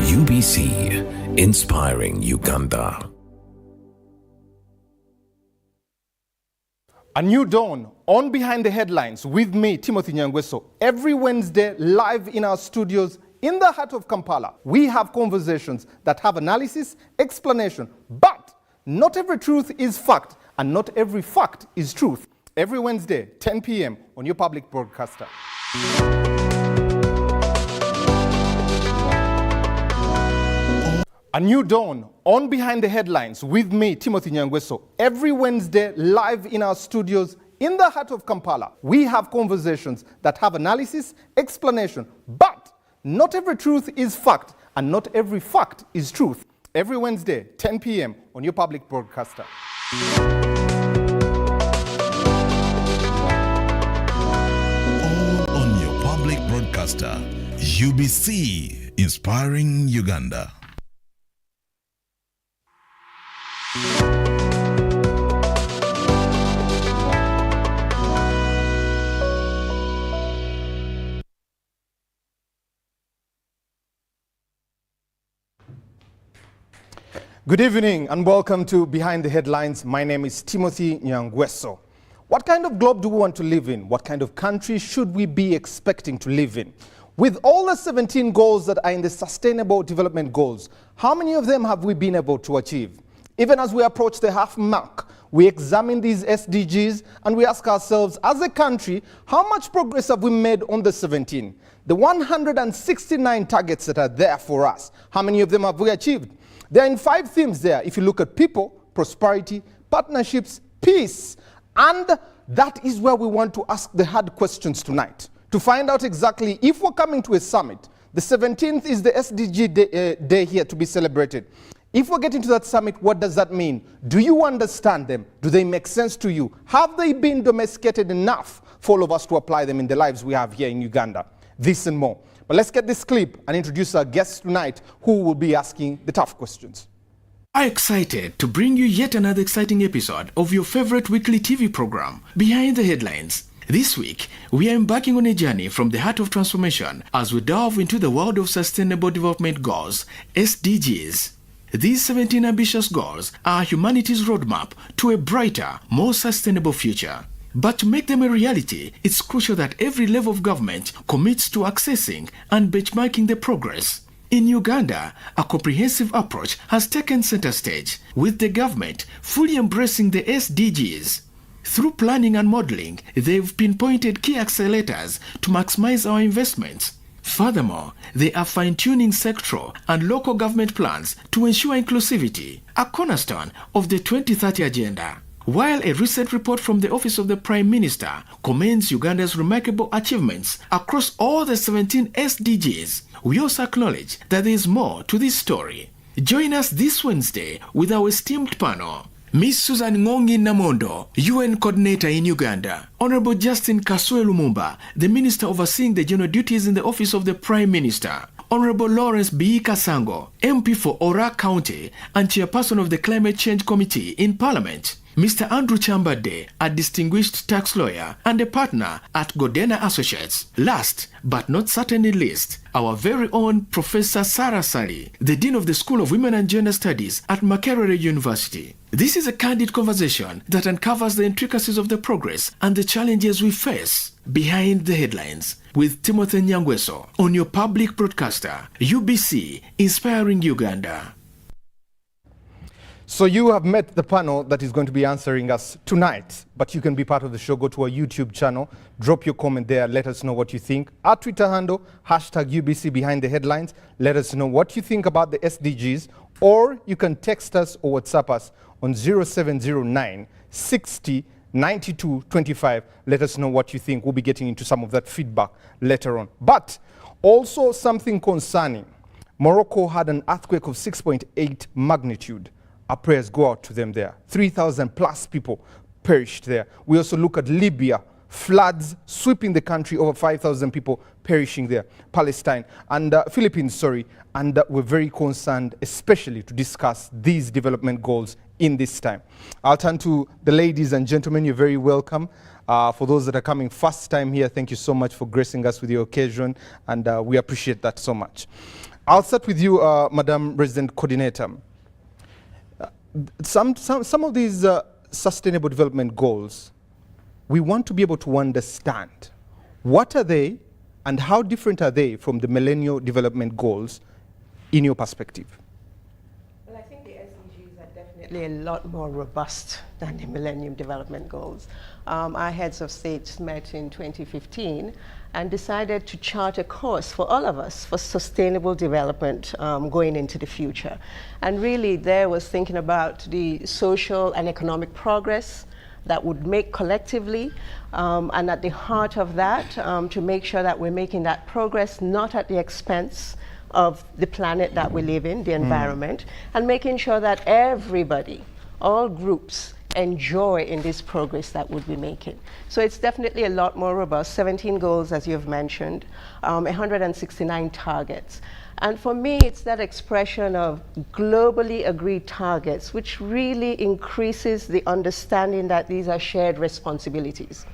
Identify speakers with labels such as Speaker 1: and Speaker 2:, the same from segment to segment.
Speaker 1: UBC, inspiring Uganda.
Speaker 2: A new dawn on Behind the Headlines with me, Timothy Nyangweso. Every Wednesday, live in our studios in the heart of Kampala. We have conversations that have analysis, explanation, but not every truth is fact, and not every fact is truth. Every Wednesday, 10 p.m. on your public broadcaster. A new dawn on Behind the Headlines with me, Timothy Nyangweso. Every Wednesday, live in our studios in the heart of Kampala. We have conversations that have analysis, explanation, but not every truth is fact, and not every fact is truth. Every Wednesday, 10 p.m. on your public broadcaster.
Speaker 3: All on your public broadcaster. UBC, inspiring Uganda.
Speaker 2: Good evening and welcome to Behind the Headlines. My name is Timothy Nyangweso. What kind of globe do we want to live in? What kind of country should we be expecting to live in? With all the 17 goals that are in the Sustainable Development Goals, how many of them have we been able to achieve? Even as we approach the half mark, we examine these SDGs and we ask ourselves, as a country, how much progress have we made on the 17? The 169 targets that are there for us, how many of them have we achieved? There are in 5 themes there. If you look at people, prosperity, partnerships, peace, and that is where we want to ask the hard questions tonight to find out exactly if we're coming to a summit. The 17th is the SDG day here to be celebrated. If we get into that summit, what does that mean? Do you understand them? Do they make sense to you? Have they been domesticated enough for all of us to apply them in the lives we have here in Uganda? This and more. But let's get this clip and introduce our guests tonight who will be asking the tough questions.
Speaker 4: I'm excited to bring you yet another exciting episode of your favorite weekly TV program, Behind the Headlines. This week, we are embarking on a journey from the heart of transformation as we delve into the world of Sustainable Development Goals, SDGs. These 17 ambitious goals are humanity's roadmap to a brighter, more sustainable future. But to make them a reality, it's crucial that every level of government commits to accessing and benchmarking the progress. In Uganda, a comprehensive approach has taken center stage, with the government fully embracing the SDGs. Through planning and modeling, they've pinpointed key accelerators to maximize our investments. Furthermore, they are fine-tuning sectoral and local government plans to ensure inclusivity, a cornerstone of the 2030 agenda. While a recent report from the Office of the Prime Minister commends Uganda's remarkable achievements across all the 17 SDGs, we also acknowledge that there is more to this story. Join us this Wednesday with our esteemed panel. Ms. Susan Ngongi Namondo, UN Coordinator in Uganda. Honorable Justin Kaswe Lumumba, the Minister overseeing the general duties in the Office of the Prime Minister. Honorable Lawrence B. Kasango, MP for Ora County and Chairperson of the Climate Change Committee in Parliament. Mr. Andrew Chambade, a distinguished tax lawyer and a partner at Godena Associates. Last, but not certainly least, our very own Professor Sarah Sali, the Dean of the School of Women and Gender Studies at Makerere University. This is a candid conversation that uncovers the intricacies of the progress and the challenges we face. Behind the Headlines with Timothy Nyangweso on your public broadcaster, UBC, inspiring Uganda.
Speaker 2: So you have met the panel that is going to be answering us tonight, but you can be part of the show. Go to our YouTube channel, drop your comment there, let us know what you think. Our Twitter handle, hashtag UBC Behind the Headlines. Let us know what you think about the SDGs, or you can text us or WhatsApp us on 0709 60 92 25. Let us know what you think. We'll be getting into some of that feedback later on. But also something concerning. Morocco had an earthquake of 6.8 magnitude. Our prayers go out to them there. 3,000 plus people perished there. We also look at Libya, floods sweeping the country, over 5,000 people perishing there. Palestine and Philippines, and we're very concerned, especially to discuss these development goals in this time. I'll turn to the ladies and gentlemen. You're very welcome. For those that are coming first time here, thank you so much for gracing us with your occasion, and we appreciate that so much. I'll start with you, Madam Resident Coordinator. Some of these sustainable development goals, we want to be able to understand what are they and how different are they from the Millennium Development Goals in your perspective?
Speaker 5: Well, I think the SDGs are definitely a lot more robust than the Millennium Development Goals. Our heads of states met in 2015 and decided to chart a course for all of us for sustainable development going into the future. And really there was thinking about the social and economic progress that would make collectively, and at the heart of that, to make sure that we're making that progress not at the expense of the planet that we live in, the environment, and making sure that everybody, all groups, enjoy in this progress that we'll be making. So it's definitely a lot more robust, 17 goals as you've mentioned, 169 targets. And for me, it's that expression of globally agreed targets, which really increases the understanding that these are shared responsibilities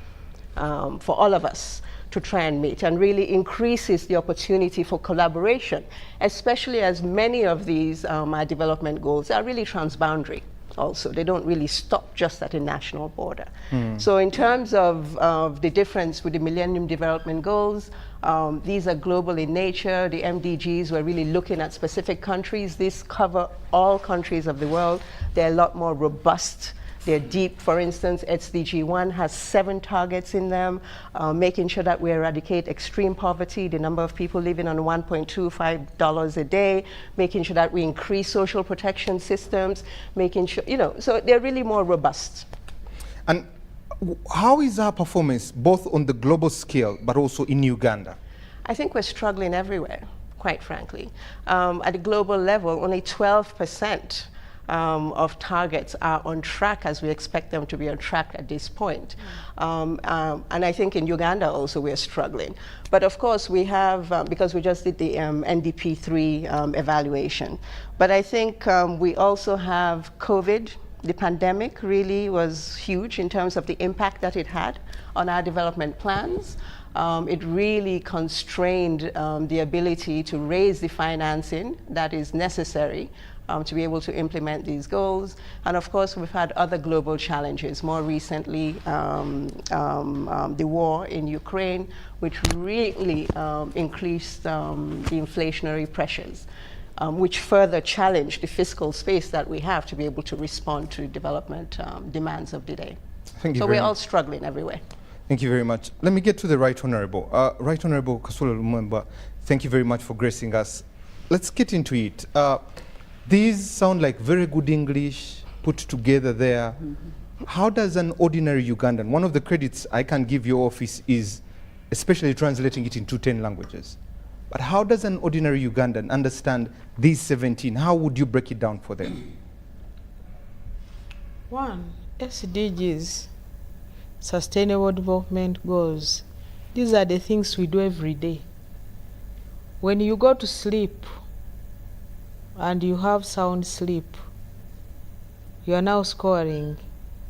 Speaker 5: for all of us to try and meet, and really increases the opportunity for collaboration, especially as many of these development goals are really transboundary. Also, they don't really stop just at a national border. So in terms of the difference with the Millennium Development Goals, these are global in nature. The MDGs, we're really looking at specific countries. These cover all countries of the world. They're a lot more robust. They're deep. For instance, SDG 1 has 7 targets in them, making sure that we eradicate extreme poverty, the number of people living on $1.25 a day, making sure that we increase social protection systems, making sure, so they're really more robust.
Speaker 2: And how is our performance, both on the global scale, but also in Uganda?
Speaker 5: I think we're struggling everywhere, quite frankly. At the global level, only 12% of targets are on track as we expect them to be on track at this point. And I think in Uganda also we're struggling. But of course we have, because we just did the NDP 3 evaluation. But I think we also have COVID. The pandemic really was huge in terms of the impact that it had on our development plans. It really constrained the ability to raise the financing that is necessary to be able to implement these goals. And of course, we've had other global challenges. More recently, the war in Ukraine, which really increased the inflationary pressures, which further challenged the fiscal space that we have to be able to respond to development demands of the day.
Speaker 2: Thank you.
Speaker 5: So we're all struggling everywhere.
Speaker 2: Thank you very much. Let me get to the Right Honourable. Right Honourable Kasula Lumumba, thank you very much for gracing us. Let's get into it. These sound like very good English put together there. How does an ordinary Ugandan, one of the credits I can give your office is especially translating it into 10 languages. But how does an ordinary Ugandan understand these 17? How would you break it down for them?
Speaker 6: 1, SDGs, Sustainable Development Goals. These are the things we do every day. When you go to sleep and you have sound sleep, you are now scoring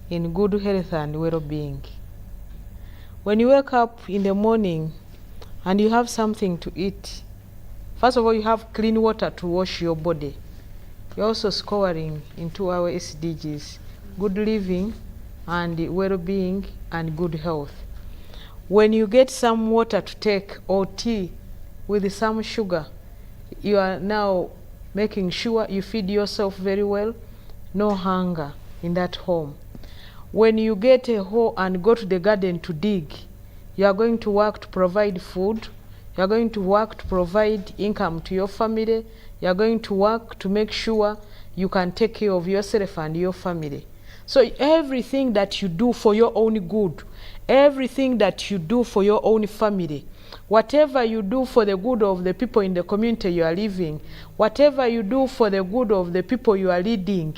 Speaker 6: in good health and well-being. When you wake up in the morning and you have something to eat, first of all, you have clean water to wash your body. You're also scoring into our SDGs, good living and well-being and good health. When you get some water to take or tea with some sugar, you are now making sure you feed yourself very well, no hunger in that home. When you get a hoe and go to the garden to dig, you are going to work to provide food, you are going to work to provide income to your family, you are going to work to make sure you can take care of yourself and your family. So everything that you do for your own good, everything that you do for your own family, whatever you do for the good of the people in the community you are living, whatever you do for the good of the people you are leading,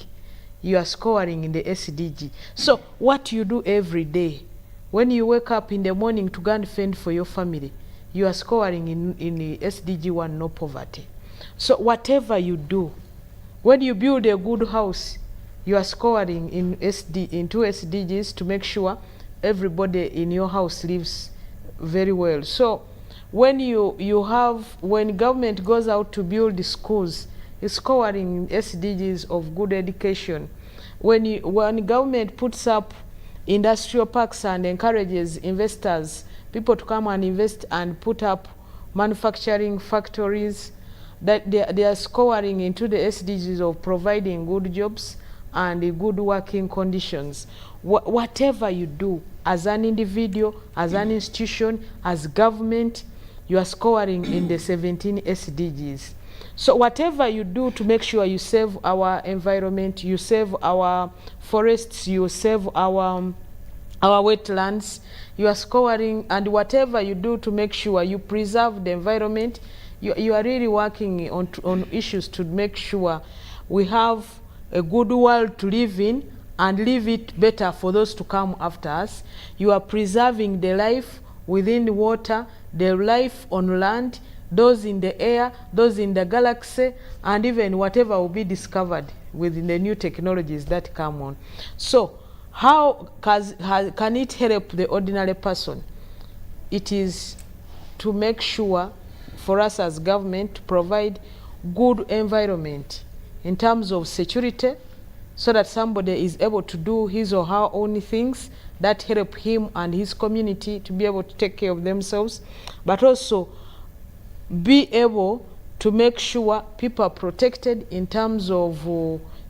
Speaker 6: you are scoring in the SDG. So what you do every day, when you wake up in the morning to go and fend for your family, you are scoring in the SDG 1, no poverty. So whatever you do, when you build a good house, you are scoring in two SDGs to make sure everybody in your house lives very well. So when when government goes out to build the schools, it's covering SDGs of good education. When government puts up industrial parks and encourages investors, people to come and invest and put up manufacturing factories, that they are scoring into the SDGs of providing good jobs and good working conditions. Whatever you do, as an individual, as an institution, as government, you are scoring in the 17 SDGs. So whatever you do to make sure you save our environment, you save our forests, you save our wetlands, you are scoring, and whatever you do to make sure you preserve the environment, you are really working on issues to make sure we have a good world to live in and leave it better for those to come after us. You are preserving the life within the water, the life on land, those in the air, those in the galaxy, and even whatever will be discovered within the new technologies that come on. So how can it help the ordinary person? It is to make sure for us as government to provide good environment in terms of security, so that somebody is able to do his or her own things that help him and his community to be able to take care of themselves, but also be able to make sure people are protected in terms of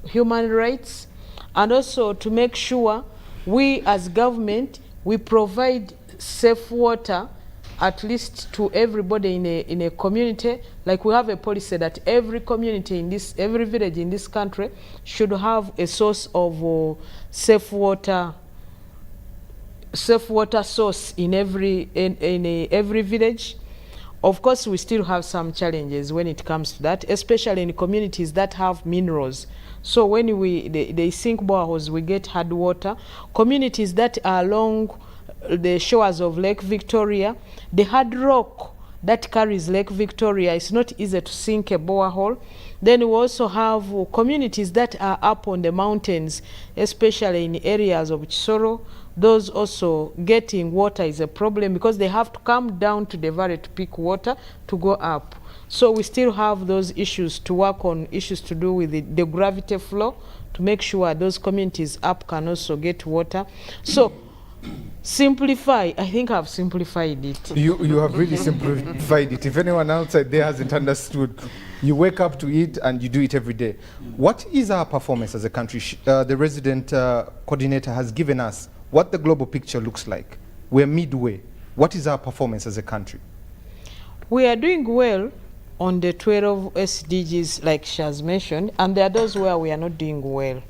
Speaker 6: human rights, and also to make sure we as government, we provide safe water at least to everybody in a community. Like we have a policy that every community in this, every village in this country should have a source of safe water source in every village. Of course, we still have some challenges when it comes to that, especially in communities that have minerals. So when they sink boreholes, we get hard water. Communities that are along the shores of Lake Victoria, the hard rock that carries Lake Victoria, it's not easy to sink a borehole. Then we also have communities that are up on the mountains, especially in areas of Chisoro. Those also getting water is a problem because they have to come down to the valley to pick water to go up. So we still have those issues to work on, issues to do with the gravity flow, to make sure those communities up can also get water. So simplify, I think I've simplified it.
Speaker 2: You have really simplified it. If anyone outside there hasn't understood, you wake up to it and you do it every day. What is our performance as a country? The resident coordinator has given us what the global picture looks like. We're midway. What is our performance as a country?
Speaker 6: We are doing well on the 12 SDGs, like she has mentioned, and there are those where we are not doing well.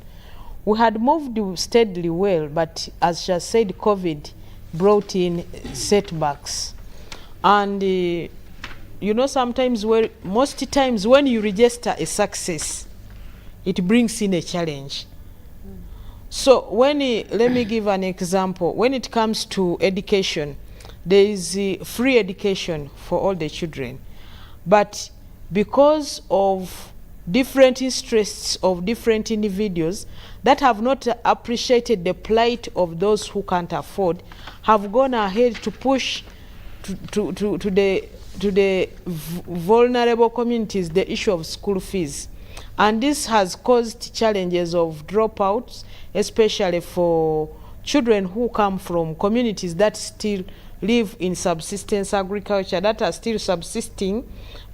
Speaker 6: We had moved steadily well, but as she has said, COVID brought in setbacks. And you know, sometimes, most times when you register a success, it brings in a challenge. So let me give an example. When it comes to education, there is free education for all the children. But because of different interests of different individuals that have not appreciated the plight of those who can't afford, have gone ahead to push to the vulnerable communities the issue of school fees. And this has caused challenges of dropouts, especially for children who come from communities that still live in subsistence agriculture, that are still subsisting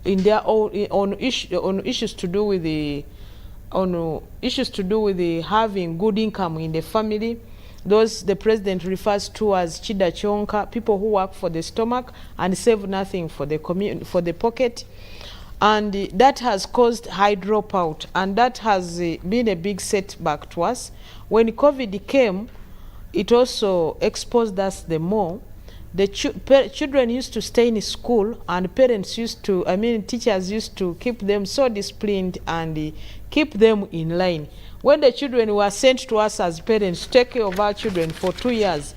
Speaker 6: in their own on issues to do with having good income in the family. Those the president refers to as chida chonka, people who work for the stomach and save nothing for the pocket. And that has caused high dropout, and that has been a big setback to us. When COVID came, it also exposed us the more. The children used to stay in school, and parents used to, teachers used to keep them so disciplined and keep them in line. When the children were sent to us as parents to take care of our children for 2 years,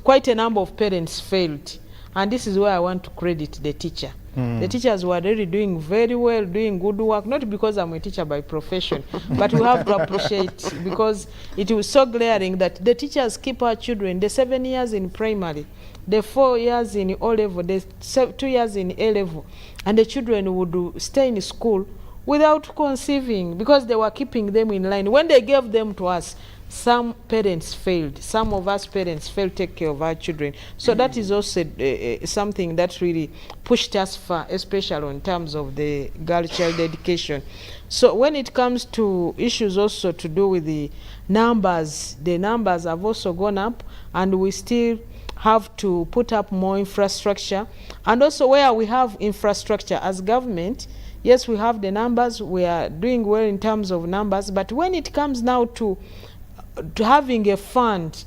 Speaker 6: quite a number of parents failed. And this is where I want to credit the teacher. The teachers were really doing very well, doing good work, not because I'm a teacher by profession, but we have to appreciate, because it was so glaring that the teachers keep our children the 7 years in primary. the 4 years in O level, the 2 years in A level, and the children would stay in school without conceiving because they were keeping them in line. When they gave them to us, some parents failed. Some of us parents failed to take care of our children. So that is also something that really pushed us far, especially in terms of the girl-child education. So when it comes to issues also to do with the numbers have also gone up, and we still have to put up more infrastructure. And also where we have infrastructure as government, yes, we have the numbers, we are doing well in terms of numbers, but when it comes now to having a fund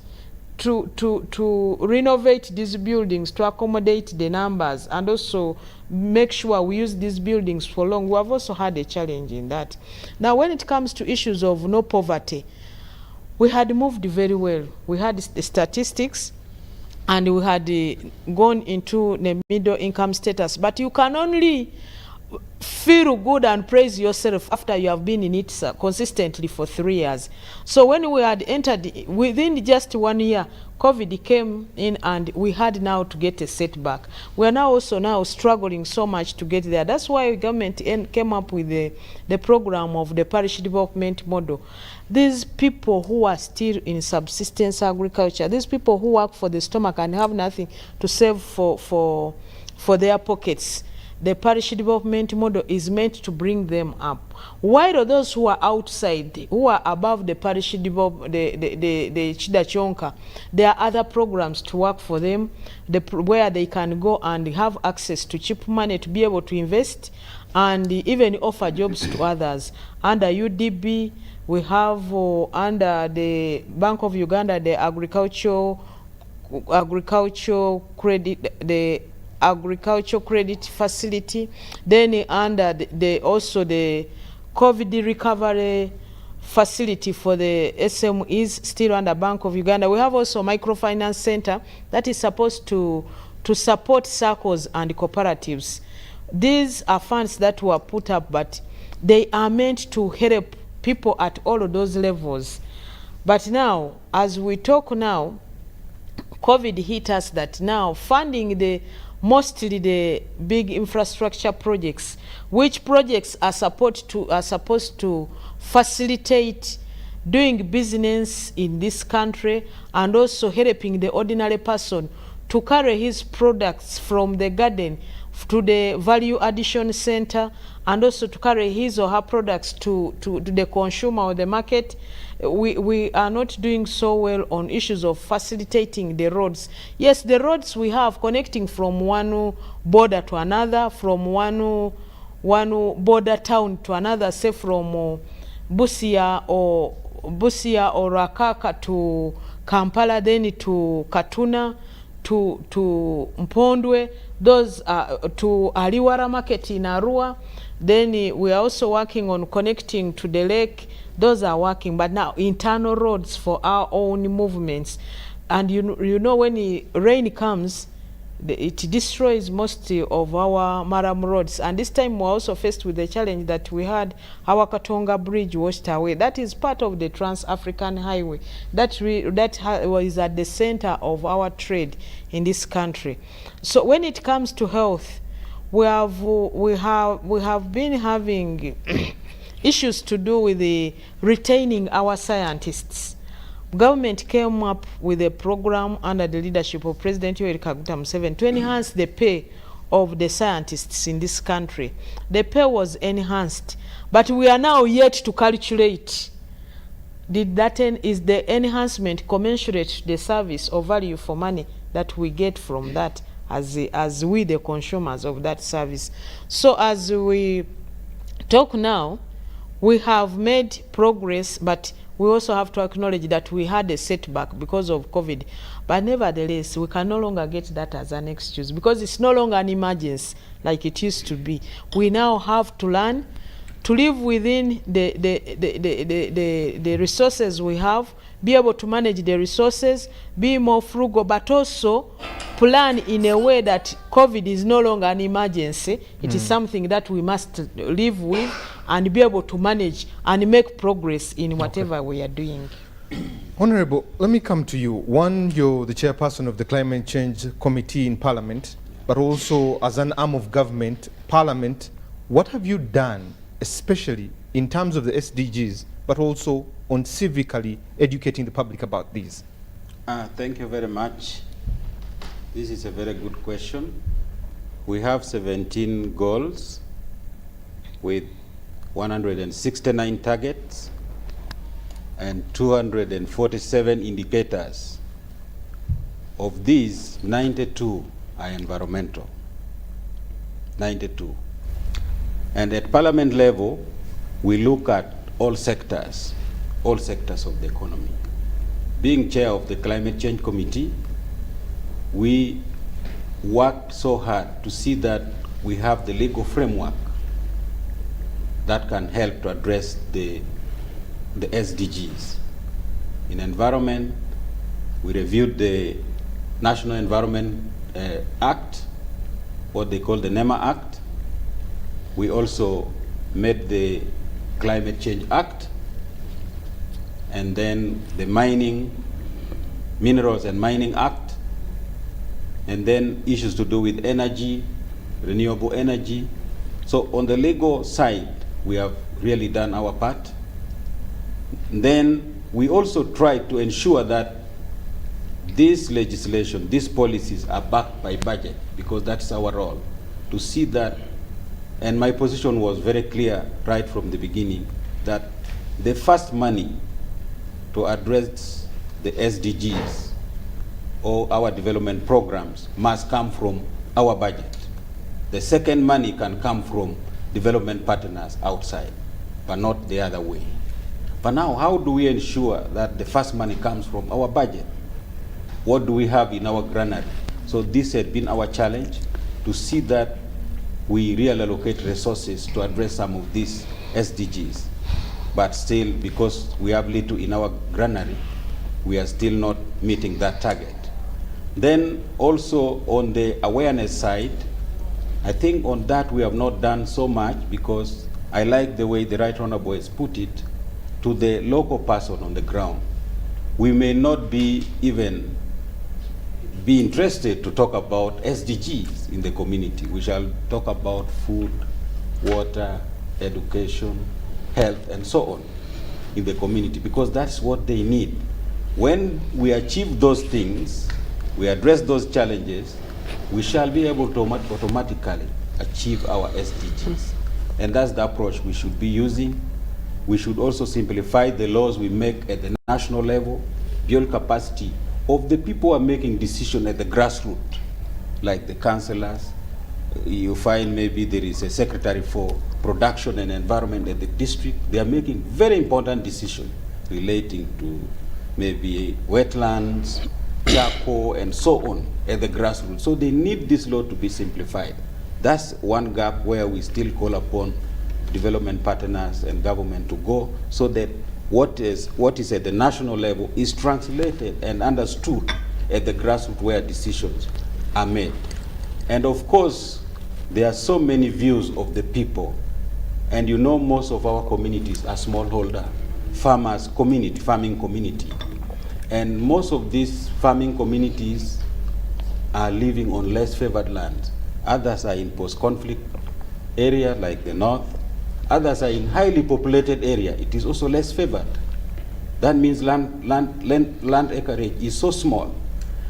Speaker 6: to renovate these buildings, to accommodate the numbers, and also make sure we use these buildings for long, we have also had a challenge in that. Now, when it comes to issues of no poverty, we had moved very well. We had the statistics, and we had gone into the middle income status, but you can only feel good and praise yourself after you have been in it consistently for 3 years. So when we had entered, within just 1 year, COVID came in, and we had now to get a setback. We are now also now struggling so much to get there. That's why government came up with the program of the parish development model. These people who are still in subsistence agriculture, these people who work for the stomach and have nothing to save for their pockets, the parish development model is meant to bring them up. While those who are outside, who are above the parish the Chidachonka, there are other programs to work for them, where they can go and have access to cheap money to be able to invest and even offer jobs to others. Under UDB, we have under the Bank of Uganda, the agricultural credit, the agricultural credit facility. Then under also the COVID recovery facility for the SMEs, still under Bank of Uganda. We have also microfinance center that is supposed to support circles and cooperatives. These are funds that were put up, but they are meant to help people at all of those levels. But now, as we talk now, COVID hit us, that now funding mostly the big infrastructure projects, which projects are supposed to facilitate doing business in this country, and also helping the ordinary person to carry his products from the garden to the value addition center, and also to carry his or her products to the consumer or the market. We are not doing so well on issues of facilitating the roads. Yes, the roads we have connecting from one border to another, from one border town to another, say from Busia or Rakaka to Kampala, then to Katuna, to Mpondwe, those to Aliwara market in Arua. Then we are also working on connecting to the lake. Those are working, but now internal roads for our own movements. And you know when rain comes, it destroys most of our maram roads. And this time we're also faced with the challenge that we had our Katonga Bridge washed away. That is part of the Trans-African Highway that was at the center of our trade in this country. So when it comes to health, we have been having issues to do with retaining our scientists. Government came up with a program under the leadership of President Yoweri Kaguta Museveni to enhance the pay of the scientists in this country. The pay was enhanced, but we are now yet to calculate, is the enhancement commensurate to the service or value for money that we get from that as we the consumers of that service. So as we talk now, we have made progress, but we also have to acknowledge that we had a setback because of COVID. But nevertheless, we can no longer get that as an excuse, because it's no longer an emergency like it used to be. We now have to learn to live within the resources we have, be able to manage the resources, be more frugal, but also plan in a way that COVID is no longer an emergency. It is something that we must live with and be able to manage and make progress in whatever we are doing.
Speaker 2: Honorable, let me come to you. One, you're the chairperson of the Climate Change Committee in Parliament, but also as an arm of government, Parliament, what have you done, especially in terms of the SDGs, but also on civically educating the public about these?
Speaker 7: Thank you very much. This is a very good question. We have 17 goals with 169 targets and 247 indicators. Of these, 92 are environmental. 92. And at Parliament level, we look at all sectors of the economy. Being chair of the Climate Change Committee, we worked so hard to see that we have the legal framework that can help to address the SDGs. In environment, we reviewed the National Environment Act, what they call the NEMA Act. We also made the Climate Change Act, and then the Minerals and Mining Act, and then issues to do with energy, renewable energy. So on the legal side, we have really done our part. Then we also try to ensure that this legislation, these policies are backed by budget, because that's our role, to see that, and my position was very clear right from the beginning, that the first money to address the SDGs or our development programs must come from our budget. The second money can come from development partners outside, but not the other way. But now, how do we ensure that the first money comes from our budget? What do we have in our granary? So this had been our challenge, to see that we reallocate resources to address some of these SDGs. But still, because we have little in our granary, we are still not meeting that target. Then also on the awareness side, I think on that we have not done so much, because I like the way the Right Honourable has put it, to the local person on the ground. We may not be interested to talk about SDGs in the community. We shall talk about food, water, education, health, and so on in the community, because that's what they need. When we achieve those things, we address those challenges, we shall be able to automatically achieve our SDGs. And that's the approach we should be using. We should also simplify the laws we make at the national level, build capacity of the people who are making decisions at the grassroots, like the councillors. You find maybe there is a secretary for production and environment at the district. They are making very important decisions relating to maybe wetlands, charcoal, and so on at the grassroots. So they need this law to be simplified. That's one gap where we still call upon development partners and government to go, so that what is at the national level is translated and understood at the grassroots where decisions are made. And of course, there are so many views of the people. And you know, most of our communities are smallholder farmers community, farming community. And most of these farming communities are living on less favored land. Others are in post-conflict area like the north. Others are in highly populated area. It is also less favored. That means land acreage is so small.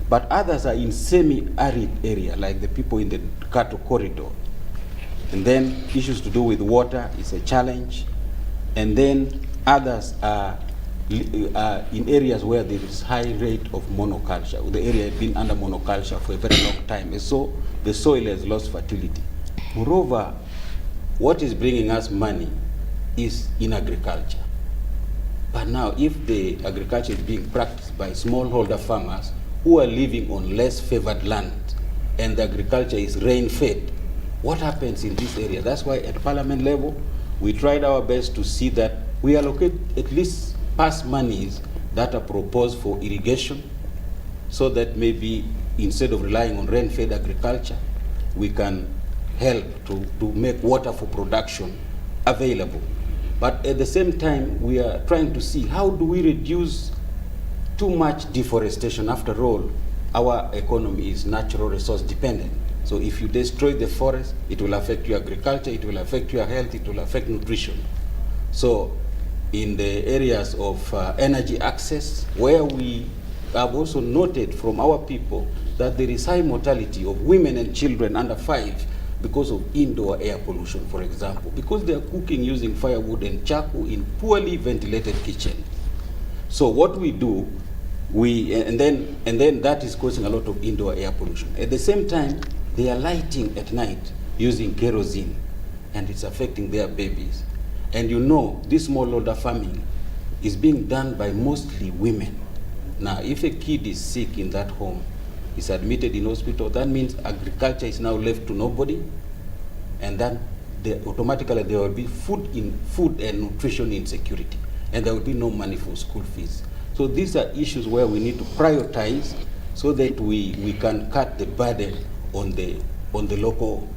Speaker 7: But others are in semi-arid area, like the people in the Kato corridor. And then issues to do with water is a challenge. And then others are in areas where there is high rate of monoculture. The area has been under monoculture for a very long time. And so the soil has lost fertility. Moreover, what is bringing us money is in agriculture. But now, if the agriculture is being practiced by smallholder farmers who are living on less favored land, and the agriculture is rain-fed, what happens in this area? That's why at Parliament level, we tried our best to see that we allocate at least past monies that are proposed for irrigation, so that maybe instead of relying on rain-fed agriculture, we can help to make water for production available. But at the same time, we are trying to see how do we reduce too much deforestation. After all, our economy is natural resource dependent. So if you destroy the forest, it will affect your agriculture, it will affect your health, it will affect nutrition. So in the areas of energy access, where we have also noted from our people that there is high mortality of women and children under 5 because of indoor air pollution, for example, because they are cooking using firewood and charcoal in poorly ventilated kitchen. So what we do, and then that is causing a lot of indoor air pollution. At the same time, they are lighting at night using kerosene, and it's affecting their babies. And you know, this smallholder farming is being done by mostly women. Now, if a kid is sick in that home, is admitted in hospital, that means agriculture is now left to nobody, and then automatically there will be food and nutrition insecurity, and there will be no money for school fees. So these are issues where we need to prioritize so that we can cut the burden on the local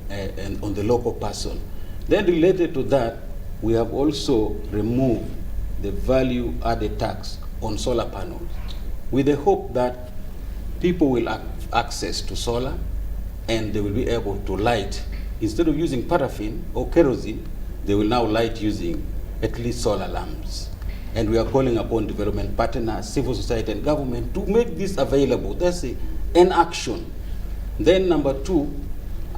Speaker 7: person. Then related to that, we have also removed the value added tax on solar panels, with the hope that people will have access to solar and they will be able to light. Instead of using paraffin or kerosene, they will now light using at least solar lamps. And we are calling upon development partners, civil society and government to make this available. That's an action. Then number 2,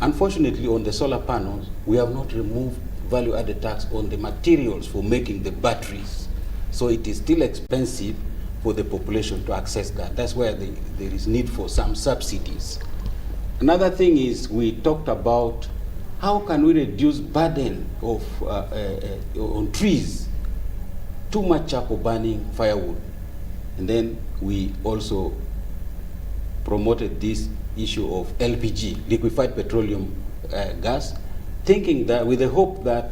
Speaker 7: unfortunately on the solar panels, we have not removed value added tax on the materials for making the batteries. So it is still expensive for the population to access that. That's where there is need for some subsidies. Another thing is we talked about how can we reduce burden of on trees, too much charcoal burning, firewood. And then we also promoted this issue of LPG, liquefied petroleum gas, thinking that with the hope that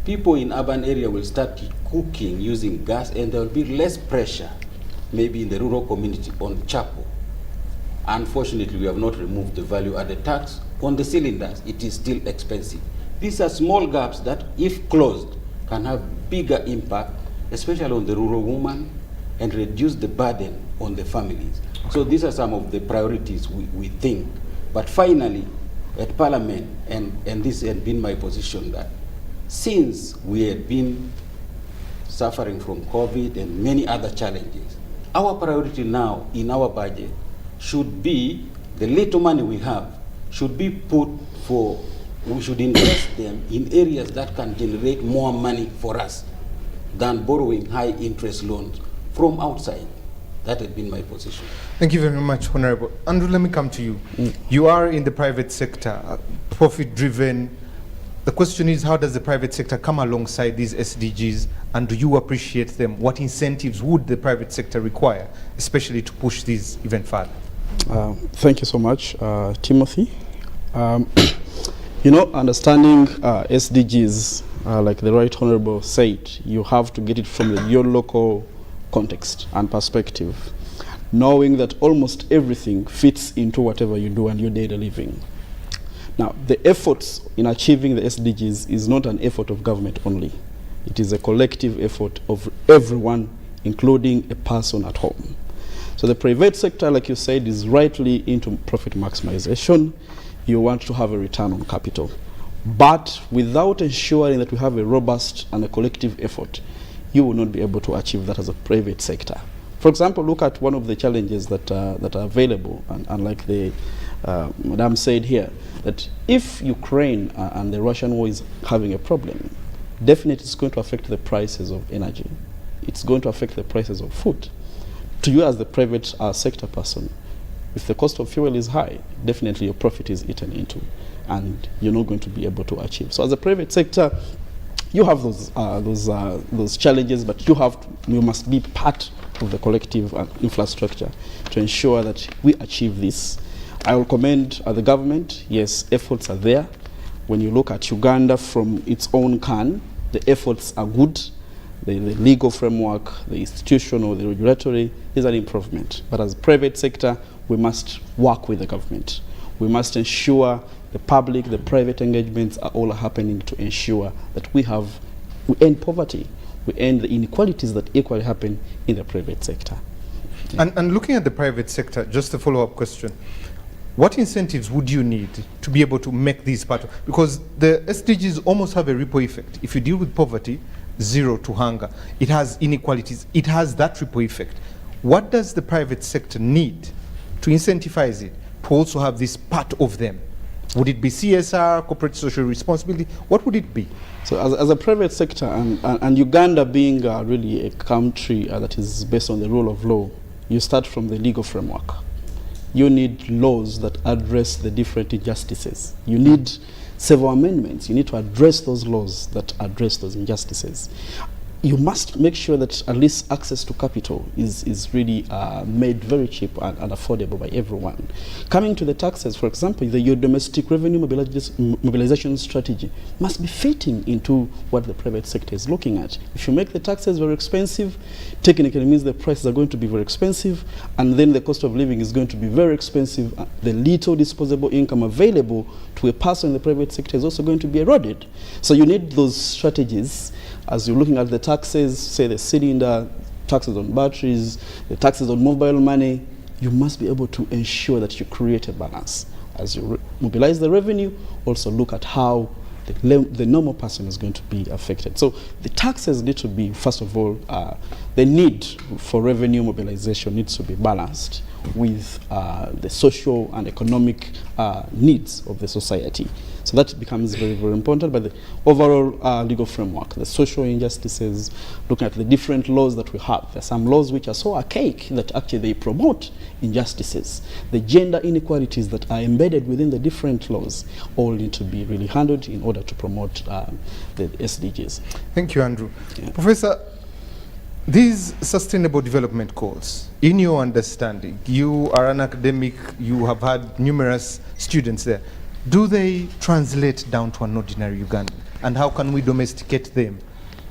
Speaker 7: people in urban area will start cooking using gas and there will be less pressure, maybe in the rural community, on charcoal. Unfortunately, we have not removed the value added tax on the cylinders. It is still expensive. These are small gaps that, if closed, can have bigger impact, especially on the rural woman, and reduce the burden on the families. So these are some of the priorities we think. But finally, at Parliament, and this had been my position, that since we had been suffering from COVID and many other challenges, our priority now in our budget should be the little money we have should be put for, we should invest them in areas that can generate more money for us than borrowing high interest loans from outside. That had been my position.
Speaker 2: Thank you very much, Honorable. Andrew, let me come to you. You are in the private sector, profit-driven. The question is, how does the private sector come alongside these SDGs, and do you appreciate them? What incentives would the private sector require, especially to push these even further?
Speaker 8: Thank you so much, Timothy. You know, understanding SDGs, like the Right Honorable said, you have to get it from your local context and perspective, knowing that almost everything fits into whatever you do and your daily living. Now, the efforts in achieving the SDGs is not an effort of government only. It is a collective effort of everyone, including a person at home. So the private sector, like you said, is rightly into profit maximization. You want to have a return on capital. But without ensuring that we have a robust and a collective effort, you will not be able to achieve that as a private sector. For example, look at one of the challenges that are available, and like the Madam said here, that if Ukraine and the Russian war is having a problem, definitely it's going to affect the prices of energy. It's going to affect the prices of food. To you as the private sector person, if the cost of fuel is high, definitely your profit is eaten into, and you're not going to be able to achieve. So as a private sector, you have those challenges, but you must be part of the collective infrastructure to ensure that we achieve this. I will commend the government. Yes, efforts are there. When you look at Uganda from its own can, the efforts are good. The legal framework, the institutional, the regulatory is an improvement. But as a private sector, we must work with the government. We must ensure the public, the private engagements are all happening to ensure that we end poverty, we end the inequalities that equally happen in the private sector.
Speaker 2: And looking at the private sector, just a follow-up question. What incentives would you need to be able to make these part of, because the SDGs almost have a ripple effect. If you deal with poverty, zero to hunger, it has inequalities, it has that ripple effect. What does the private sector need to incentivize it, to also have this part of them? Would it be CSR, corporate social responsibility? What would it be?
Speaker 8: So as a private sector, and Uganda being really a country that is based on the rule of law, you start from the legal framework. You need laws that address the different injustices. You need several amendments. You need to address those laws that address those injustices. You must make sure that at least access to capital is really made very cheap and affordable by everyone. Coming to the taxes, for example, your domestic revenue mobilization strategy must be fitting into what the private sector is looking at. If you make the taxes very expensive, technically means the prices are going to be very expensive, and then the cost of living is going to be very expensive. The little disposable income available to a person in the private sector is also going to be eroded. So you need those strategies as you're looking at the taxes, say the cylinder, taxes on batteries, the taxes on mobile money. You must be able to ensure that you create a balance. As you mobilize the revenue, also look at how the normal person is going to be affected. So the taxes need to be, first of all, the need for revenue mobilization needs to be balanced with the social and economic needs of the society. So that becomes very, very important. But the overall legal framework, the social injustices, looking at the different laws that we have. There are some laws which are so archaic that actually they promote injustices. The gender inequalities that are embedded within the different laws all need to be really handled in order to promote the SDGs.
Speaker 2: Thank you, Andrew. Yeah. Professor, these sustainable development goals, in your understanding, you are an academic, you have had numerous students there. Do they translate down to an ordinary Ugandan? And how can we domesticate them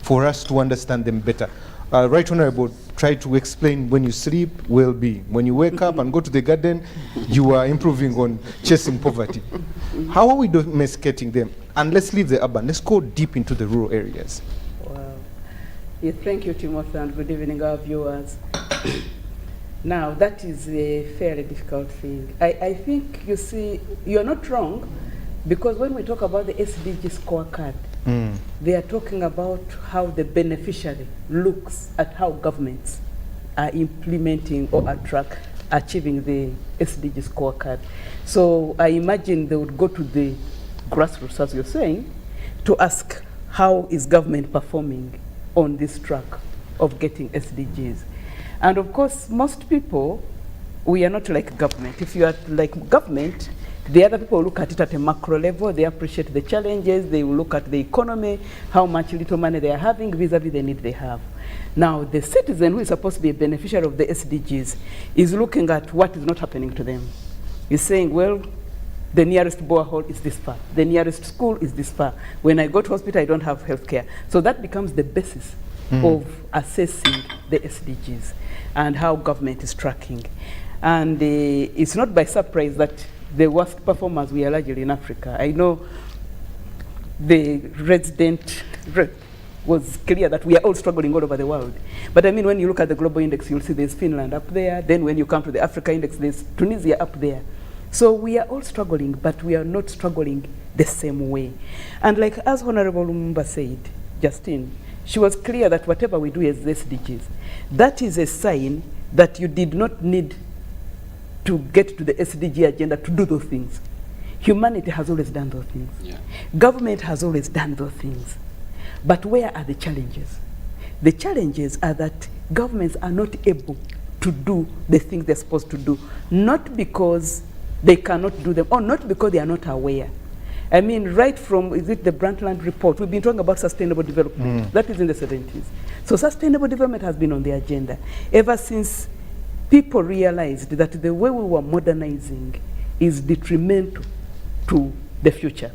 Speaker 2: for us to understand them better? Right Honorable, try to explain when you sleep, well-being. When you wake up and go to the garden, you are improving on chasing poverty. How are we domesticating them? And let's leave the urban. Let's go deep into the rural areas.
Speaker 9: Wow. Yeah, thank you, Timothy, and good evening, our viewers. Now, that is a fairly difficult thing. I think, you see, you're not wrong, because when we talk about the SDG scorecard, they are talking about how the beneficiary looks at how governments are implementing or achieving the SDG scorecard. So I imagine they would go to the grassroots, as you're saying, to ask how is government performing on this track of getting SDGs. And of course, most people, we are not like government. If you are like government, the other people look at it at a macro level, they appreciate the challenges, they will look at the economy, how much little money they are having vis-a-vis the need they have. Now, the citizen who is supposed to be a beneficiary of the SDGs is looking at what is not happening to them. He's saying, well, the nearest borehole is this far. The nearest school is this far. When I go to hospital, I don't have health care. So that becomes the basis of assessing the SDGs and how government is tracking. And it's not by surprise that the worst performers we are largely in Africa. I know the resident was clear that we are all struggling all over the world. But I mean, when you look at the global index, you'll see there's Finland up there. Then when you come to the Africa index, there's Tunisia up there. So we are all struggling, but we are not struggling the same way. And like as Honorable Lumumba said, Justine, she was clear that whatever we do as SDGs, that is a sign that you did not need to get to the SDG agenda to do those things. Humanity has always done those things. Yeah. Government has always done those things. But where are the challenges? The challenges are that governments are not able to do the things they're supposed to do, not because they cannot do them, or not because they are not aware. I mean, right from, is it the Brundtland report, we've been talking about sustainable development. That is in the 70s. So sustainable development has been on the agenda ever since people realized that the way we were modernizing is detrimental to the future.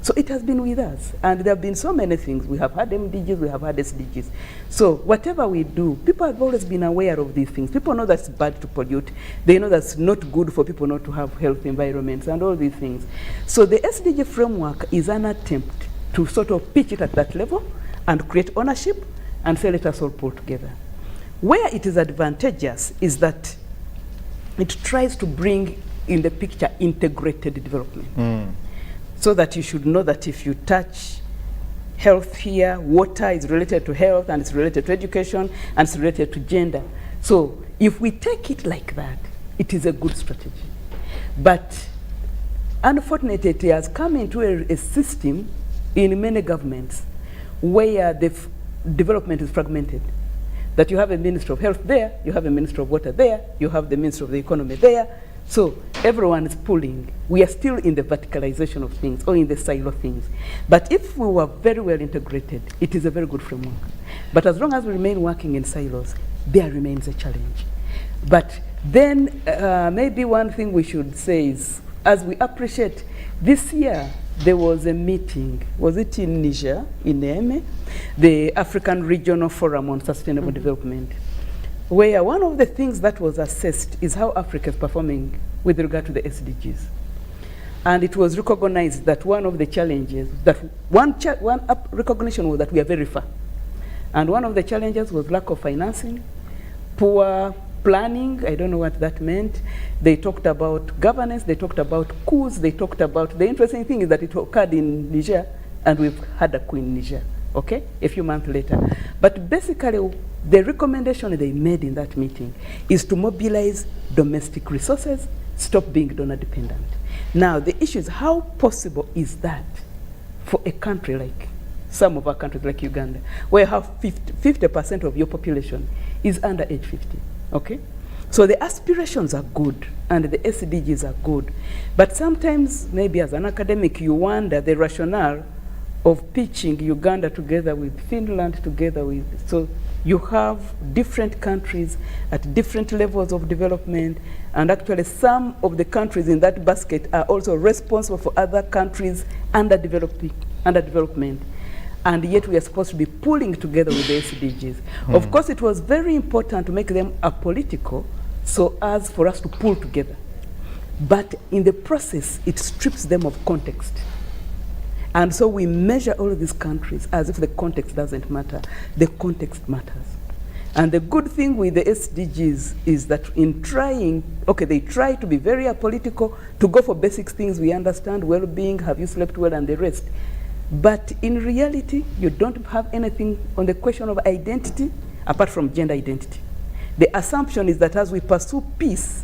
Speaker 9: So it has been with us. And there have been so many things. We have had MDGs, we have had SDGs. So whatever we do, people have always been aware of these things. People know that's bad to pollute. They know that's not good for people not to have healthy environments and all these things. So the SDG framework is an attempt to sort of pitch it at that level and create ownership and say, let us all pull together. Where it is advantageous is that it tries to bring in the picture integrated development. So that you should know that if you touch health here, water is related to health, and it's related to education, and it's related to gender. So if we take it like that, it is a good strategy. But unfortunately, it has come into a system in many governments where the development is fragmented. That you have a Minister of Health there, you have a Minister of Water there, you have the Minister of the Economy there. So everyone is pulling. We are still in the verticalization of things, or in the silo things. But if we were very well integrated, it is a very good framework. But as long as we remain working in silos, there remains a challenge. But then maybe one thing we should say is, as we appreciate, this year there was a meeting, was it in Niger, in Niamey, the African Regional Forum on Sustainable Development, where one of the things that was assessed is how Africa is performing with regard to the SDGs. And it was recognized that one of the challenges, that one recognition was that we are very far. And one of the challenges was lack of financing, poor planning, I don't know what that meant. They talked about governance, they talked about coups, they talked about, the interesting thing is that it occurred in Niger, and we've had a coup in Niger, okay, a few months later. But basically, the recommendation they made in that meeting is to mobilize domestic resources, stop being donor dependent. Now, the issue is, how possible is that for a country like, some of our countries like Uganda, where you have 50% of your population is under age 50, okay? So the aspirations are good, and the SDGs are good. But sometimes, maybe as an academic, you wonder the rationale of pitching Uganda together with Finland, together with, so you have different countries at different levels of development, and actually some of the countries in that basket are also responsible for other countries under development. And yet we are supposed to be pulling together with the SDGs. Of course, it was very important to make them apolitical, so as for us to pull together. But in the process, it strips them of context. And so we measure all of these countries as if the context doesn't matter. The context matters. And the good thing with the SDGs is that in trying, okay, they try to be very apolitical, to go for basic things we understand, well-being, have you slept well, and the rest. But in reality, you don't have anything on the question of identity, apart from gender identity. The assumption is that as we pursue peace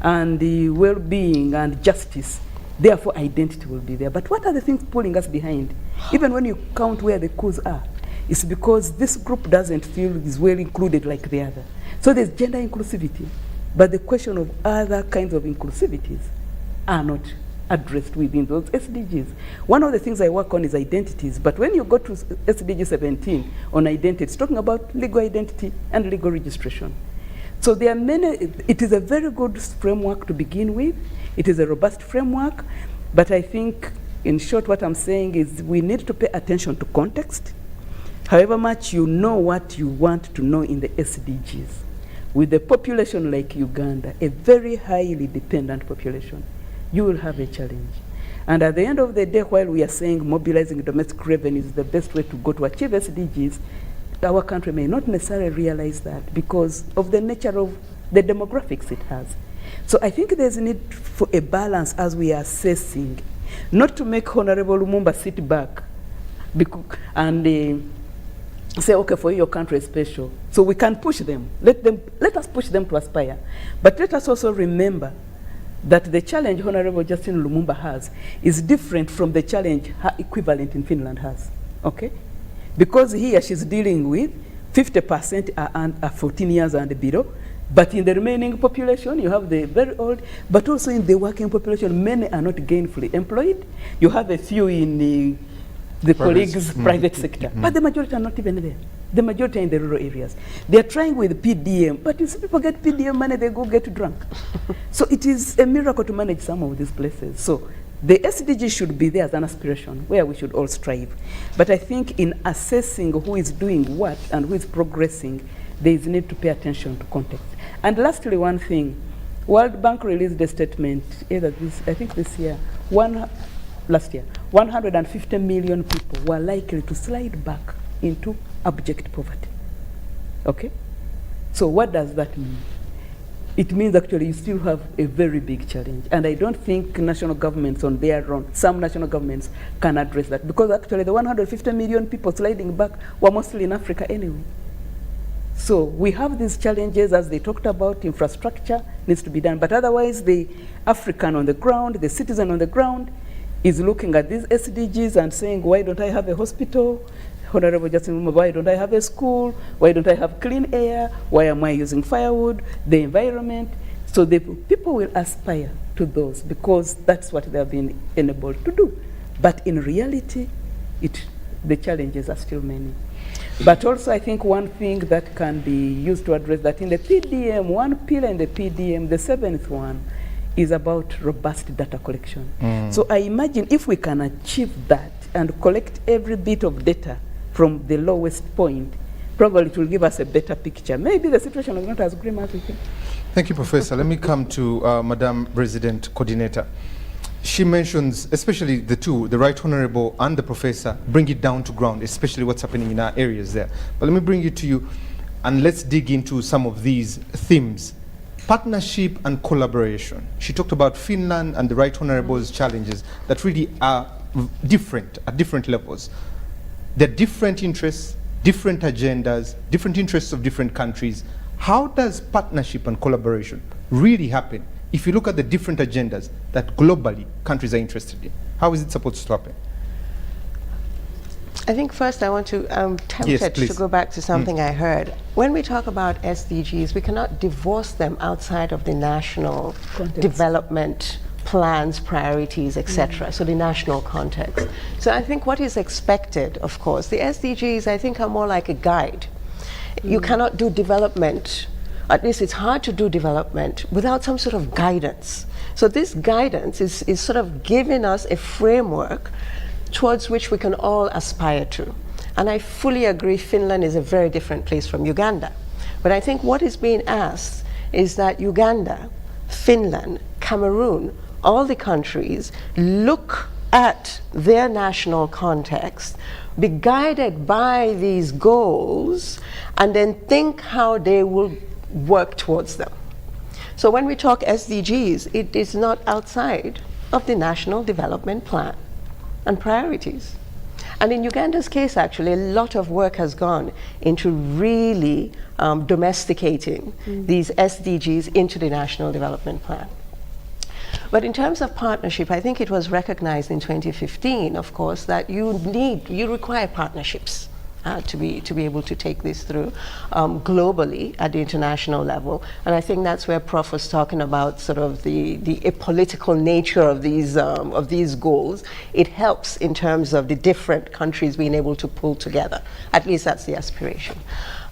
Speaker 9: and the well-being and justice, therefore identity will be there. But what are the things pulling us behind? Even when you count where the coups are, it's because this group doesn't feel is well included like the other. So there's gender inclusivity, but the question of other kinds of inclusivities are not addressed within those SDGs. One of the things I work on is identities, but when you go to SDG 17 on identity, it's talking about legal identity and legal registration. So there are many, it is a very good framework to begin with. It is a robust framework, but I think, in short, what I'm saying is we need to pay attention to context. However much you know what you want to know in the SDGs, with a population like Uganda, a very highly dependent population, you will have a challenge. And at the end of the day, while we are saying mobilizing domestic revenue is the best way to go to achieve SDGs, our country may not necessarily realize that because of the nature of the demographics it has. So I think there's a need for a balance as we are assessing, not to make Honorable Lumumba sit back and say, okay, for your country is special. So we can push them. Let us push them to aspire. But let us also remember that the challenge Honorable Justin Lumumba has is different from the challenge her equivalent in Finland has, okay? Because here she's dealing with 50% are 14 years and below, but in the remaining population, you have the very old, but also in the working population, many are not gainfully employed. You have a few in the colleagues' private sector, but the majority are not even there. The majority are in the rural areas. They are trying with PDM, but you see people get PDM money, they go get drunk. So it is a miracle to manage some of these places. So the SDG should be there as an aspiration where we should all strive. But I think in assessing who is doing what and who is progressing, there is need to pay attention to context. And lastly, one thing, World Bank released a statement, either this, I think this year, last year, 150 million people were likely to slide back into abject poverty, okay? So what does that mean? It means actually you still have a very big challenge. And I don't think national governments on their own, some national governments can address that, because actually the 150 million people sliding back were mostly in Africa anyway. So we have these challenges, as they talked about, infrastructure needs to be done. But otherwise, the African on the ground, the citizen on the ground, is looking at these SDGs and saying, why don't I have a hospital? Honorable Justin, why don't I have a school? Why don't I have clean air? Why am I using firewood? The environment. So the people will aspire to those because that's what they have been enabled to do. But in reality, the challenges are still many. But also I think one thing that can be used to address that in the PDM, one pillar in the PDM, the seventh one, is about robust data collection. So I imagine if we can achieve that and collect every bit of data from the lowest point, probably it will give us a better picture. Maybe the situation is not as grim as we think.
Speaker 2: Thank you, Professor. Let me come to Madam Resident Coordinator. She mentions, especially the two, the Right Honorable and the Professor, bring it down to ground, especially what's happening in our areas there. But let me bring it to you, and let's dig into some of these themes. Partnership and collaboration. She talked about Finland and the Right Honorable's challenges that really are different at different levels. There are different interests, different agendas, different interests of different countries. How does partnership and collaboration really happen if you look at the different agendas that globally countries are interested in? How is it supposed to happen?
Speaker 5: I think first I want to tempted to go back to something I heard. When we talk about SDGs, we cannot divorce them outside of the national development plans, priorities, etc. So the national context. So I think what is expected, of course, the SDGs I think are more like a guide. You cannot do development, at least it's hard to do development without some sort of guidance. So this guidance is sort of giving us a framework towards which we can all aspire to. And I fully agree Finland is a very different place from Uganda. But I think what is being asked is that Uganda, Finland, Cameroon, all the countries look at their national context, be guided by these goals, and then think how they will work towards them. So when we talk SDGs, it is not outside of the National Development Plan and priorities. And in Uganda's case, actually, a lot of work has gone into really domesticating these SDGs into the National Development Plan. But in terms of partnership, I think it was recognized in 2015, of course, that you require partnerships to be able to take this through globally at the international level. And I think that's where Prof was talking about sort of the apolitical nature of these goals. It helps in terms of the different countries being able to pull together. At least that's the aspiration.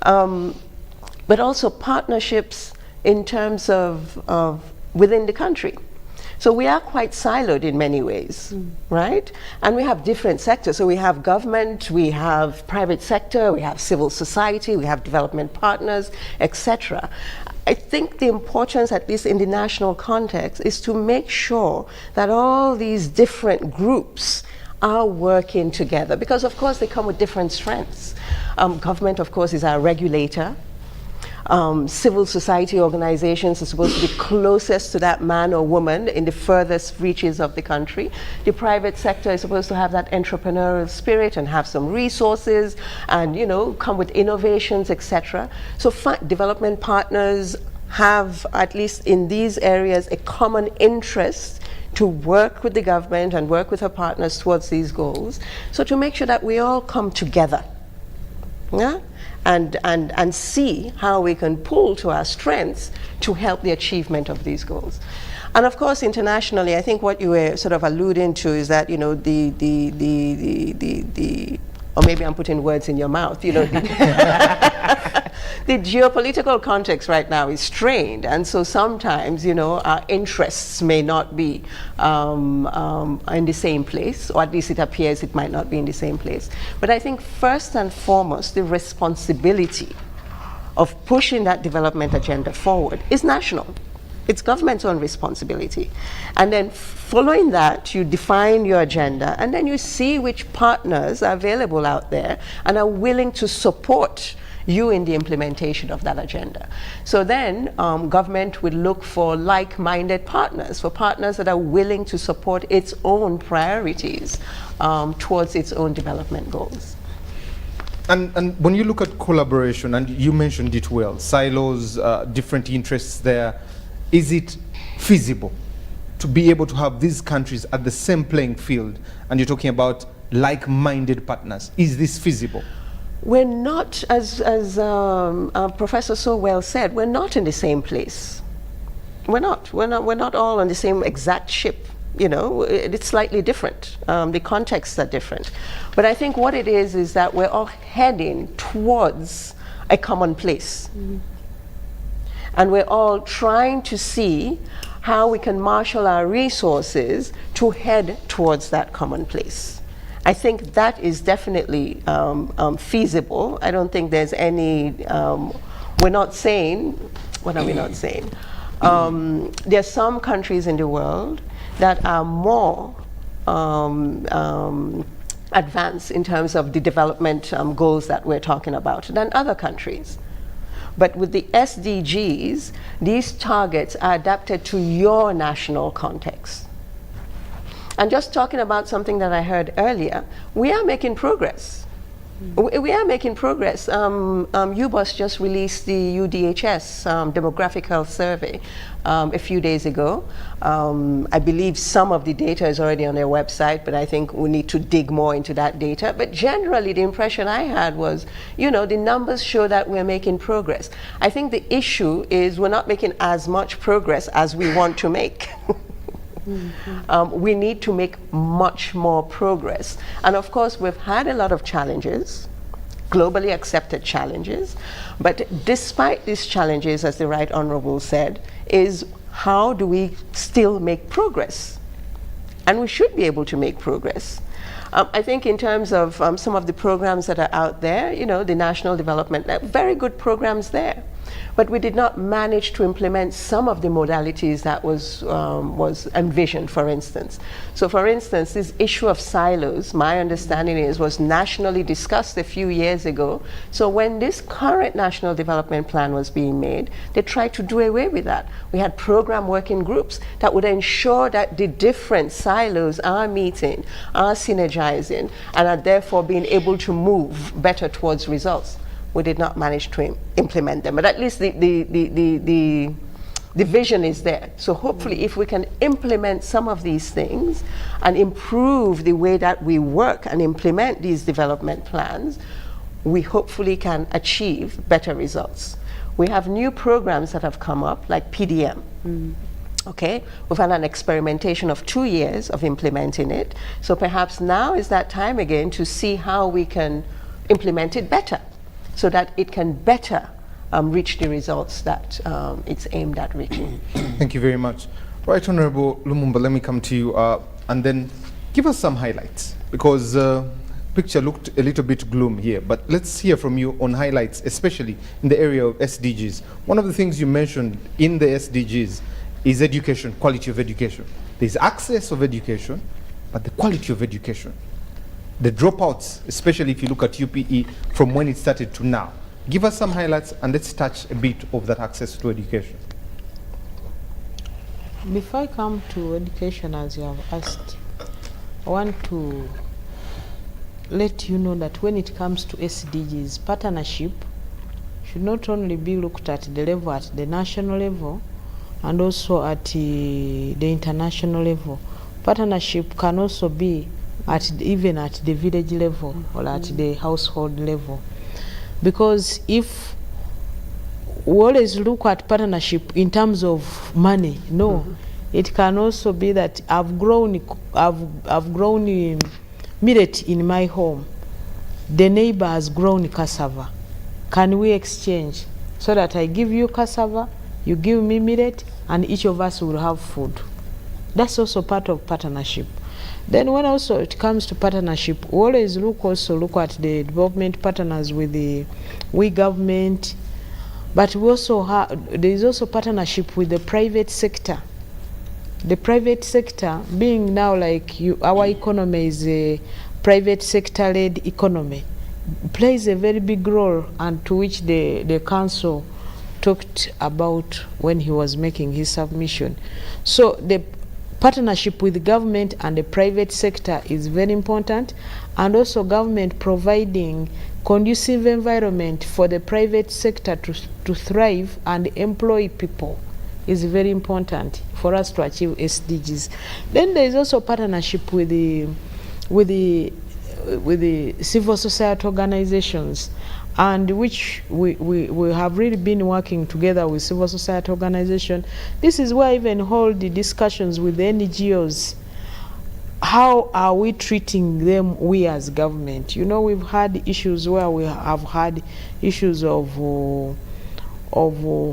Speaker 5: But also partnerships in terms of within the country. So we are quite siloed in many ways, right? And we have different sectors. So we have government, we have private sector, we have civil society, we have development partners, etc. I think the importance, at least in the national context, is to make sure that all these different groups are working together, because of course they come with different strengths. Government, of course, is our regulator. Civil society organizations are supposed to be closest to that man or woman in the furthest reaches of the country. The private sector is supposed to have that entrepreneurial spirit and have some resources and, you know, come with innovations, etc. So development partners have, at least in these areas, a common interest to work with the government and work with our partners towards these goals. So to make sure that we all come together, yeah? And see how we can pull to our strengths to help the achievement of these goals. And of course, internationally, I think what you were sort of alluding to is that, you know, or maybe I'm putting words in your mouth, you know, the geopolitical context right now is strained, and so sometimes, you know, our interests may not be in the same place, or at least it appears it might not be in the same place. But I think first and foremost, the responsibility of pushing that development agenda forward is national. It's government's own responsibility. And then following that, you define your agenda, and then you see which partners are available out there and are willing to support you in the implementation of that agenda. So then government would look for like-minded partners, for partners that are willing to support its own priorities towards its own development goals.
Speaker 2: And when you look at collaboration, and you mentioned it well, silos, different interests there, is it feasible to be able to have these countries at the same playing field? And you're talking about like-minded partners. Is this feasible?
Speaker 5: We're not, as Professor so well said, we're not in the same place. We're not all on the same exact ship. You know, it's slightly different. The contexts are different. But I think what it is that we're all heading towards a common place. Mm-hmm. And we're all trying to see how we can marshal our resources to head towards that common place. I think that is definitely feasible. I don't think there's any, we're not saying, what are we not saying? There are some countries in the world that are more advanced in terms of the development goals that we're talking about than other countries. But with the SDGs, these targets are adapted to your national context. And just talking about something that I heard earlier, we are making progress. We are making progress. UBOS just released the UDHS demographic health survey a few days ago. I believe some of the data is already on their website, but I think we need to dig more into that data. But generally, the impression I had was, you know, the numbers show that we're making progress. I think the issue is we're not making as much progress as we want to make. Mm-hmm. We need to make much more progress. And of course, we've had a lot of challenges, globally accepted challenges. But despite these challenges, as the Right Honorable said, is how do we still make progress? And we should be able to make progress. I think in terms of some of the programs that are out there, you know, the national development, very good programs there. But we did not manage to implement some of the modalities that was envisioned, for instance. So for instance, this issue of silos, my understanding is, was nationally discussed a few years ago. So when this current national development plan was being made, they tried to do away with that. We had program working groups that would ensure that the different silos are meeting, are synergizing, and are therefore being able to move better towards results. We did not manage to implement them, but at least the vision is there. So hopefully if we can implement some of these things and improve the way that we work and implement these development plans, we hopefully can achieve better results. We have new programs that have come up, like PDM. Okay, we've had an experimentation of 2 years of implementing it. So perhaps now is that time again to see how we can implement it better, so that it can better reach the results that it's aimed at reaching.
Speaker 2: Thank you very much. Right Honorable Lumumba, let me come to you and then give us some highlights, because picture looked a little bit gloom here, but let's hear from you on highlights, especially in the area of SDGs. One of the things you mentioned in the SDGs is education, quality of education. There's access of education, but the quality of education. The dropouts, especially if you look at UPE from when it started to now. Give us some highlights and let's touch a bit of that access to education.
Speaker 6: Before I come to education, as you have asked, I want to let you know that when it comes to SDGs, partnership should not only be looked at the level at the national level and also at the international level. Partnership can also be even at the village level or at the household level. Because if we always look at partnership in terms of money, no, it can also be that I've grown millet in my home. The neighbor has grown cassava. Can we exchange so that I give you cassava, you give me millet, and each of us will have food? That's also part of partnership. Then when also it comes to partnership, we always look at the development partners with the government, but we also there is also partnership with the private sector. The private sector being now like our economy is a private sector-led economy. plays a very big role, and to which the council talked about when he was making his submission. So the partnership with the government and the private sector is very important, and also government providing conducive environment for the private sector to thrive and employ people is very important for us to achieve SDGs. Then there is also partnership with the civil society organizations, and which we have really been working together with civil society organization. This is why I even hold the discussions with the NGOs. How are we treating them, we as government? You know, we've had issues where we have had issues of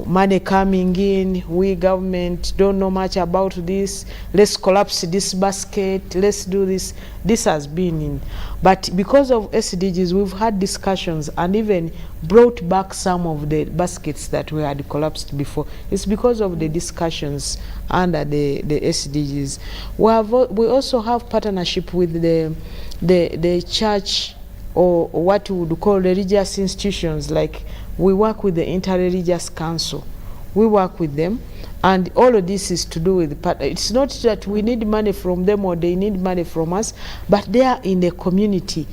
Speaker 6: money coming in. We government don't know much about this. Let's collapse this basket. Let's do this. This has been in. But because of SDGs, we've had discussions and even brought back some of the baskets that we had collapsed before. It's because of the discussions under the SDGs. We also have partnership with the church, or what we would call religious institutions. Like, we work with the Interreligious Council. We work with them, and all of this is to do with it's not that we need money from them or they need money from us, but they are in the community.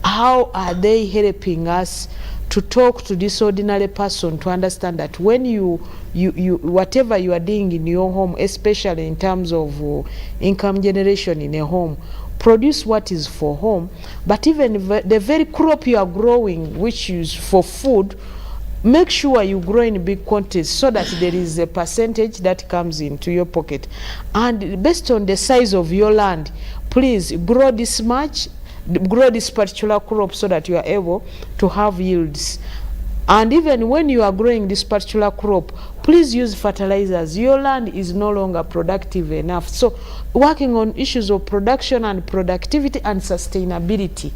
Speaker 6: How are they helping us to talk to this ordinary person to understand that when you whatever you are doing in your home, especially in terms of income generation in a home, produce what is for home, but even the very crop you are growing, which is for food, make sure you grow in big quantities so that there is a percentage that comes into your pocket. And based on the size of your land, please grow this much, grow this particular crop so that you are able to have yields. And even when you are growing this particular crop, please use fertilizers. Your land is no longer productive enough. So working on issues of production and productivity and sustainability,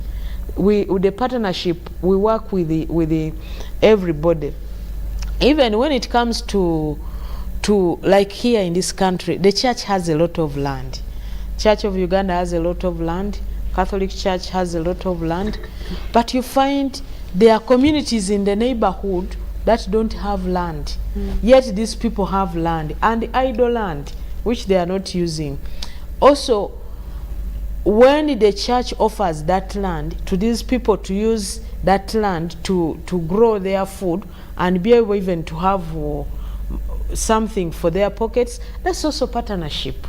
Speaker 6: with the partnership, we work with everybody. Even when it comes to like here in this country, the church has a lot of land. Church of Uganda has a lot of land. Catholic Church has a lot of land. But you find there are communities in the neighborhood that don't have land. Yet these people have land, and idle land, which they are not using. Also, when the church offers that land to these people to use that land to grow their food and be able even to have something for their pockets, that's also partnership.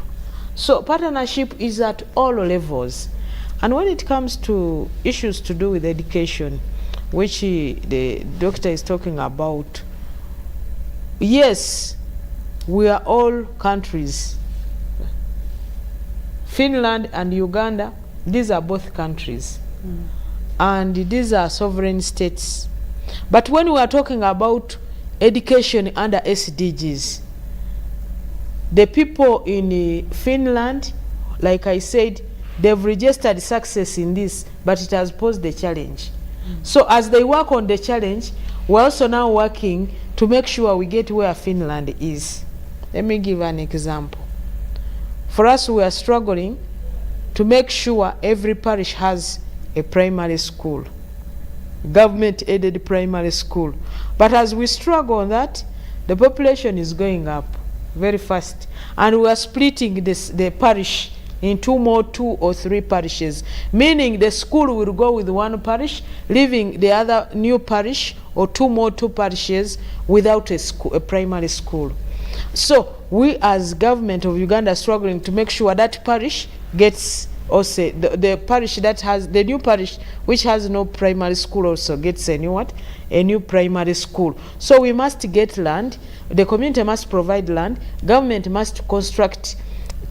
Speaker 6: So partnership is at all levels. And when it comes to issues to do with education, which the doctor is talking about, yes, we are all countries. Finland and Uganda, these are both countries. And these are sovereign states. But when we are talking about education under SDGs, the people in Finland, like I said, they've registered success in this, but it has posed a challenge. So as they work on the challenge, we're also now working to make sure we get where Finland is. Let me give an example. For us, we are struggling to make sure every parish has a primary school, government-aided primary school. But as we struggle on that, the population is going up very fast. And we are splitting the parish in 2 or 3 parishes, meaning the school will go with 1 parish, leaving the other new parish or 2 parishes without a primary school. So we as government of Uganda are struggling to make sure that parish gets also, the parish that has, the new parish which has no primary school also gets a new what? A new primary school. So we must get land, the community must provide land, government must construct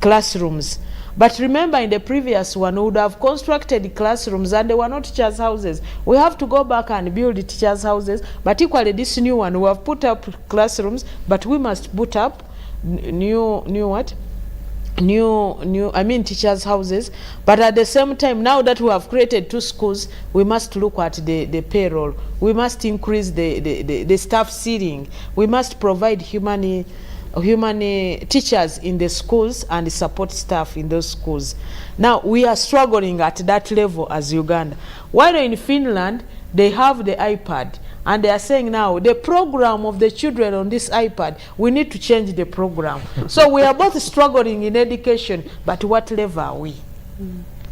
Speaker 6: classrooms. But remember, in the previous one, we would have constructed classrooms and they were not teachers' houses. We have to go back and build teachers' houses. But equally, this new one, we have put up classrooms, but we must put up new teachers' houses. But at the same time, now that we have created 2 schools, we must look at the payroll. We must increase the staff ceiling. We must provide teachers in the schools and support staff in those schools. Now we are struggling at that level as Uganda. While in Finland, they have the iPad, and they are saying now the program of the children on this iPad, we need to change the program. So we are both struggling in education, but what level are we?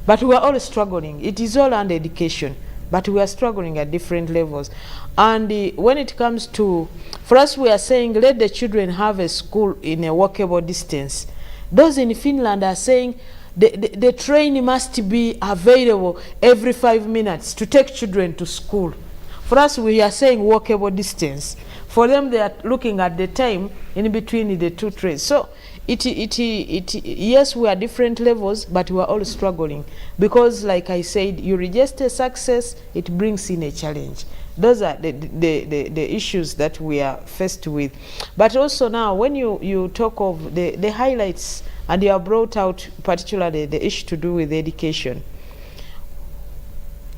Speaker 6: But we are all struggling. It is all under education, but we are struggling at different levels. And when it comes to, for us, we are saying let the children have a school in a walkable distance. Those in Finland are saying the train must be available every 5 minutes to take children to school. For us, we are saying walkable distance. For them, they are looking at the time in between the two trains. So yes, we are different levels, but we are all struggling. Because like I said, you register success, it brings in a challenge. Those are the issues that we are faced with. But also now, when you talk of the highlights, and you have brought out particularly the issue to do with education.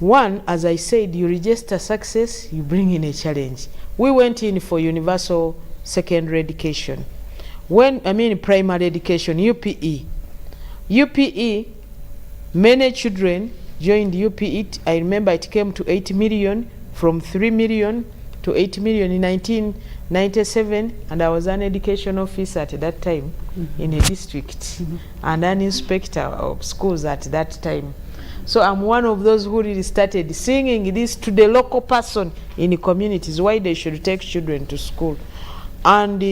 Speaker 6: One, as I said, you register success, you bring in a challenge. We went in for universal secondary education. Primary education, UPE. UPE, many children joined UPE. I remember it came to 8 million, from 3 million to 8 million in 1997, and I was an education officer at that time in a district, and an inspector of schools at that time. So I'm one of those who really started singing this to the local person in the communities, why they should take children to school. And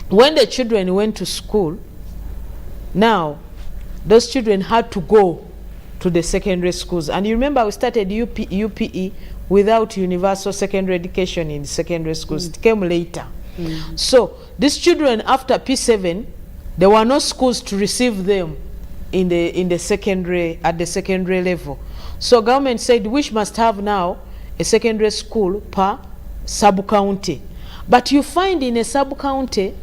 Speaker 6: when the children went to school, now those children had to go to the secondary schools. And you remember we started UPE without universal secondary education in the secondary schools. It came later. So these children, after P7, there were no schools to receive them in the secondary, at the secondary level. So government said we must have now a secondary school per sub-county. But you find in a sub-county,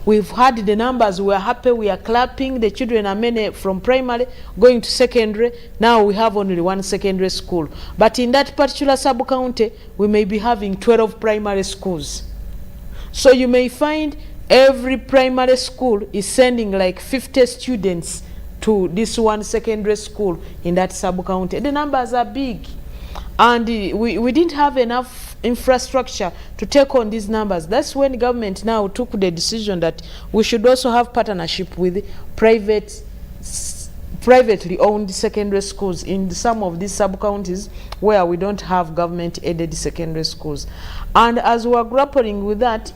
Speaker 6: we've had the numbers, we are happy, we are clapping, the children are many from primary going to secondary. Now we have only one secondary school. But in that particular sub-county, we may be having 12 primary schools. So you may find every primary school is sending like 50 students to this one secondary school in that sub-county. The numbers are big. And we didn't have enough infrastructure to take on these numbers. That's when government now took the decision that we should also have partnership with privately owned secondary schools in some of these sub-counties where we don't have government-aided secondary schools. And as we are grappling with that,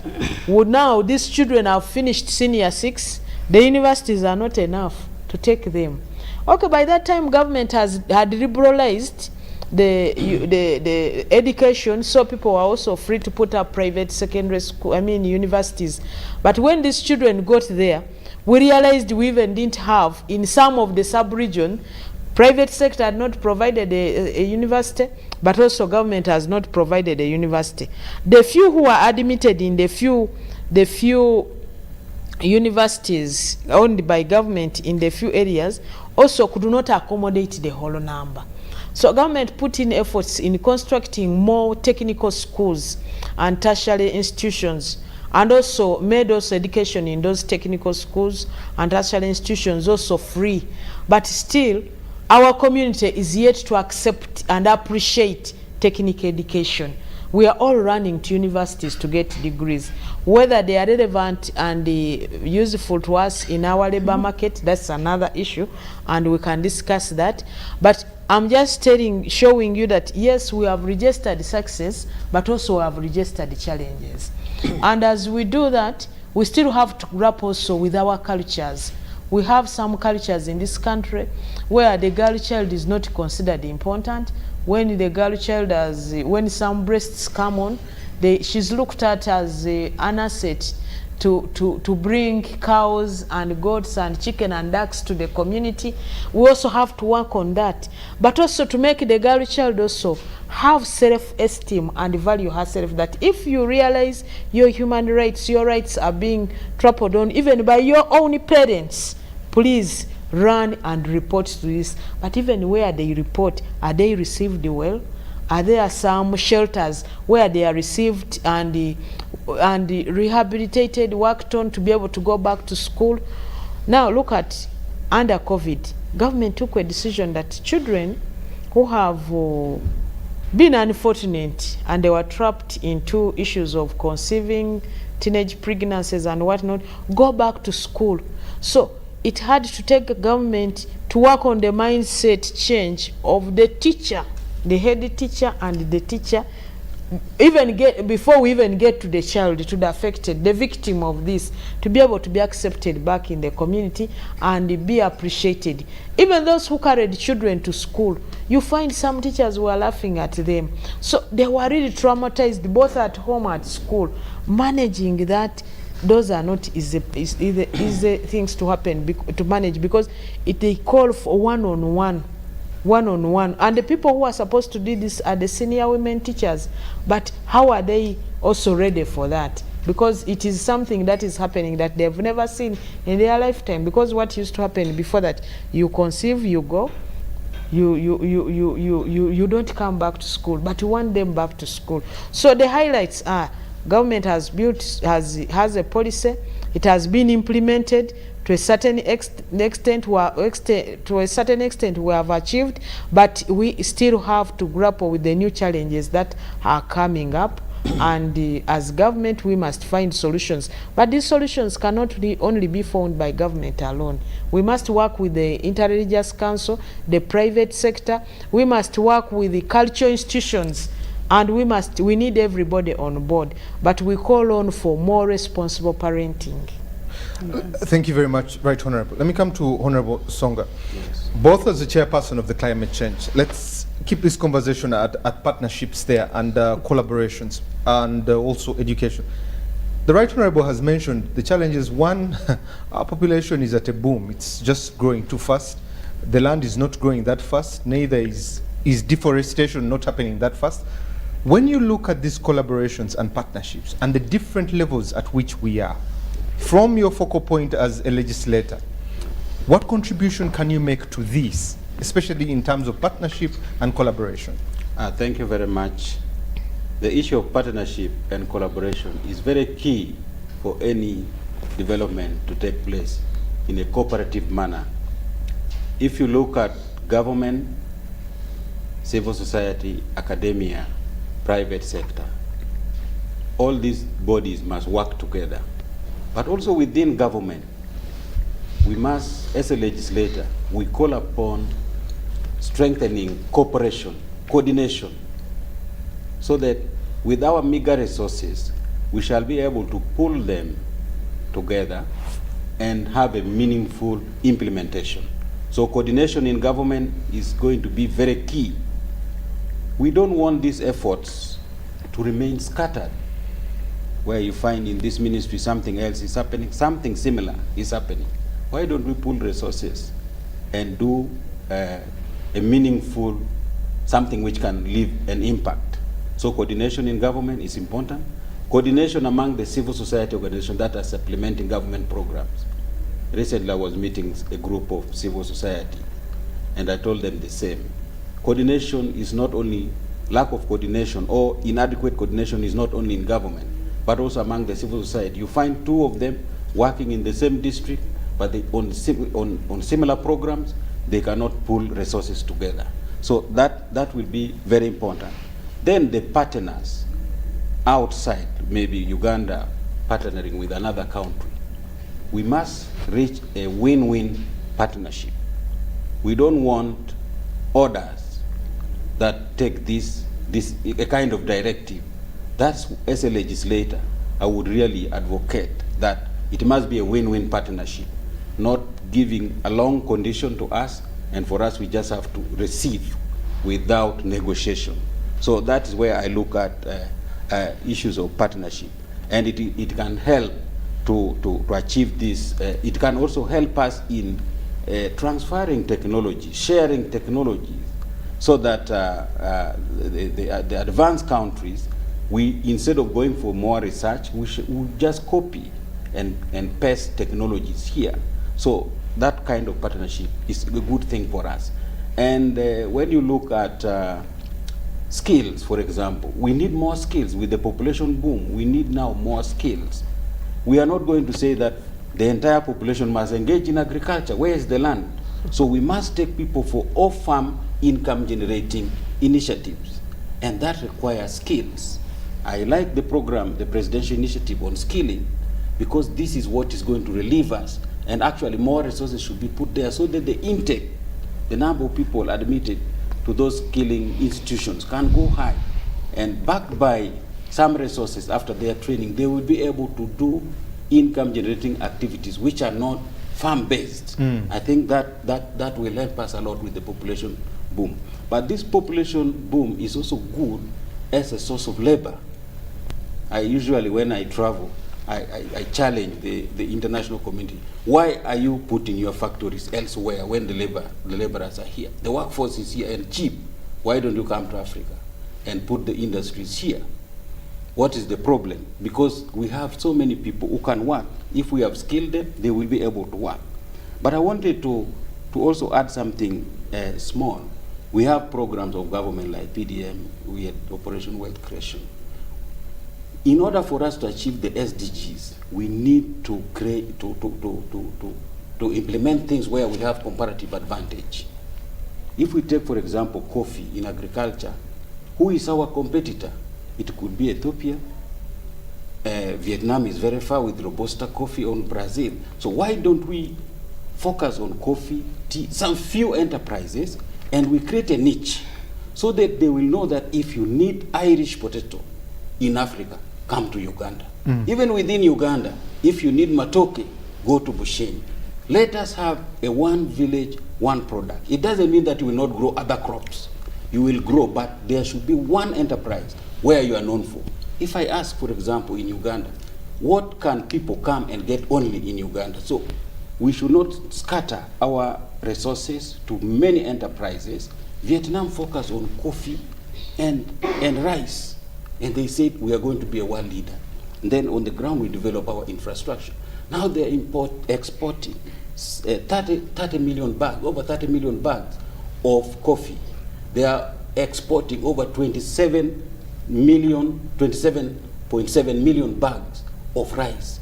Speaker 6: now these children have finished senior 6, the universities are not enough to take them. Okay, by that time government had liberalized the education, so people were also free to put up private secondary school, universities. But when these children got there, we realized we even didn't have, in some of the sub-region, private sector had not provided a university, but also government has not provided a university. The few who are admitted in the few universities owned by government in the few areas also could not accommodate the whole number. So government put in efforts in constructing more technical schools and tertiary institutions, and also made also education in those technical schools and tertiary institutions also free. But still, our community is yet to accept and appreciate technical education. We are all running to universities to get degrees. Whether they are relevant and useful to us in our labor market, that's another issue, and we can discuss that. But I'm just showing you that yes, we have registered success, but also we have registered the challenges. And as we do that, we still have to grapple also with our cultures. We have some cultures in this country where the girl child is not considered important. When the girl child when some breasts come on, she's looked at as an asset to bring cows and goats and chicken and ducks to the community. We also have to work on that, but also to make the girl child also have self-esteem and value herself, that if you realize your human rights, your rights are being trampled on even by your own parents, please run and report to this. But even where they report, are they received well? Are there some shelters where they are received and rehabilitated, worked on to be able to go back to school? Now look at under COVID, government took a decision that children who have been unfortunate and they were trapped into issues of conceiving, teenage pregnancies and whatnot, go back to school. So it had to take a government to work on the mindset change of the teacher, the head teacher and the teacher, before we even get to the child, to the affected, the victim of this, to be able to be accepted back in the community and be appreciated. Even those who carried children to school, you find some teachers were laughing at them. So they were really traumatized, both at home and at school. Managing that, those are not easy things to happen, to manage, because they call for one-on-one. And the people who are supposed to do this are the senior women teachers. But how are they also ready for that? Because it is something that is happening that they've never seen in their lifetime. Because what used to happen before that, you conceive, you go, you don't come back to school, but you want them back to school. So the highlights are government has a policy, it has been implemented. To a certain extent, we have achieved, but we still have to grapple with the new challenges that are coming up. And as government, we must find solutions. But these solutions cannot only be found by government alone. We must work with the Interreligious Council, the private sector. We must work with the cultural institutions. And we need everybody on board. But we call on for more responsible parenting.
Speaker 2: Thank you very much, Right Honourable. Let me come to Honourable Songa. Yes. Both as the chairperson of the climate change, let's keep this conversation at partnerships there and collaborations and also education. The Right Honourable has mentioned the challenges. One, our population is at a boom. It's just growing too fast. The land is not growing that fast. Neither is deforestation not happening that fast. When you look at these collaborations and partnerships and the different levels at which we are, from your focal point as a legislator, what contribution can you make to this, especially in terms of partnership and collaboration?
Speaker 7: Thank you very much. The issue of partnership and collaboration is very key for any development to take place in a cooperative manner. If you look at government, civil society, academia, private sector, all these bodies must work together. But also within government, we must, as a legislator, we call upon strengthening cooperation, coordination, so that with our meager resources, we shall be able to pull them together and have a meaningful implementation. So coordination in government is going to be very key. We don't want these efforts to remain scattered, where you find in this ministry something else is happening, something similar is happening. Why don't we pool resources and do a meaningful, something which can leave an impact? So coordination in government is important. Coordination among the civil society organizations that are supplementing government programs. Recently I was meeting a group of civil society and I told them the same. Coordination is not only, lack of coordination or inadequate coordination is not only in government, but also among the civil society. You find two of them working in the same district, but they, on similar programs, they cannot pool resources together. So that will be very important. Then the partners outside, maybe Uganda partnering with another country, we must reach a win-win partnership. We don't want orders that take this a kind of directive. That's, as a legislator, I would really advocate that it must be a win-win partnership, not giving a long condition to us, and for us we just have to receive without negotiation. So that is where I look at issues of partnership, and it can help to achieve this. It can also help us in transferring technology, sharing technologies, so that the advanced countries, we, instead of going for more research, we just copy and paste technologies here. So that kind of partnership is a good thing for us. And when you look at skills, for example. We need more skills. With the population boom, we need now more skills. We are not going to say that the entire population must engage in agriculture. Where is the land? So we must take people for off-farm income generating initiatives, and that requires skills. I like the program, the presidential initiative on skilling, because this is what is going to relieve us, and actually more resources should be put there so that the intake, the number of people admitted to those skilling institutions can go high, and backed by some resources after their training, they will be able to do income generating activities which are not farm-based. I think that will help us a lot with the population boom. But this population boom is also good as a source of labor. I usually, when I travel, I challenge the international community. Why are you putting your factories elsewhere when the laborers are here? The workforce is here and cheap. Why don't you come to Africa and put the industries here? What is the problem? Because we have so many people who can work. If we have skilled them, they will be able to work. But I wanted to also add something small. We have programs of government like PDM, we had Operation Wealth Creation. In order for us to achieve the SDGs, we need to create, to implement things where we have comparative advantage. If we take, for example, coffee in agriculture, who is our competitor? It could be Ethiopia. Vietnam is very far with Robusta coffee, on Brazil. So why don't we focus on coffee, tea, some few enterprises, and we create a niche so that they will know that if you need Irish potato in Africa, come to Uganda. Even within Uganda, if you need matoke, go to Bushenyi. Let us have a one village, one product. It doesn't mean that you will not grow other crops. You will grow, but there should be one enterprise where you are known for. If I ask, for example, in Uganda, what can people come and get only in Uganda? So we should not scatter our resources to many enterprises. Vietnam focused on coffee and rice. And they said, we are going to be a world leader. And then on the ground, we develop our infrastructure. Now they're exporting 30 million bags, over 30 million bags of coffee. They are exporting over 27.7 million bags of rice,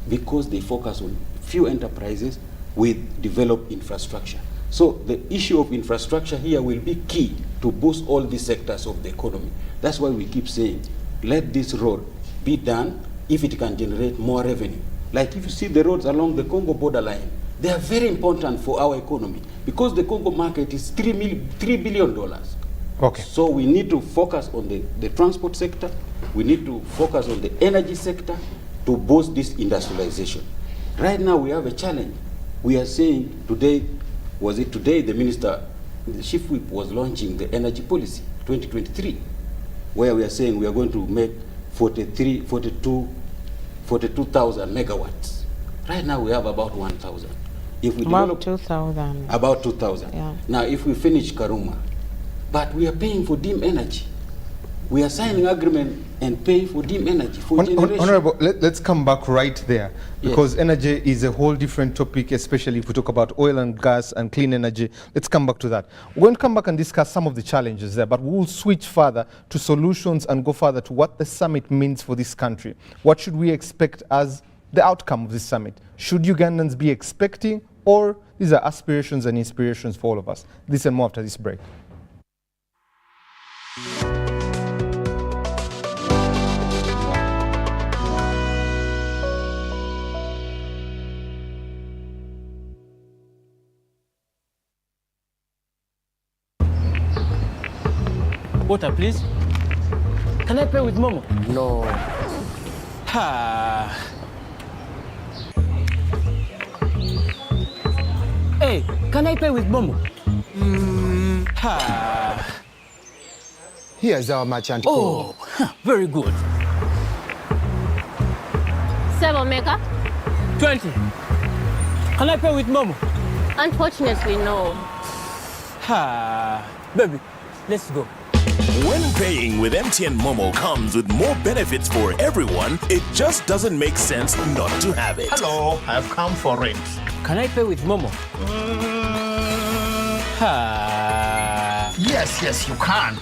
Speaker 7: because they focus on few enterprises with developed infrastructure. So the issue of infrastructure here will be key to boost all these sectors of the economy. That's why we keep saying, let this road be done if it can generate more revenue. Like if you see the roads along the Congo borderline, they are very important for our economy, because the Congo market is $3 billion.
Speaker 2: Okay.
Speaker 7: So we need to focus on the transport sector. We need to focus on the energy sector to boost this industrialization. Right now we have a challenge. We are saying today, the minister, the chief whip was launching the energy policy 2023, where we are saying we are going to make 42,000 megawatts. Right now we have about 1,000. If we
Speaker 6: About 2,000.
Speaker 7: About 2,000.
Speaker 6: Yeah.
Speaker 7: Now if we finish Karuma, but we are paying for dim energy. We are signing agreement and pay for dim energy for generation.
Speaker 2: Honorable, let's come back right there, because energy is a whole different topic, especially if we talk about oil and gas and clean energy. Let's come back to that. We're going to come back and discuss some of the challenges there, but we'll switch further to solutions and go further to what the summit means for this country. What should we expect as the outcome of this summit? Should Ugandans be expecting, or these are aspirations and inspirations for all of us? This and more after this break.
Speaker 10: Water, please. Can I pay with Momo? No. Ha. Hey, can I pay with Momo? Ha.
Speaker 11: Here's our merchant
Speaker 10: code. Oh, very good.
Speaker 12: 7 mega?
Speaker 10: 20. Can I pay with Momo?
Speaker 12: Unfortunately, no.
Speaker 10: Ha. Baby, let's go.
Speaker 1: When paying with MTN Momo comes with more benefits for everyone, it just doesn't make sense not to have it.
Speaker 11: Hello, I've come for it.
Speaker 10: Can I pay with Momo?
Speaker 11: Yes, you can.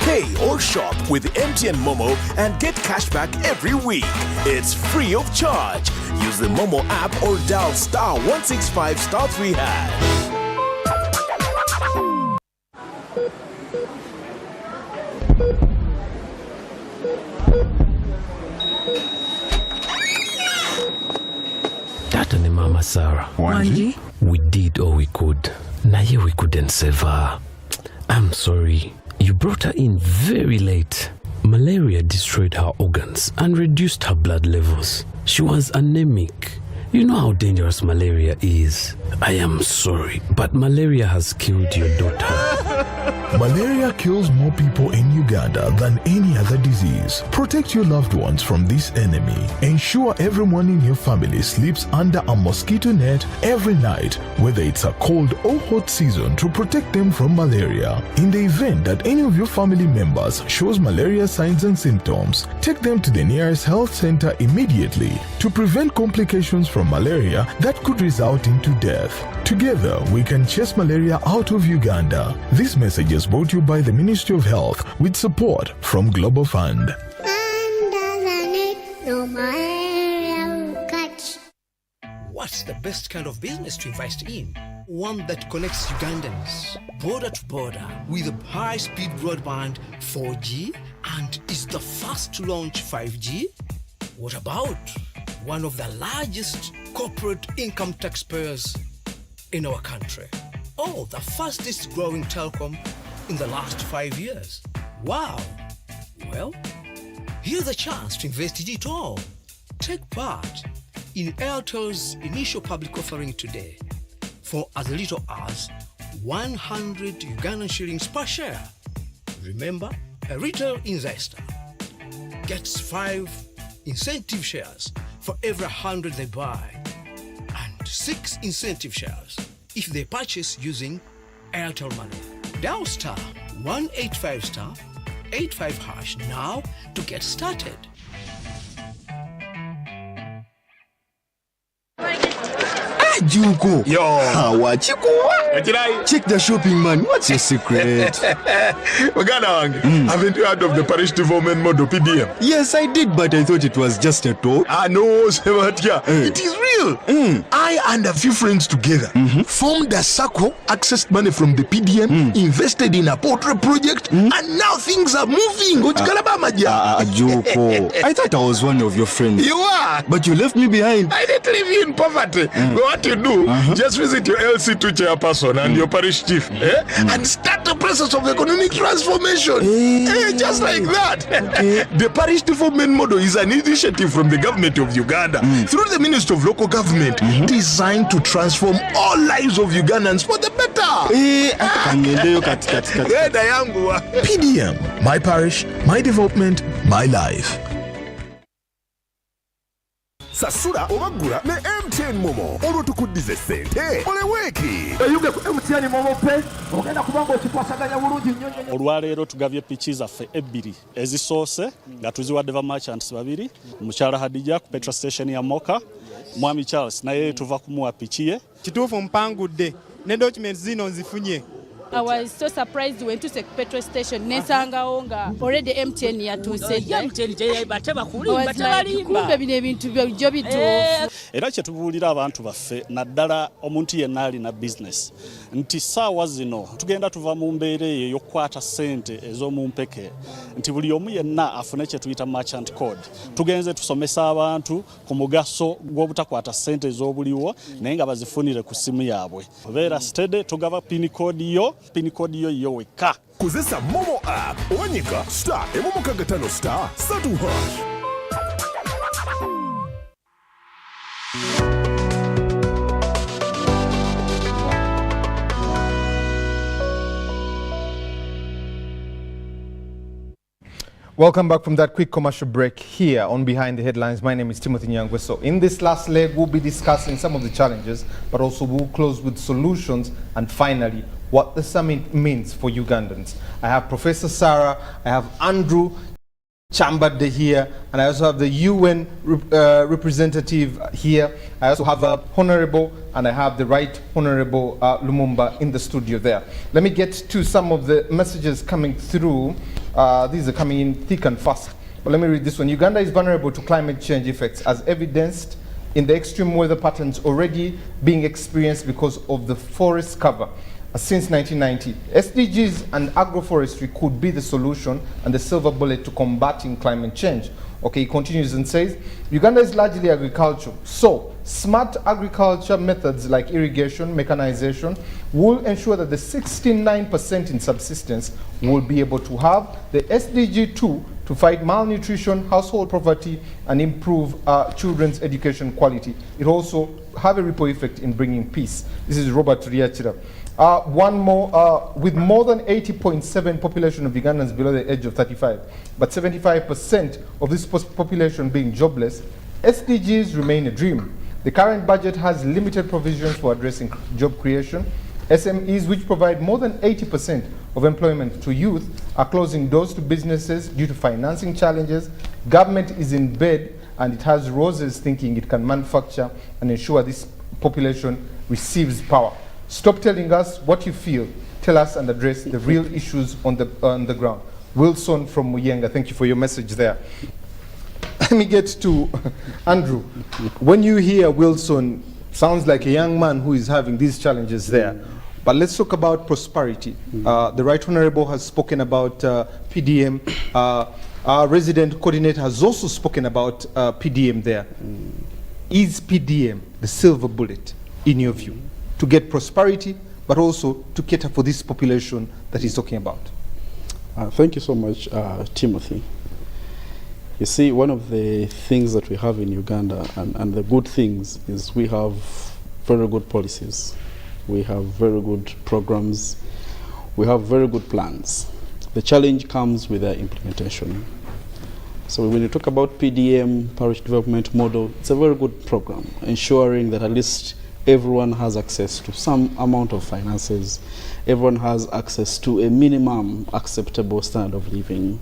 Speaker 1: Pay or shop with MTN Momo and get cash back every week. It's free of charge. Use the Momo app or dial *165*3#.
Speaker 13: Tata ni Mama Sarah.
Speaker 14: Wanji?
Speaker 13: We did all we could. Naye we couldn't save her. I'm sorry. You brought her in very late. Malaria destroyed her organs and reduced her blood levels. She was anemic. You know how dangerous malaria is. I am sorry, but malaria has killed your daughter.
Speaker 15: Malaria kills more people in Uganda than any other disease. Protect your loved ones from this enemy. Ensure everyone in your family sleeps under a mosquito net every night, whether it's a cold or hot season, to protect them from malaria. In the event that any of your family members shows malaria signs and symptoms, take them to the nearest health center immediately to prevent complications from malaria that could result into death. Together, we can chase malaria out of Uganda. This message is brought to you by the Ministry of Health with support from Global Fund.
Speaker 16: What's the best kind of business to invest in? One that connects Ugandans border to border with a high-speed broadband 4G and is the first to launch 5G? What about one of the largest corporate income taxpayers in our country? Oh, the fastest growing telecom in the last 5 years. Wow. Well, here's a chance to invest it all. Take part in Airtel's initial public offering today for as little as 100 Ugandan shillings per share. Remember, a retail investor gets 5 incentive shares for every 100 they buy and 6 incentive shares if they purchase using Airtel Money. Dial *185*85# now to get started.
Speaker 11: Juko. Yo. Check the shopping, man. What's your secret?
Speaker 15: Haven't you heard of the Parish Development Model PDM?
Speaker 11: Yes, I did, but I thought it was just a talk.
Speaker 15: No, Sebatia. It is real. I and a few friends together formed a circle, accessed money from the PDM, invested in a portrait project, and now things are moving.
Speaker 11: Juko. I thought I was one of your friends.
Speaker 15: You are.
Speaker 11: But you left me behind.
Speaker 15: I didn't leave you in poverty. What you do, just visit your LC2 chairperson and your parish chief and start the process of economic transformation. Just like that. The Parish Development Model is an initiative from the government of Uganda through the Ministry of Local Government designed to transform all lives of Ugandans for the better. PDM, my parish, my development, my life.
Speaker 1: Sasura obagula ne MTN Momo olwo tukuddize ssente oleweki
Speaker 17: eyuge ku MTN Momo pe ogenda kubanga okikwasaganya bulungi nnyo.
Speaker 18: Olwaleero tugabye piki zaffe ebbiri ezisoose nga tuziwadde ba merchants babiri, mukyala Hadija ku petrol station ya Moka, mwami Charles naye tuva kumuwa piki ye.
Speaker 19: Kituufu mpangudde ne documents zino nzifunye.
Speaker 20: I was so surprised when to petrol station nesangawo nga already MTN yatuuse. Kumbe bino ebintu byo bituufu.
Speaker 18: Era kye tubuulira abantu baffe naddala omuntu yenna alina business nti ssaawa zino tugenda tuva mu mbeera eyo ey'okukwata ssente ez'omu mpeke nti buli omu yenna afune kye tuyita merchant code. Tugenze tusomesa abantu ku mugaso gw'obutakwata ssente ez'obuliwo naye nga bazifunire ku ssimu yaabwe. Beera steady, tugaba pin code yo yo weka.
Speaker 1: Kozesa Momo app owanyika *155*3#.
Speaker 2: Welcome back from that quick commercial break here on Behind the Headlines. My name is Timothy Nyangweso. In this last leg, we'll be discussing some of the challenges, but also we'll close with solutions and finally, what the summit means for Ugandans. I have Professor Sarah, I have Andrew Chambade here, and I also have the UN representative here. I also have Honorable, and I have the Right Honorable Lumumba in the studio there. Let me get to some of the messages coming through These are coming in thick and fast. But let me read this one. Uganda is vulnerable to climate change effects as evidenced in the extreme weather patterns already being experienced because of the forest cover. Since 1990, SDGs and agroforestry could be the solution and the silver bullet to combating climate change. Okay, he continues and says, Uganda is largely agricultural, so smart agriculture methods like irrigation, mechanization will ensure that the 69% in subsistence will be able to have the SDG 2 to fight malnutrition, household poverty, and improve children's education quality. It also have a ripple effect in bringing peace. This is Robert Riachira. One more, with more than 80.7% population of Ugandans below the age of 35, but 75% of this population being jobless, SDGs remain a dream. The current budget has limited provisions for addressing job creation. SMEs, which provide more than 80% of employment to youth, are closing doors to businesses due to financing challenges. Government is in bed and it has roses thinking it can manufacture and ensure this population receives power. Stop telling us what you feel. Tell us and address the real issues on the ground. Wilson from Muyenga, thank you for your message there. Let me get to Andrew. When you hear Wilson, sounds like a young man who is having these challenges there. But let's talk about prosperity. The Right Honourable has spoken about PDM. Our resident coordinator has also spoken about PDM there. Is PDM the silver bullet, in your view, to get prosperity, but also to cater for this population that he's talking about?
Speaker 8: Thank you so much, Timothy. You see, one of the things that we have in Uganda, and the good things, is we have very good policies. We have very good programs. We have very good plans. The challenge comes with their implementation. So when you talk about PDM, Parish Development Model, it's a very good program, ensuring that at least everyone has access to some amount of finances. Everyone has access to a minimum acceptable standard of living.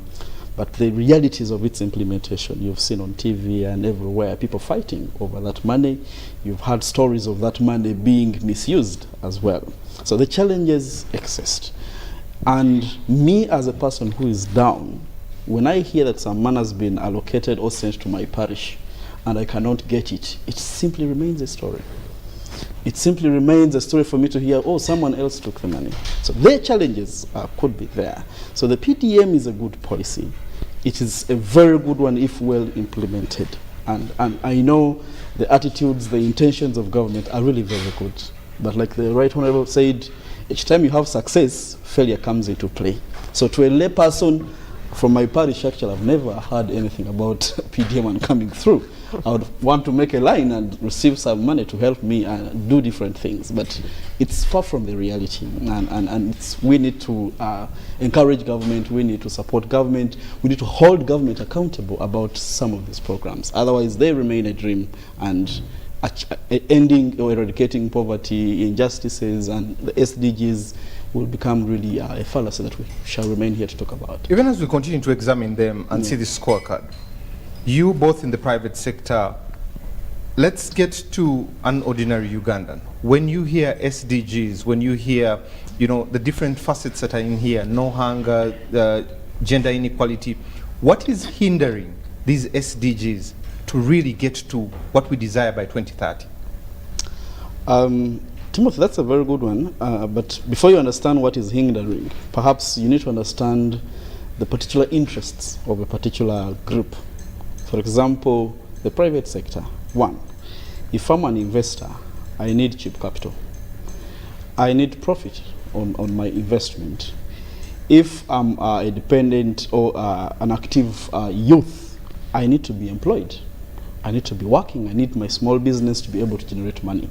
Speaker 8: But the realities of its implementation, you've seen on TV and everywhere, people fighting over that money. You've heard stories of that money being misused as well. So the challenges exist. And me as a person who is down, when I hear that some money has been allocated or sent to my parish and I cannot get it, it simply remains a story. It simply remains a story for me to hear, oh, someone else took the money. So their challenges could be there. So the PDM is a good policy. It is a very good one if well implemented. And I know the attitudes, the intentions of government are really very good. But like the Right Honourable said, each time you have success, failure comes into play. So to a lay person from my parish, actually, I've never heard anything about PDM and coming through. I would want to make a line and receive some money to help me do different things, but it's far from the reality. And we need to encourage government, we need to support government, we need to hold government accountable about some of these programs. Otherwise, they remain a dream, and ending or eradicating poverty, injustices, and the SDGs will become really a fallacy that we shall remain here to talk about.
Speaker 2: Even as we continue to examine them and see the scorecard, you both in the private sector, let's get to an ordinary Ugandan. When you hear SDGs, when you hear, you know, the different facets that are in here, no hunger, gender inequality, what is hindering these SDGs to really get to what we desire by 2030?
Speaker 8: Timothy, that's a very good one. But before you understand what is hindering, perhaps you need to understand the particular interests of a particular group. For example, the private sector. One, if I'm an investor, I need cheap capital. I need profit on my investment. If I'm a dependent or an active youth, I need to be employed. I need to be working. I need my small business to be able to generate money.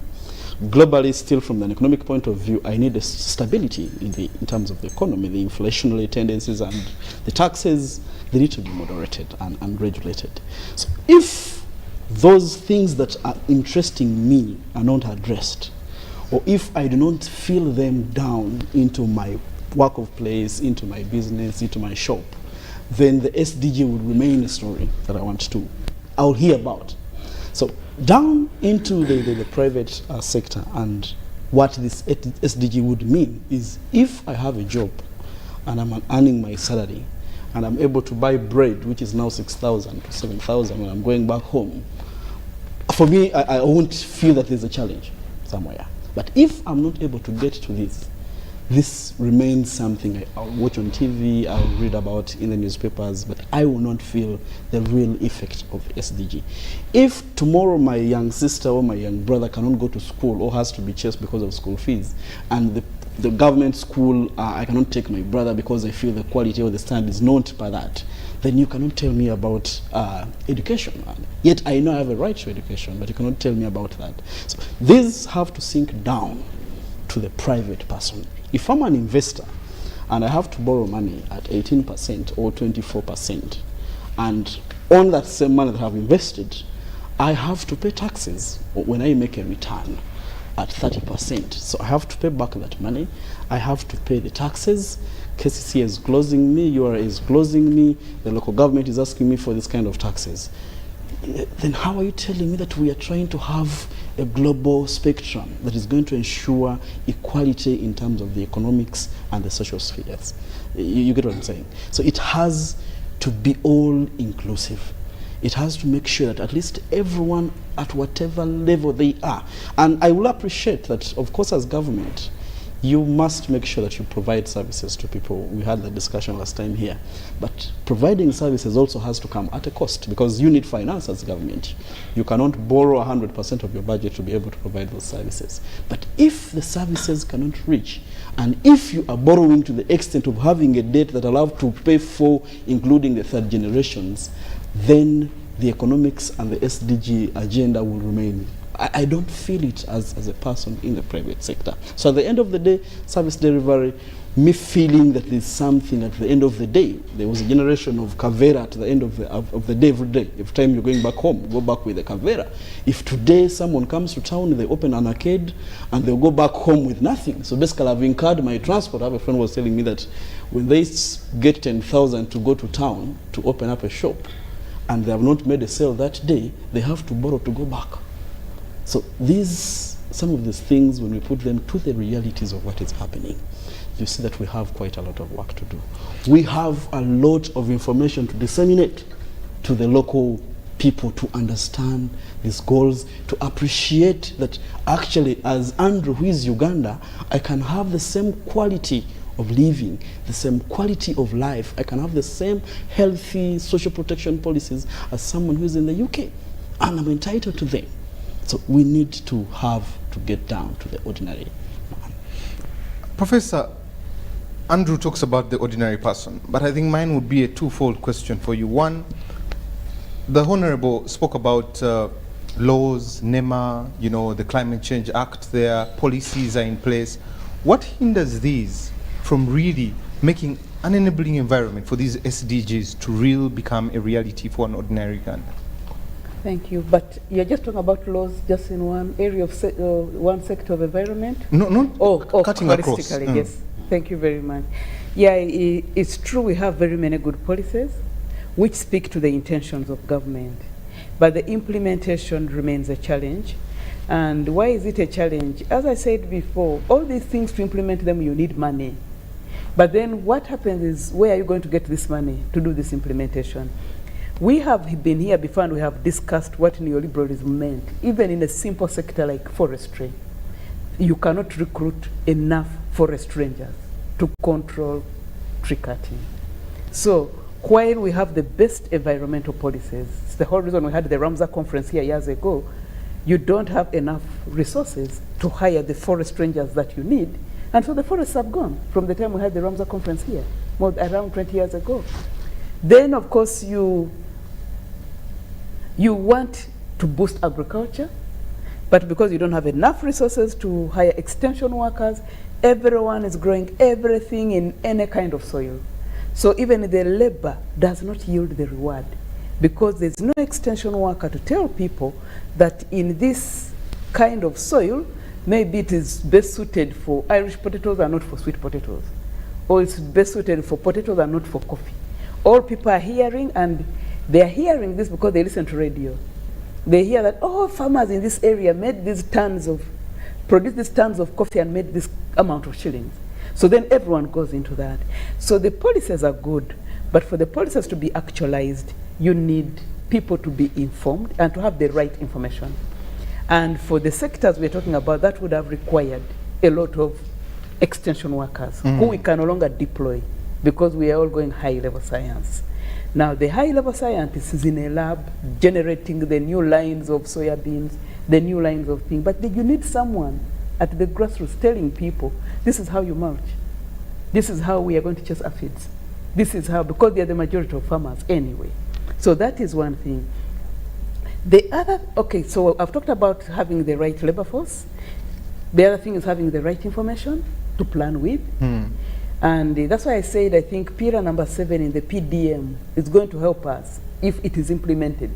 Speaker 8: Globally, still from an economic point of view, I need a stability in terms of the economy, the inflationary tendencies and the taxes. They need to be moderated and regulated. So if those things that are interesting me are not addressed, or if I do not fill them down into my work of place, into my business, into my shop, then the SDG would remain a story that I'll hear about. So down into the private sector, and what this SDG would mean is if I have a job and I'm earning my salary, and I'm able to buy bread, which is now 6,000 to 7,000 when I'm going back home, for me, I won't feel that there's a challenge somewhere. But if I'm not able to get to this remains something I'll watch on TV, I'll read about in the newspapers, but I will not feel the real effect of SDG. If tomorrow my young sister or my young brother cannot go to school or has to be chased because of school fees, and the government school, I cannot take my brother because I feel the quality or the standard is not by that, then you cannot tell me about education. Yet I know I have a right to education, but you cannot tell me about that. So these have to sink down to the private person. If I'm an investor and I have to borrow money at 18% or 24%, and on that same money that I've invested, I have to pay taxes when I make a return at 30%. So I have to pay back that money. I have to pay the taxes. KCC is closing me, URA is closing me, the local government is asking me for this kind of taxes. Then how are you telling me that we are trying to have a global spectrum that is going to ensure equality in terms of the economics and the social spheres? You get what I'm saying? So it has to be all inclusive. It has to make sure that at least everyone at whatever level they are. And I will appreciate that, of course, as government, you must make sure that you provide services to people. We had the discussion last time here. But providing services also has to come at a cost, because you need finance as government. You cannot borrow 100% of your budget to be able to provide those services. But if the services cannot reach, and if you are borrowing to the extent of having a debt that allows to pay for, including the third generations, then the economics and the SDG agenda will remain. I don't feel it as a person in the private sector. So at the end of the day, service delivery, me feeling that there's something at the end of the day. There was a generation of Kavera at the end of the day every day. Every time you're going back home, go back with a Kavera. If today someone comes to town, they open an arcade and they'll go back home with nothing. So basically I've incurred my transport. I have a friend who was telling me that when they get 10,000 to go to town to open up a shop and they have not made a sale that day, they have to borrow to go back. So some of these things, when we put them to the realities of what is happening, you see that we have quite a lot of work to do. We have a lot of information to disseminate to the local people to understand these goals, to appreciate that actually as Andrew, who is Uganda, I can have the same quality of living, the same quality of life. I can have the same healthy social protection policies as someone who is in the UK, and I'm entitled to them. So we need to get down to the ordinary man.
Speaker 2: Professor, Andrew talks about the ordinary person, but I think mine would be a twofold question for you. One, the Honorable spoke about laws, NEMA, the Climate Change Act there, policies are in place. What hinders these from really making an enabling environment for these SDGs to really become a reality for an ordinary Ugandan?
Speaker 9: Thank you. But you're just talking about laws just in one area of one sector of environment?
Speaker 2: No,
Speaker 9: cutting across. Yes. Thank you very much. Yeah, it's true we have very many good policies which speak to the intentions of government. But the implementation remains a challenge. And why is it a challenge? As I said before, all these things, to implement them, you need money. But then what happens is, where are you going to get this money to do this implementation? We have been here before and we have discussed what neoliberalism meant, even in a simple sector like forestry. You cannot recruit enough forest rangers to control tree cutting. So while we have the best environmental policies, it's the whole reason we had the Ramsar conference here years ago, you don't have enough resources to hire the forest rangers that you need. And so the forests have gone from the time we had the Ramsar conference here, around 20 years ago. Then, of course, you want to boost agriculture, but because you don't have enough resources to hire extension workers, everyone is growing everything in any kind of soil. So even the labor does not yield the reward, because there's no extension worker to tell people that in this kind of soil, maybe it is best suited for Irish potatoes and not for sweet potatoes, or it's best suited for potatoes and not for coffee. All people are hearing, and they are hearing this because they listen to radio. They hear that, oh, farmers in this area made produced these tons of coffee and made this amount of shillings. So then everyone goes into that. So the policies are good, But for the policies to be actualized, you need people to be informed and to have the right information. And for the sectors we're talking about, that would have required a lot of extension workers who we can no longer deploy because we are all going high-level science. Now, the high-level scientist is in a lab generating the new lines of soybeans, the new lines of things, but you need someone at the grassroots telling people, this is how you mulch. This is how we are going to chase aphids. This is how, because they are the majority of farmers anyway. So that is one thing. The other, okay, so I've talked about having the right labor force. The other thing is having the right information to plan with. And that's why I said I think pillar number 7 in the PDM is going to help us if it is implemented,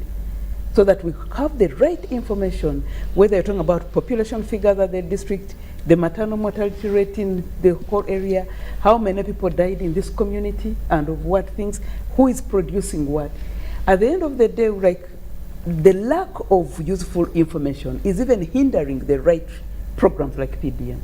Speaker 9: so that we have the right information, whether you're talking about population figures at the district, the maternal mortality rate in the whole area, how many people died in this community, and of what things, who is producing what. At the end of the day, like, the lack of useful information is even hindering the right programs like PDM.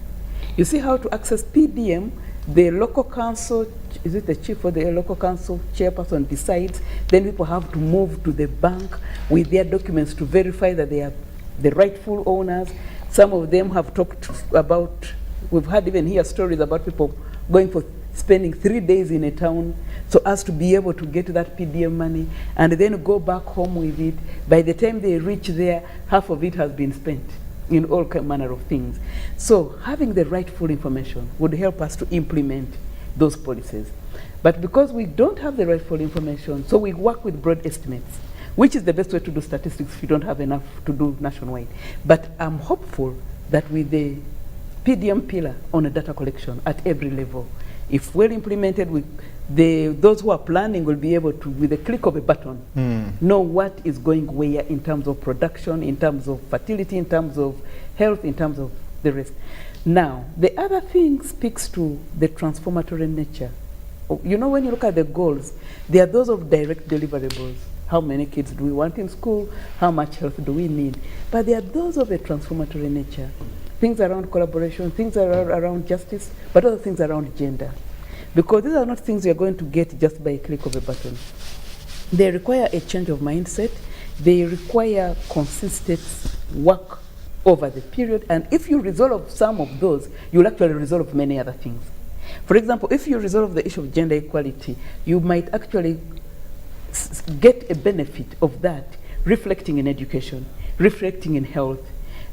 Speaker 9: You see how to access PDM, the local council, is it the chief or the local council chairperson decides, then people have to move to the bank with their documents to verify that they are the rightful owners. Some of them have talked about, we've had even here stories about people going for spending 3 days in a town so as to be able to get that PDM money and then go back home with it. By the time they reach there, half of it has been spent in all manner of things. So having the rightful information would help us to implement those policies. But because we don't have the rightful information, so we work with broad estimates, which is the best way to do statistics if you don't have enough to do nationwide. But I'm hopeful that with the PDM pillar on a data collection at every level, if well implemented, those who are planning will be able to, with a click of a button, know what is going where in terms of production, in terms of fertility, in terms of health, in terms of the rest. Now, the other thing speaks to the transformatory nature. You know, when you look at the goals, there are those of direct deliverables. How many kids do we want in school? How much health do we need? But there are those of a transformatory nature. Things around collaboration, things around justice, but other things around gender. Because these are not things you're going to get just by a click of a button. They require a change of mindset. They require consistent work over the period. And if you resolve some of those, you'll actually resolve many other things. For example, if you resolve the issue of gender equality, you might actually get a benefit of that reflecting in education, reflecting in health,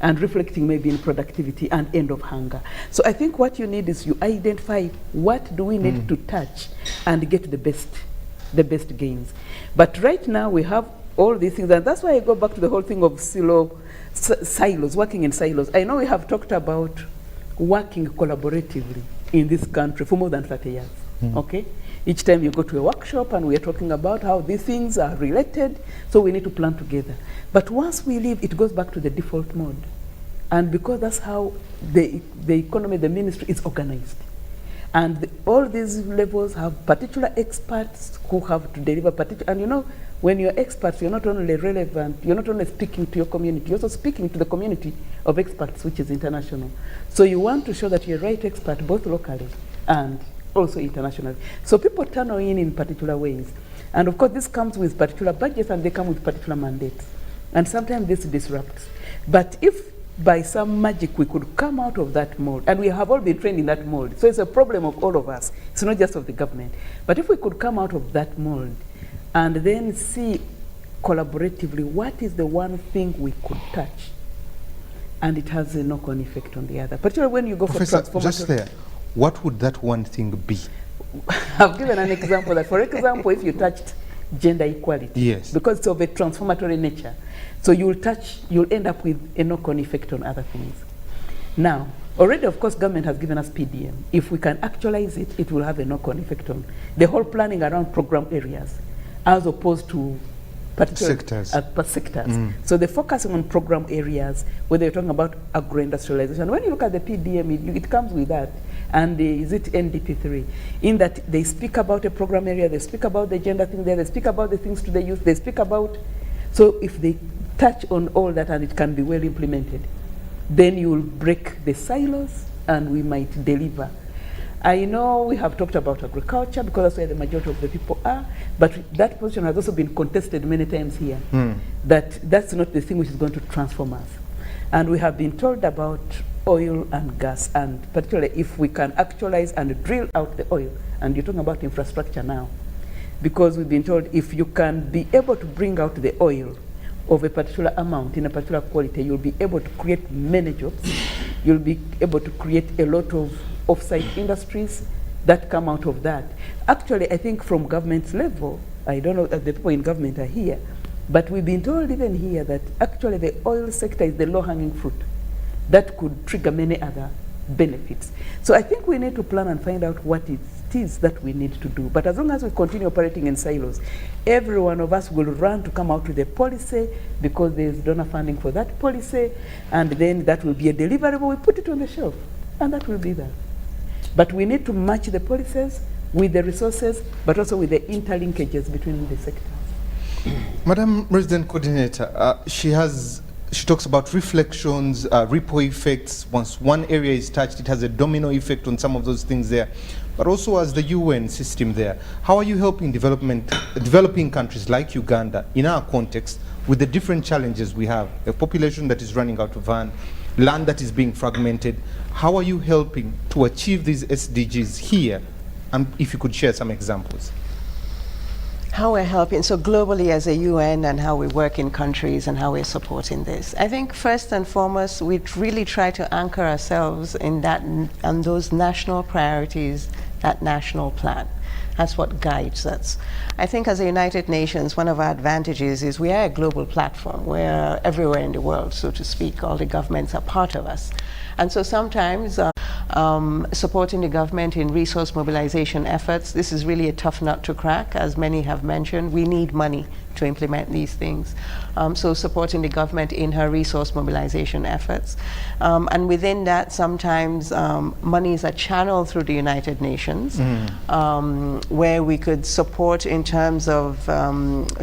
Speaker 9: and reflecting maybe in productivity and end of hunger. So I think what you need is you identify what do we need to touch and get the best gains. But right now we have all these things, and that's why I go back to the whole thing of silos, working in silos. I know we have talked about working collaboratively in this country for more than 30 years, okay? Each time you go to a workshop and we are talking about how these things are related, so we need to plan together. But once we leave, it goes back to the default mode. And because that's how the economy, the ministry is organized. And all these levels have particular experts who have to deliver particular, and you know, when you're experts, you're not only relevant, you're not only speaking to your community, you're also speaking to the community of experts, which is international. So you want to show that you're right expert, both locally and also internationally. So people tunnel in particular ways. And of course, this comes with particular budgets and they come with particular mandates. And sometimes this disrupts. But if by some magic we could come out of that mold, and we have all been trained in that mold, so it's a problem of all of us, it's not just of the government. But if we could come out of that mold and then see collaboratively what is the one thing we could touch, and it has a knock-on effect on the other. Particularly when you go
Speaker 2: Professor,
Speaker 9: for transformative.
Speaker 2: just there, what would that one thing be?
Speaker 9: I've given an example that, for example, if you touched gender equality,
Speaker 2: yes,
Speaker 9: because it's of a transformatory nature, so you'll end up with a knock-on effect on other things. Now, already, of course, government has given us PDM. If we can actualize it, it will have a knock-on effect on the whole planning around program areas, as opposed to particular sectors. So the focusing on program areas, whether you're talking about agro-industrialization, when you look at the PDM, it comes with that. And is it NDP3? In that they speak about a program area, they speak about the gender thing there, they speak about the things to the youth, they speak about, so if they touch on all that and it can be well implemented, then you will break the silos and we might deliver. I know we have talked about agriculture because that's where the majority of the people are, but that position has also been contested many times here, that's not the thing which is going to transform us. And we have been told about oil and gas, and particularly if we can actualize and drill out the oil, and you're talking about infrastructure now, because we've been told if you can be able to bring out the oil of a particular amount in a particular quality, you'll be able to create many jobs, you'll be able to create a lot of off-site industries that come out of that. Actually, I think from government's level, I don't know that the people in government are here, but we've been told even here that actually the oil sector is the low-hanging fruit that could trigger many other benefits. So I think we need to plan and find out what it is that we need to do. But as long as we continue operating in silos, every one of us will run to come out with a policy because there's donor funding for that policy, and then that will be a deliverable. We put it on the shelf, and that will be there. But we need to match the policies with the resources, but also with the interlinkages between the sectors.
Speaker 2: Madam Resident Coordinator, she talks about reflections, ripple effects. Once one area is touched, it has a domino effect on some of those things there. But also as the UN system there, how are you helping developing countries like Uganda in our context with the different challenges we have? A population that is running out of land that is being fragmented. How are you helping to achieve these SDGs here? And if you could share some examples.
Speaker 5: How we're helping, so globally as a UN, and how we work in countries and how we're supporting this. I think first and foremost, we really try to anchor ourselves in that, and those national priorities, that national plan. That's what guides us. I think as a United Nations, one of our advantages is we are a global platform. We're everywhere in the world, so to speak. All the governments are part of us. And so sometimes supporting the government in resource mobilization efforts, this is really a tough nut to crack, as many have mentioned. We need money to implement these things. So supporting the government in her resource mobilization efforts. And within that, sometimes monies are channeled through the United Nations, where we could support in terms of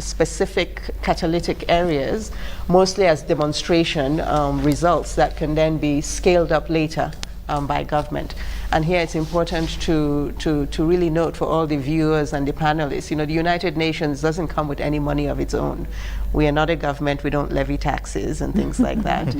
Speaker 5: specific catalytic areas, mostly as demonstration results that can then be scaled up later by government. And here it's important to really note for all the viewers and the panelists, you know, the United Nations doesn't come with any money of its own. We are not a government, we don't levy taxes and things like that.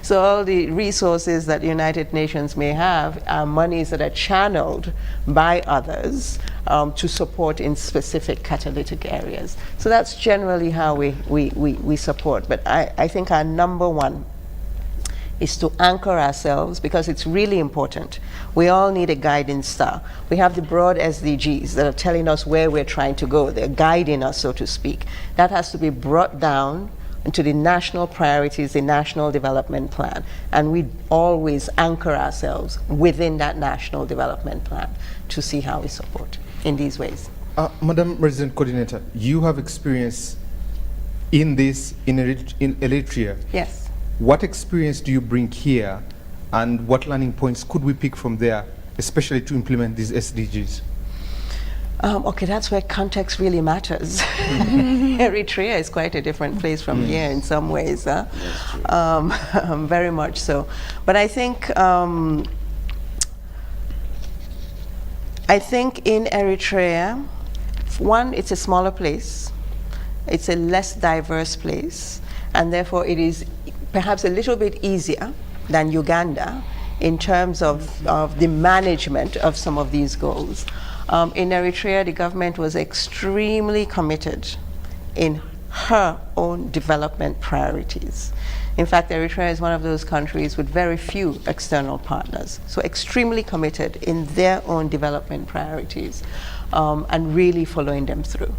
Speaker 5: So all the resources that the United Nations may have are monies that are channeled by others to support in specific catalytic areas. So that's generally how we support. But I think our number one is to anchor ourselves, because it's really important. We all need a guiding star. We have the broad SDGs that are telling us where we're trying to go. They're guiding us, so to speak. That has to be brought down into the national priorities, the national development plan. And we always anchor ourselves within that national development plan to see how we support in these ways.
Speaker 2: Madam Resident Coordinator, you have experience in this in Eritrea.
Speaker 5: Yes.
Speaker 2: What experience do you bring here, and what learning points could we pick from there, especially to implement these SDGs?
Speaker 5: Okay, that's where context really matters. Eritrea is quite a different place from here in some ways, very much so. But I think in Eritrea, one, it's a smaller place, it's a less diverse place, and therefore it is perhaps a little bit easier than Uganda in terms of the management of some of these goals. In Eritrea, the government was extremely committed in her own development priorities. In fact, Eritrea is one of those countries with very few external partners, so extremely committed in their own development priorities and really following them through.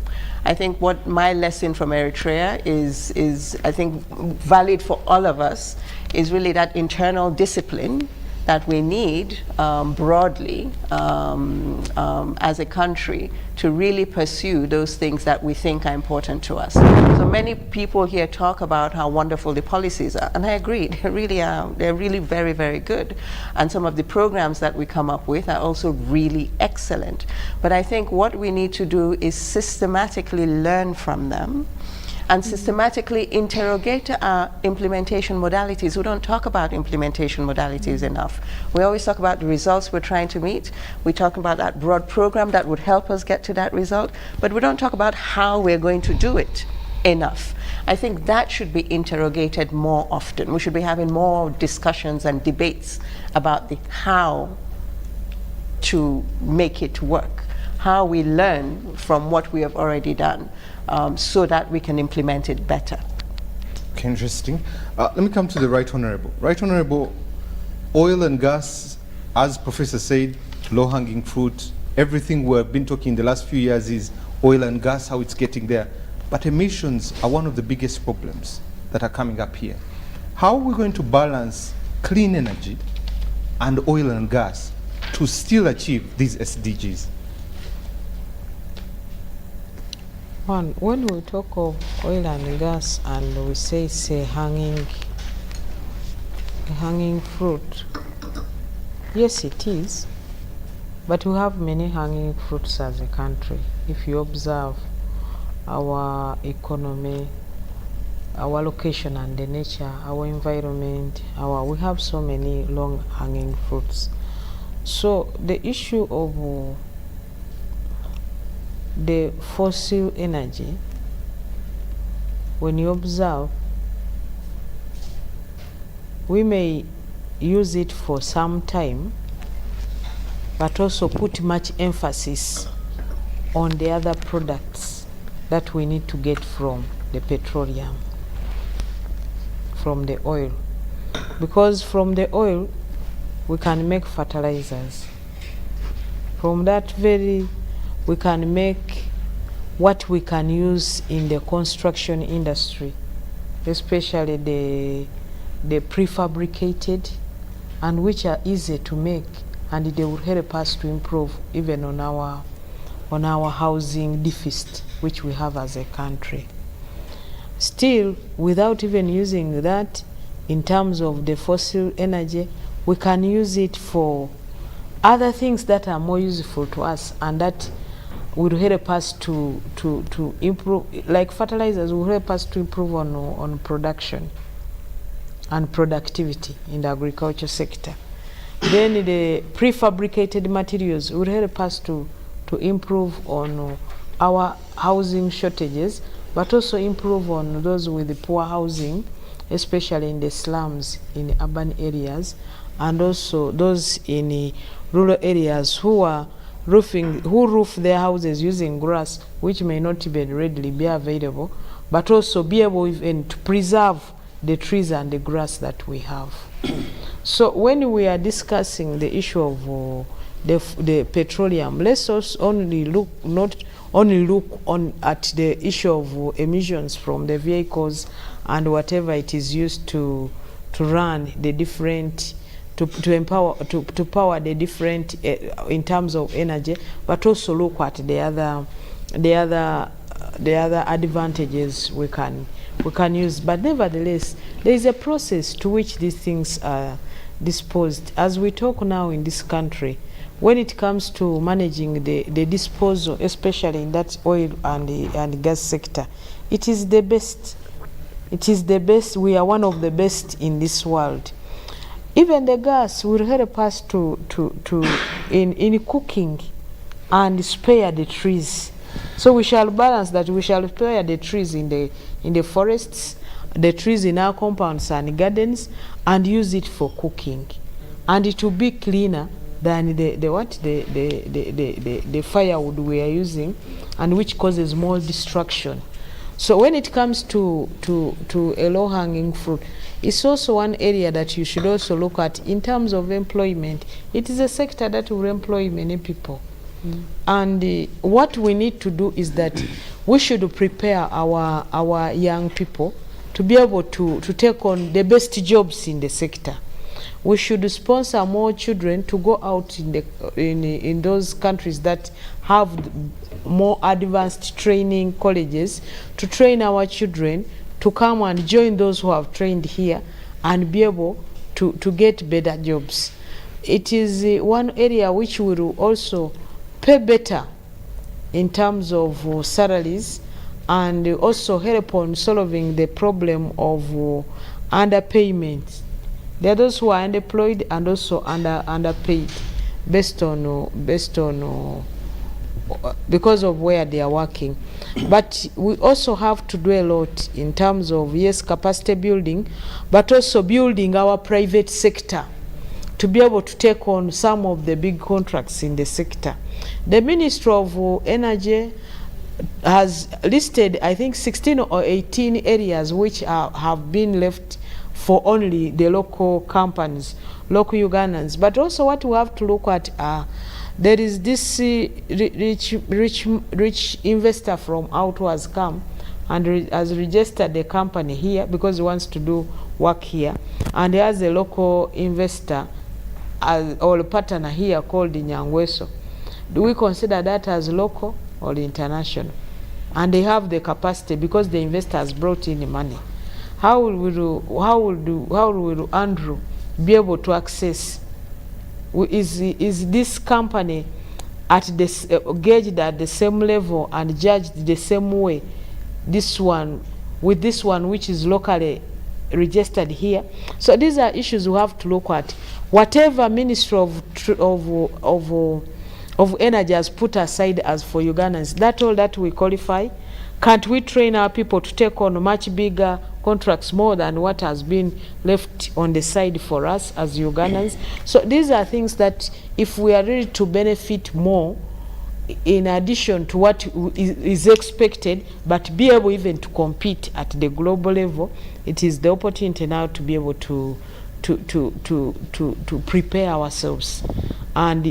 Speaker 5: I think what my lesson from Eritrea is I think valid for all of us, is really that internal discipline that we need broadly as a country to really pursue those things that we think are important to us. So many people here talk about how wonderful the policies are, and I agree, they really are. They're really very, very good. And some of the programs that we come up with are also really excellent. But I think what we need to do is systematically learn from them and systematically interrogate our implementation modalities. We don't talk about implementation modalities enough. We always talk about the results we're trying to meet. We talk about that broad program that would help us get to that result, but we don't talk about how we're going to do it enough. I think that should be interrogated more often. We should be having more discussions and debates about the how to make it work, how we learn from what we have already done, so that we can implement it better.
Speaker 2: Okay, interesting. Let me come to the Right Honourable. Right Honourable, oil and gas, as Professor said, low-hanging fruit. Everything we've been talking in the last few years is oil and gas, how it's getting there. But emissions are one of the biggest problems that are coming up here. How are we going to balance clean energy and oil and gas to still achieve these SDGs?
Speaker 6: When we talk of oil and gas and we say it's a hanging fruit, yes it is, but we have many hanging fruits as a country. If you observe our economy, our location and the nature, our environment, we have so many long hanging fruits. So the issue of the fossil energy, when you observe, we may use it for some time, but also put much emphasis on the other products that we need to get from the petroleum, from the oil. Because from the oil, we can make fertilizers. From that we can make what we can use in the construction industry, especially the prefabricated, and which are easy to make, and they will help us to improve even on our housing deficit which we have as a country. Still, without even using that, in terms of the fossil energy, we can use it for other things that are more useful to us, and that will help us to improve, like fertilizers will help us to improve on production and productivity in the agriculture sector. Then the prefabricated materials will help us to improve on our housing shortages, but also improve on those with the poor housing, especially in the slums in urban areas, and also those in rural areas who roof their houses using grass, which may not even readily be available, but also be able even to preserve the trees and the grass that we have. So when we are discussing the issue of the petroleum, let's also not only look at the issue of emissions from the vehicles and whatever it is used to run the different, to power the different in terms of energy, but also look at the other advantages we can use. But nevertheless, there is a process to which these things are disposed. As we talk now in this country, when it comes to managing the disposal, especially in that oil and gas sector, it is the best. It is the best. We are one of the best in this world. Even the gas will help us in cooking and spare the trees. So we shall balance that. We shall spare the trees in the forests, the trees in our compounds and gardens, and use it for cooking, and it will be cleaner than the firewood we are using, and which causes more destruction. So when it comes to a low-hanging fruit, it's also one area that you should also look at in terms of employment. It is a sector that will employ many people. And what we need to do is that we should prepare our young people to be able to take on the best jobs in the sector. We should sponsor more children to go out in those countries that have more advanced training colleges, to train our children to come and join those who have trained here and be able to get better jobs. It is one area which will also pay better in terms of salaries and also help on solving the problem of underpayment. There are those who are unemployed and also underpaid based on because of where they are working. But we also have to do a lot in terms of, yes, capacity building, but also building our private sector to be able to take on some of the big contracts in the sector. The Ministry of Energy has listed, I think, 16 or 18 areas which have been left for only the local companies, local Ugandans. But also what we have to look at, there is this rich investor from out who has come and has registered the company here because he wants to do work here. And he has a local investor or a partner here called Nyangweso. Do we consider that as local or international? And they have the capacity because the investor has brought in the money. How will Andrew be able to access? Is this company at this gauged at the same level and judged the same way? This one with this one which is locally registered here. So these are issues we have to look at. Whatever Ministry of Energy has put aside as for Ugandans, that all that we qualify. Can't we train our people to take on much bigger contracts more than what has been left on the side for us as Ugandans? So these are things that if we are ready to benefit more, in addition to what is expected, but be able even to compete at the global level, it is the opportunity now to be able to prepare ourselves, and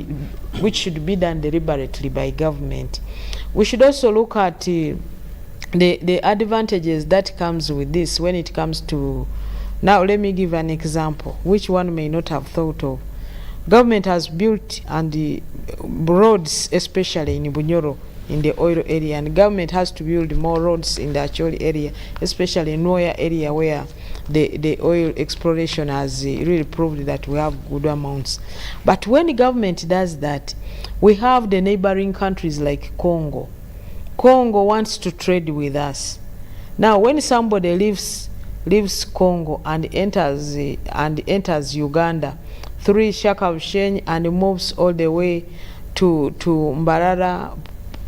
Speaker 6: which should be done deliberately by government. We should also look at the advantages that comes with this when it comes to, now let me give an example which one may not have thought of. Government has built and the roads, especially in Bunyoro, in the oil area, and government has to build more roads in the Acholi area, especially in Noya area where the oil exploration has really proved that we have good amounts. But when the government does that, we have the neighboring countries like Congo. Congo wants to trade with us. Now when somebody leaves Congo and enters Uganda through Shakabushenyi and moves all the way to Mbarara,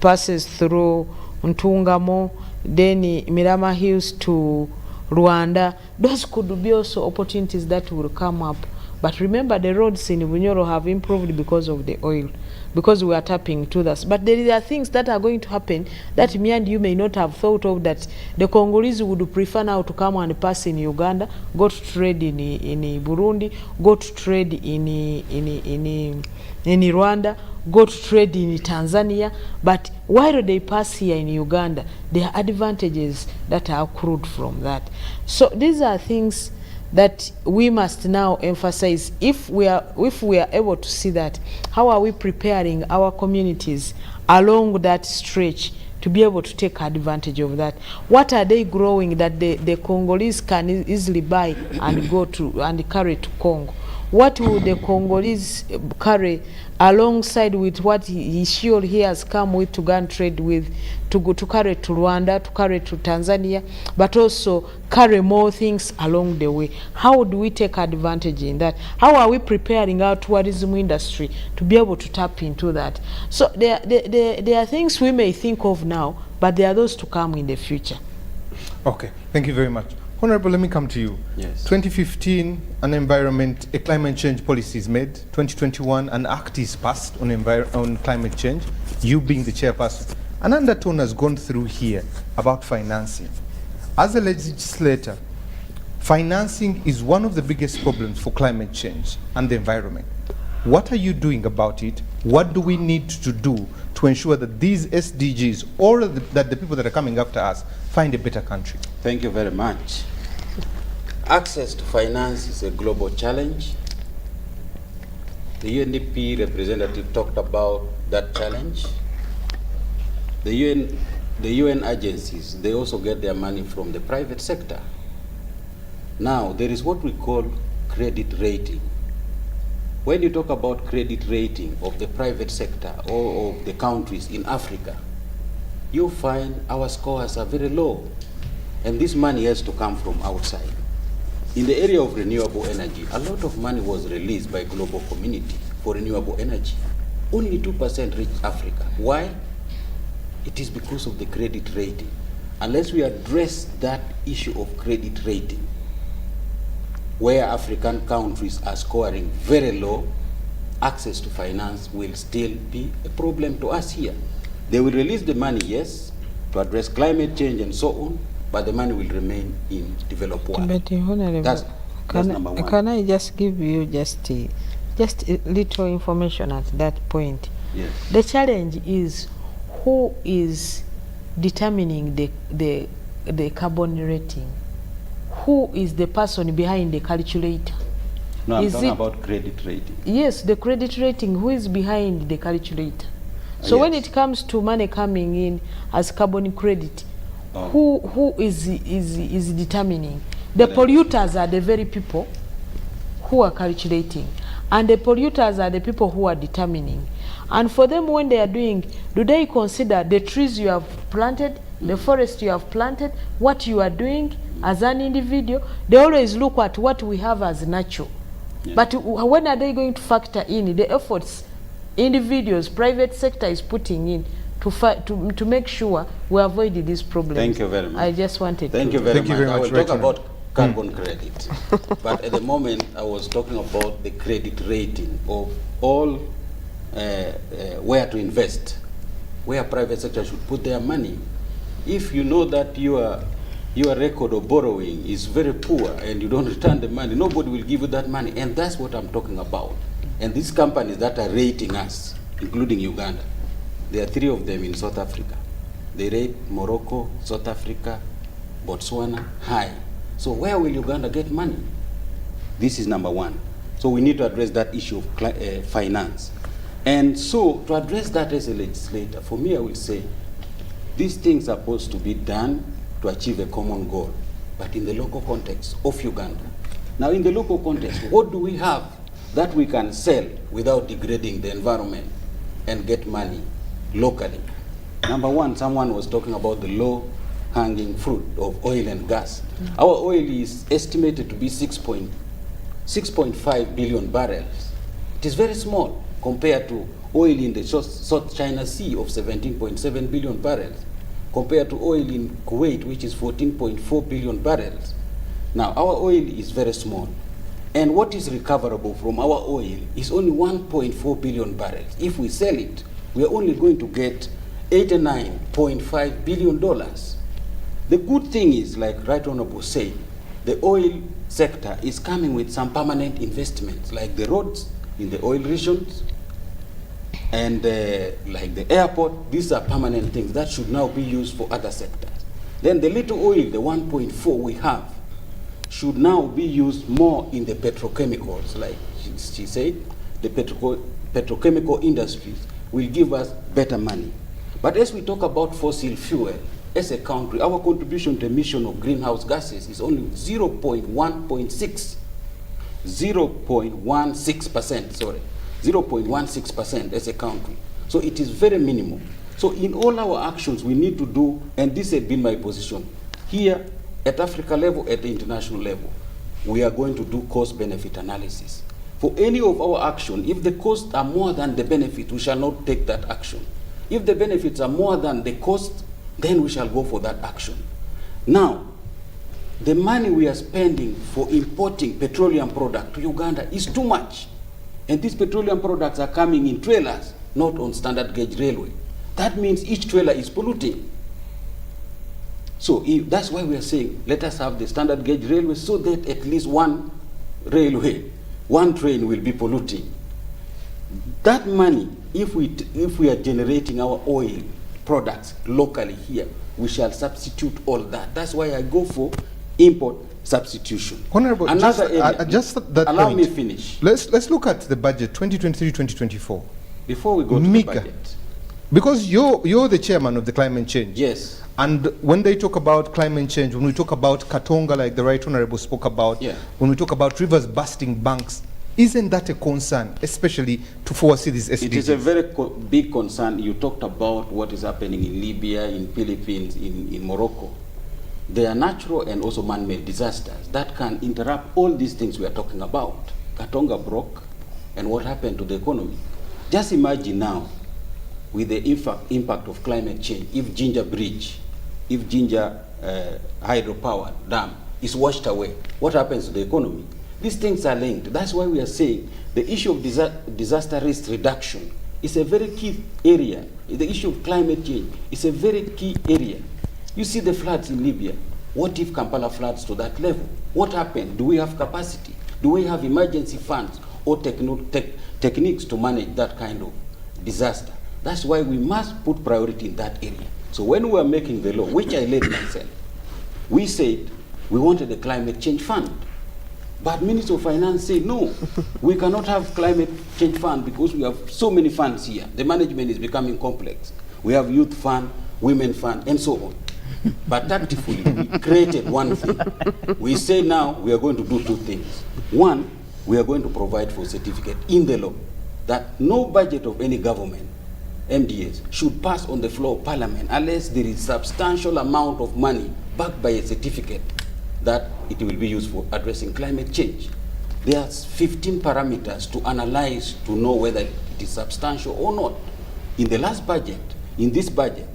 Speaker 6: passes through Ntungamo, then Mirama Hills to Rwanda, those could be also opportunities that will come up. But remember, the roads in Bunyoro have improved because of the oil, because we are tapping to this. But there are things that are going to happen that me and you may not have thought of, that the Congolese would prefer now to come and pass in Uganda, go to trade in Burundi, go to trade in Rwanda, go to trade in Tanzania. But while they pass here in Uganda, there are advantages that are accrued from that. So these are things that we must now emphasize. If we are able to see that, how are we preparing our communities along that stretch to be able to take advantage of that? What are they growing that the Congolese can easily buy and go to and carry to Congo? What will the Congolese carry alongside with what he has come with to go and trade with, to carry to Rwanda, to carry to Tanzania, but also carry more things along the way? How do we take advantage in that? How are we preparing our tourism industry to be able to tap into that? So there are things we may think of now, but there are those to come in the future.
Speaker 2: Okay, thank you very much. Honorable, let me come to you.
Speaker 7: Yes.
Speaker 2: 2015, a climate change policy is made. 2021, an act is passed on climate change, you being the chairperson. An undertone has gone through here about financing. As a legislator, financing is one of the biggest problems for climate change and the environment. What are you doing about it? What do we need to do to ensure that these SDGs, or that the people that are coming after us, find a better country?
Speaker 7: Thank you very much. Access to finance is a global challenge. The UNDP representative talked about that challenge. The UN agencies, they also get their money from the private sector. Now, there is what we call credit rating. When you talk about credit rating of the private sector or of the countries in Africa, you find our scores are very low. And this money has to come from outside. In the area of renewable energy, a lot of money was released by global community for renewable energy. Only 2% reached Africa. Why? It is because of the credit rating. Unless we address that issue of credit rating, where African countries are scoring very low, access to finance will still be a problem to us here. They will release the money, yes, to address climate change and so on, but the money will remain in developed world.
Speaker 6: But Honorable,
Speaker 7: That's number one.
Speaker 6: Can I just give you just a little information at that point?
Speaker 7: Yes.
Speaker 6: The challenge is who is determining the carbon rating? Who is the person behind the calculator?
Speaker 7: No, I'm talking about credit rating.
Speaker 6: Yes, the credit rating. Who is behind the calculator? So when it comes to money coming in as carbon credit, who is determining? The polluters are the very people who are calculating, and the polluters are the people who are determining. And for them, when they are doing, do they consider the trees you have planted, the forest you have planted, what you are doing as an individual? They always look at what we have as natural. Yeah. But when are they going to factor in the efforts individuals, private sector is putting in to make sure we avoid these problems?
Speaker 7: Thank you very much.
Speaker 6: I just wanted
Speaker 7: Thank
Speaker 6: to.
Speaker 7: you very much. I will talk about carbon credit. But at the moment, I was talking about the credit rating of all where to invest, where private sector should put their money. If you know that your record of borrowing is very poor and you don't return the money, nobody will give you that money. And that's what I'm talking about. And these companies that are rating us, including Uganda, there are 3 of them in South Africa. They rate Morocco, South Africa, Botswana high. So where will Uganda get money? This is number one. So we need to address that issue of finance. And so to address that as a legislator, for me I will say, these things are supposed to be done to achieve a common goal, but in the local context of Uganda. Now in the local context, what do we have that we can sell without degrading the environment and get money locally? Number one, someone was talking about the low-hanging fruit of oil and gas. Our oil is estimated to be 6.5 billion barrels. It is very small compared to oil in the South China Sea of 17.7 billion barrels, compared to oil in Kuwait, which is 14.4 billion barrels. Now, our oil is very small. And what is recoverable from our oil is only 1.4 billion barrels. If we sell it, we are only going to get $89.5 billion. The good thing is, like Right Honorable said, the oil sector is coming with some permanent investments, like the roads in the oil regions, and like the airport. These are permanent things that should now be used for other sectors. Then the little oil, the 1.4 we have, should now be used more in the petrochemicals. Like she said, the petrochemical industries will give us better money. But as we talk about fossil fuel, as a country, our contribution to emission of greenhouse gases is only 0.16% as a country. So it is very minimal. So in all our actions we need to do, and this has been my position, here at Africa level, at the international level, we are going to do cost-benefit analysis. For any of our action, if the costs are more than the benefit, we shall not take that action. If the benefits are more than the cost, then we shall go for that action. Now, the money we are spending for importing petroleum products to Uganda is too much. And these petroleum products are coming in trailers, not on standard gauge railway. That means each trailer is polluting. So that's why we are saying, let us have the standard gauge railway so that at least one railway, one train will be polluting. That money, if we are generating our oil products locally here, we shall substitute all that. That's why I go for import substitution.
Speaker 2: Honorable,
Speaker 7: another area,
Speaker 2: just that
Speaker 7: allow
Speaker 2: point.
Speaker 7: me finish.
Speaker 2: Let's look at the budget 2023-2024.
Speaker 7: Before we go to the budget,
Speaker 2: because you're the chairman of the climate change.
Speaker 7: Yes.
Speaker 2: And when they talk about climate change, when we talk about Katonga, like the Right Honorable spoke about, when we talk about rivers busting banks, Isn't that a concern, especially to foresee these SDGs?
Speaker 7: It is a very big concern. You talked about what is happening in Libya, in Philippines, in Morocco. They are natural and also man-made disasters that can interrupt all these things we are talking about. Katonga broke, and what happened to the economy? Just imagine now, with the impact of climate change, if Ginger Bridge, if Ginger hydropower dam is washed away, what happens to the economy? These things are linked. That's why we are saying the issue of disaster risk reduction is a very key area. The issue of climate change is a very key area. You see the floods in Libya. What if Kampala floods to that level? What happened? Do we have capacity? Do we have emergency funds or techniques to manage that kind of disaster? That's why we must put priority in that area. So when we are making the law, which I led myself, we said we wanted a climate change fund. But Minister of Finance said, no, we cannot have climate change fund because we have so many funds here. The management is becoming complex. We have youth fund, women fund, and so on. But tactfully, we created one thing. We say now we are going to do two things. One, we are going to provide for a certificate in the law that no budget of any government, MDAs, should pass on the floor of Parliament unless there is substantial amount of money backed by a certificate that it will be used for addressing climate change. There are 15 parameters to analyze to know whether it is substantial or not. In the last budget, in this budget,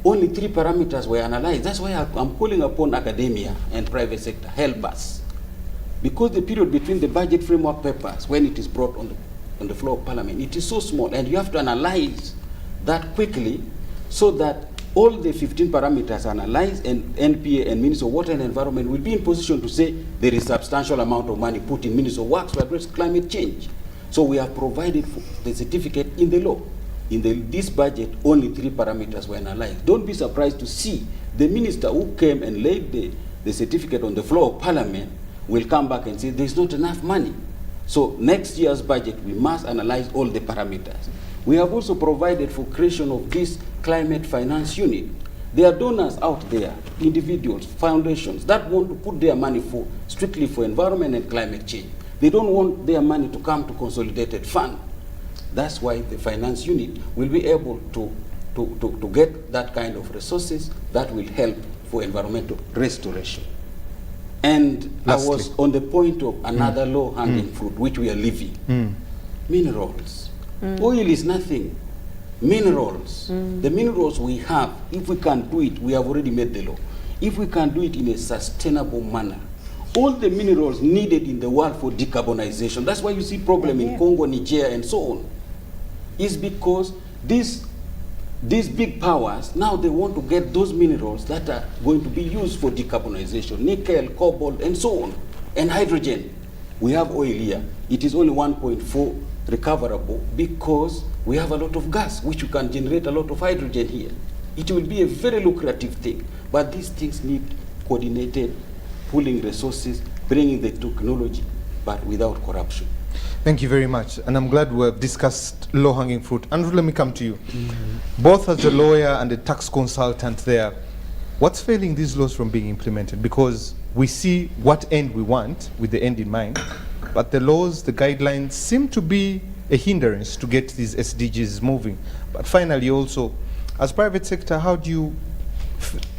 Speaker 7: only 3 parameters were analyzed. That's why I'm calling upon academia and private sector, help us. Because the period between the budget framework papers, when it is brought on the floor of Parliament, it is so small, and you have to analyze that quickly so that all the 15 parameters are analyzed, and NPA and Minister of Water and Environment will be in position to say there is substantial amount of money put in Minister of Works to address climate change. So we have provided for the certificate in the law. In this budget, only 3 parameters were analyzed. Don't be surprised to see the minister who came and laid the certificate on the floor of Parliament will come back and say there's not enough money. So next year's budget, we must analyze all the parameters. We have also provided for creation of this climate finance unit. There are donors out there, individuals, foundations, that want to put their money strictly for environment and climate change. They don't want their money to come to consolidated fund. That's why the finance unit will be able to get that kind of resources that will help for environmental restoration. And lastly, I was on the point of another low-hanging fruit, which we are leaving. Minerals. Oil is nothing. Minerals. The minerals we have, if we can do it, we have already made the law. If we can do it in a sustainable manner, all the minerals needed in the world for decarbonization, that's why you see problem in Congo, Nigeria, and so on, is because these big powers, now they want to get those minerals that are going to be used for decarbonization, nickel, cobalt, and so on, and hydrogen. We have oil here. It is only 1.4 recoverable because we have a lot of gas, which you can generate a lot of hydrogen here. It will be a very lucrative thing, but these things need coordinated pooling resources, bringing the technology, but without corruption.
Speaker 2: Thank you very much, and I'm glad we have discussed low-hanging fruit. Andrew, let me come to you. Both as a lawyer and a tax consultant there, what's failing these laws from being implemented? Because we see what end we want with the end in mind, but the laws, the guidelines seem to be a hindrance to get these SDGs moving. But finally also, as private sector, how do you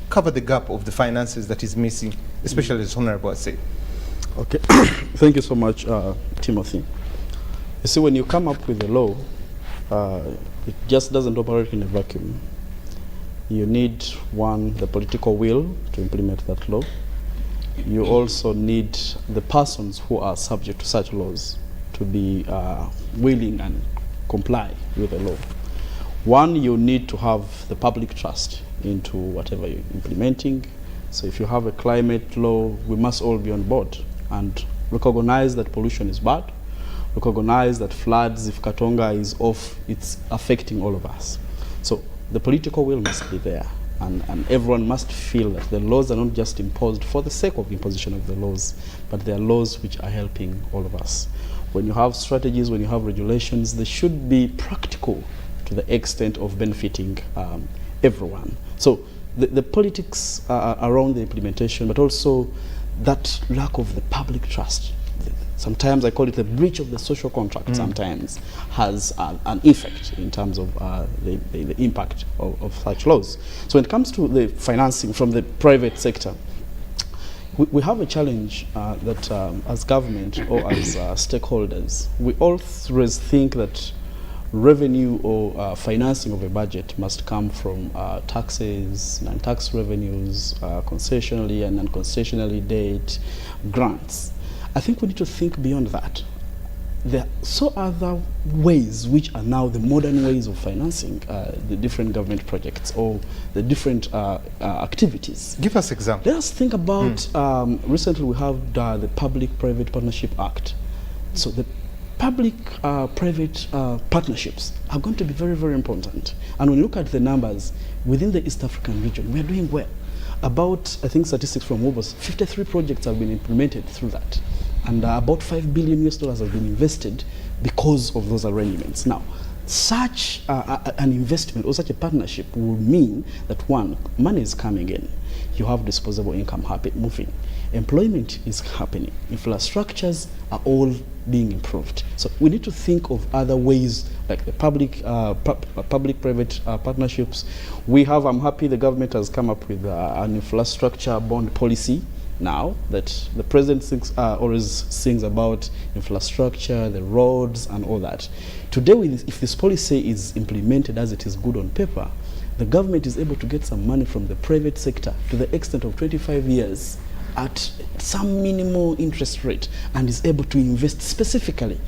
Speaker 2: cover the gap of the finances that is missing, especially as Honorable has said?
Speaker 8: Okay, thank you so much, Timothy. You see, when you come up with a law, it just doesn't operate in a vacuum. You need, one, the political will to implement that law. You also need the persons who are subject to such laws to be willing and comply with the law. One, you need to have the public trust into whatever you're implementing. So if you have a climate law, we must all be on board and recognize that pollution is bad, recognize that floods, if Katonga is off, it's affecting all of us. So the political will must be there, and everyone must feel that the laws are not just imposed for the sake of imposition of the laws, but they are laws which are helping all of us. When you have strategies, when you have regulations, they should be practical to the extent of benefiting everyone. So the politics around the implementation, but also that lack of the public trust. sometimes I call it the breach of the social contract, sometimes has an effect in terms of the impact of such laws. So when it comes to the financing from the private sector, we have a challenge that as government or as stakeholders, we always think that revenue or financing of a budget must come from taxes, non-tax revenues, concessionally and non-concessionally debt, grants. I think we need to think beyond that. There are so other ways which are now the modern ways of financing the different government projects or the different activities.
Speaker 2: Give us examples.
Speaker 8: Let us think about, recently we have the Public-Private Partnership Act. So the public-private partnerships are going to be very, very important. And when you look at the numbers within the East African region, we are doing well. About, I think statistics from WOBOS, 53 projects have been implemented through that. And about $5 billion have been invested because of those arrangements. Now, such an investment or such a partnership will mean that one, money is coming in. You have disposable income moving. Employment is happening. Infrastructures are all being improved. So we need to think of other ways like the public-private partnerships. We have, I'm happy the government has come up with an infrastructure bond policy now that the president always sings about infrastructure, the roads and all that. Today, if this policy is implemented as it is good on paper, the government is able to get some money from the private sector to the extent of 25 years at some minimal interest rate and is able to invest specifically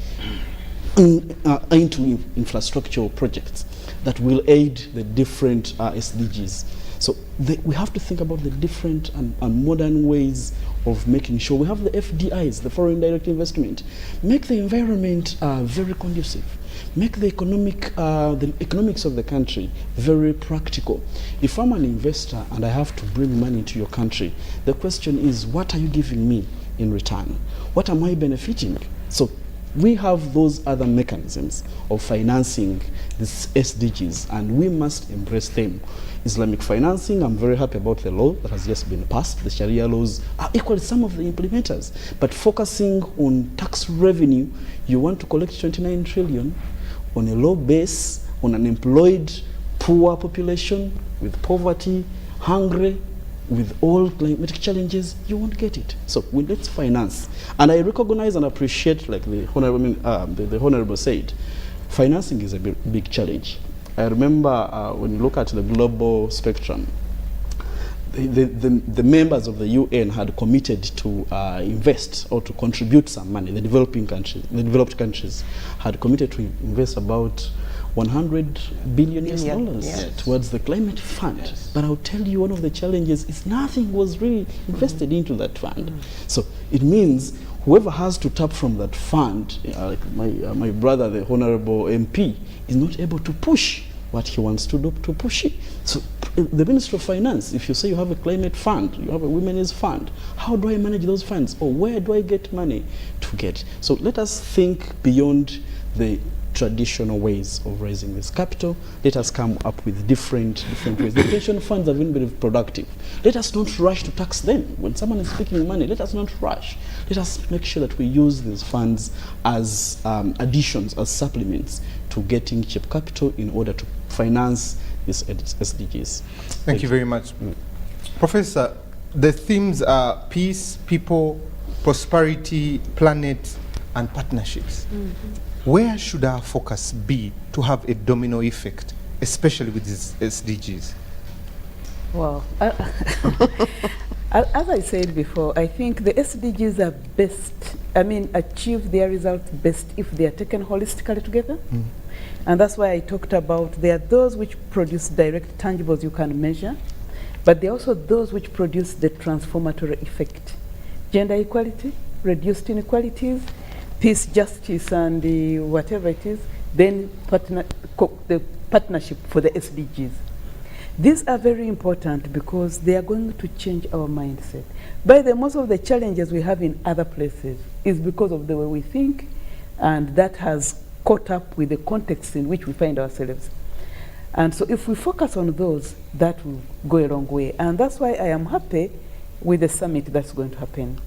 Speaker 8: into infrastructural projects that will aid the different SDGs. So we have to think about the different and modern ways of making sure we have the FDIs, the foreign direct investment, make the environment very conducive, make the economics of the country very practical. If I'm an investor and I have to bring money into your country, the question is, what are you giving me in return? What am I benefiting? So we have those other mechanisms of financing these SDGs, and we must embrace them. Islamic financing, I'm very happy about the law that has just been passed. The Sharia laws are equally some of the implementers. But focusing on tax revenue, you want to collect 29 trillion on a low base, on an employed, poor population, with poverty, hungry, with all climatic challenges, you won't get it. So let's finance. And I recognize and appreciate, like the Honorable said, financing is a big challenge. I remember when you look at the global spectrum, the members of the UN had committed to invest or to contribute some money. The developed countries had committed to invest about $100 billion towards the climate fund. Yes. But I'll tell you, one of the challenges is nothing was really invested into that fund. So it means whoever has to tap from that fund, like my brother, the Honorable MP, is not able to push what he wants to do to push it. So the Minister of Finance, if you say you have a climate fund, you have a women's fund, how do I manage those funds? Or where do I get money to get? So let us think beyond the traditional ways of raising this capital. Let us come up with different ways. The pension funds have been very productive. Let us not rush to tax them. When someone is speaking money, let us not rush. Let us make sure that we use these funds as additions, as supplements to getting cheap capital in order to finance these SDGs.
Speaker 2: Thank you very much. Professor, the themes are peace, people, prosperity, planet, and partnerships. Where should our focus be to have a domino effect, especially with these SDGs?
Speaker 9: Well, as I said before, I think the SDGs are achieve their results best if they are taken holistically together. And that's why I talked about there are those which produce direct tangibles you can measure, but there are also those which produce the transformatory effect. Gender equality, reduced inequalities, peace, justice, and whatever it is, then the partnership for the SDGs. These are very important because they are going to change our mindset. By the most of the challenges we have in other places is because of the way we think, and that has caught up with the context in which we find ourselves. And so if we focus on those, that will go a long way. And that's why I am happy with the summit that's going to happen.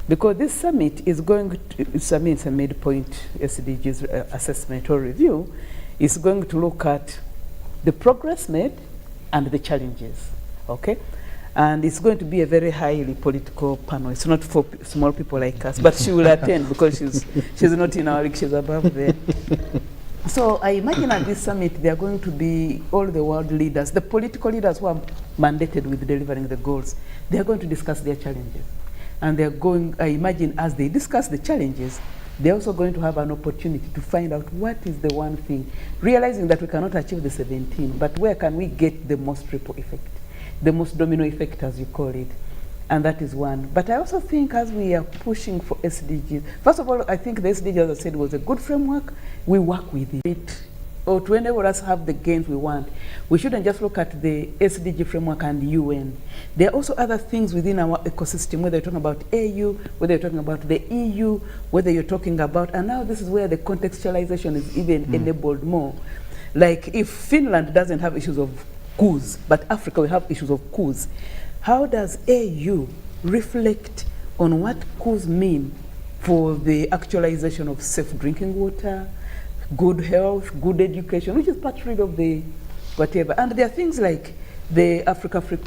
Speaker 9: Because this summit is going to, it's a midpoint SDGs assessment or review, is going to look at the progress made and the challenges, okay? And it's going to be a very highly political panel. It's not for small people like us, but she will attend because she's not in our league, she's above there. So I imagine at this summit, there are going to be all the world leaders, the political leaders who are mandated with delivering the goals. They are going to discuss their challenges. And they're going, I imagine as they discuss the challenges, they're also going to have an opportunity to find out what is the one thing, realizing that we cannot achieve the 17, but where can we get the most ripple effect, the most domino effect, as you call it. And that is one. But I also think as we are pushing for SDGs, first of all, I think the SDGs, as I said, was a good framework. We work with it. Or to enable us to have the gains we want. We shouldn't just look at the SDG framework and UN. There are also other things within our ecosystem, whether you're talking about AU, whether you're talking about the EU, whether you're talking about, and now this is where the contextualization is even enabled more. Like if Finland doesn't have issues of coups, but Africa will have issues of coups, how does AU reflect on what coups mean for the actualization of safe drinking water, good health, good education, which is part really of the whatever. And there are things like the Africa Free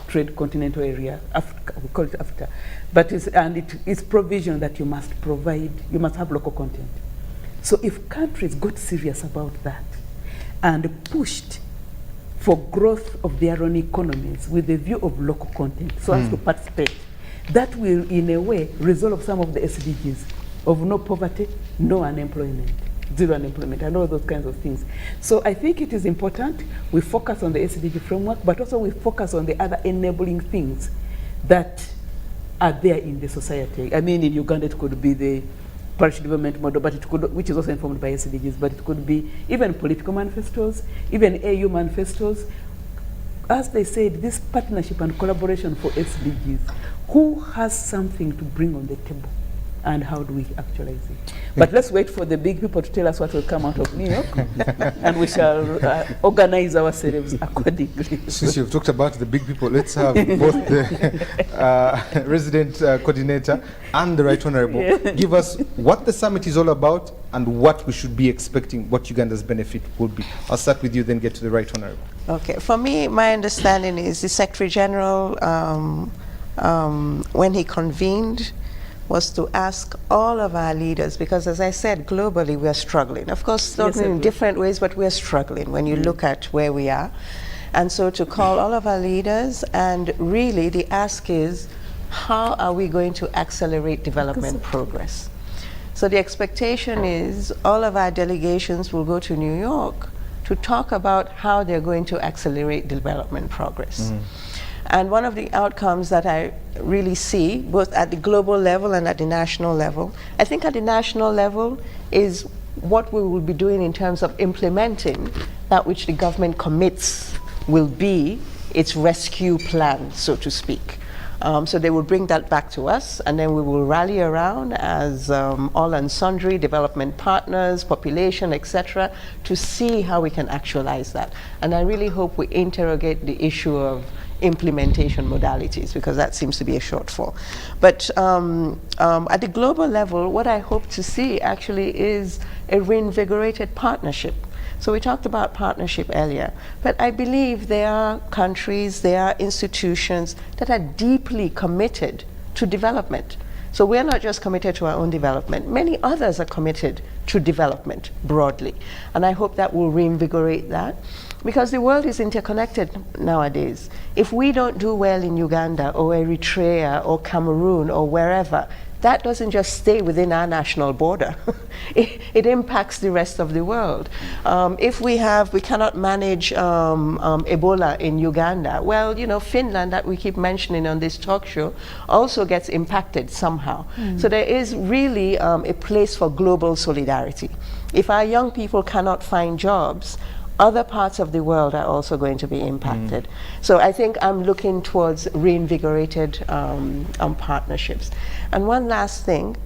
Speaker 9: Trade Continental Area, Africa, we call it Africa, but it's provision that you must provide, you must have local content. So if countries got serious about that and pushed for growth of their own economies with the view of local content, so as to participate, that will in a way resolve some of the SDGs of no poverty, no unemployment, zero unemployment, and all those kinds of things. So I think it is important we focus on the SDG framework, but also we focus on the other enabling things that are there in the society. I mean, in Uganda, it could be the parish development model, but it could, which is also informed by SDGs, but it could be even political manifestos, even AU manifestos. As they said, this partnership and collaboration for SDGs, who has something to bring on the table? And how do we actualize it? But let's wait for the big people to tell us what will come out of New York, and we shall organize ourselves accordingly.
Speaker 2: Since you've talked about the big people, let's have both the resident coordinator and the Right Honourable give us what the summit is all about and what we should be expecting, what Uganda's benefit will be. I'll start with you, then get to the Right Honourable.
Speaker 5: Okay, for me, my understanding is the Secretary General, when he convened, was to ask all of our leaders, because as I said, globally we are struggling. Of course, struggling in different ways, but we are struggling when you look at where we are. And so to call all of our leaders, and really the ask is, how are we going to accelerate development progress? So the expectation is all of our delegations will go to New York to talk about how they're going to accelerate development progress. And one of the outcomes that I really see, both at the global level and at the national level, I think at the national level is what we will be doing in terms of implementing that which the government commits will be its rescue plan, so to speak. So they will bring that back to us, and then we will rally around as all and sundry development partners, population, etc., to see how we can actualize that. And I really hope we interrogate the issue of implementation modalities, because that seems to be a shortfall. But at the global level, what I hope to see actually is a reinvigorated partnership. So we talked about partnership earlier, but I believe there are countries, there are institutions that are deeply committed to development. So we're not just committed to our own development. Many others are committed to development broadly. And I hope that will reinvigorate that, because the world is interconnected nowadays. If we don't do well in Uganda or Eritrea or Cameroon or wherever, that doesn't just stay within our national border. It impacts the rest of the world. If we cannot manage Ebola in Uganda, well, you know, Finland, that we keep mentioning on this talk show, also gets impacted somehow. So there is really a place for global solidarity. If our young people cannot find jobs, other parts of the world are also going to be impacted. So I think I'm looking towards reinvigorated partnerships. And one last thing,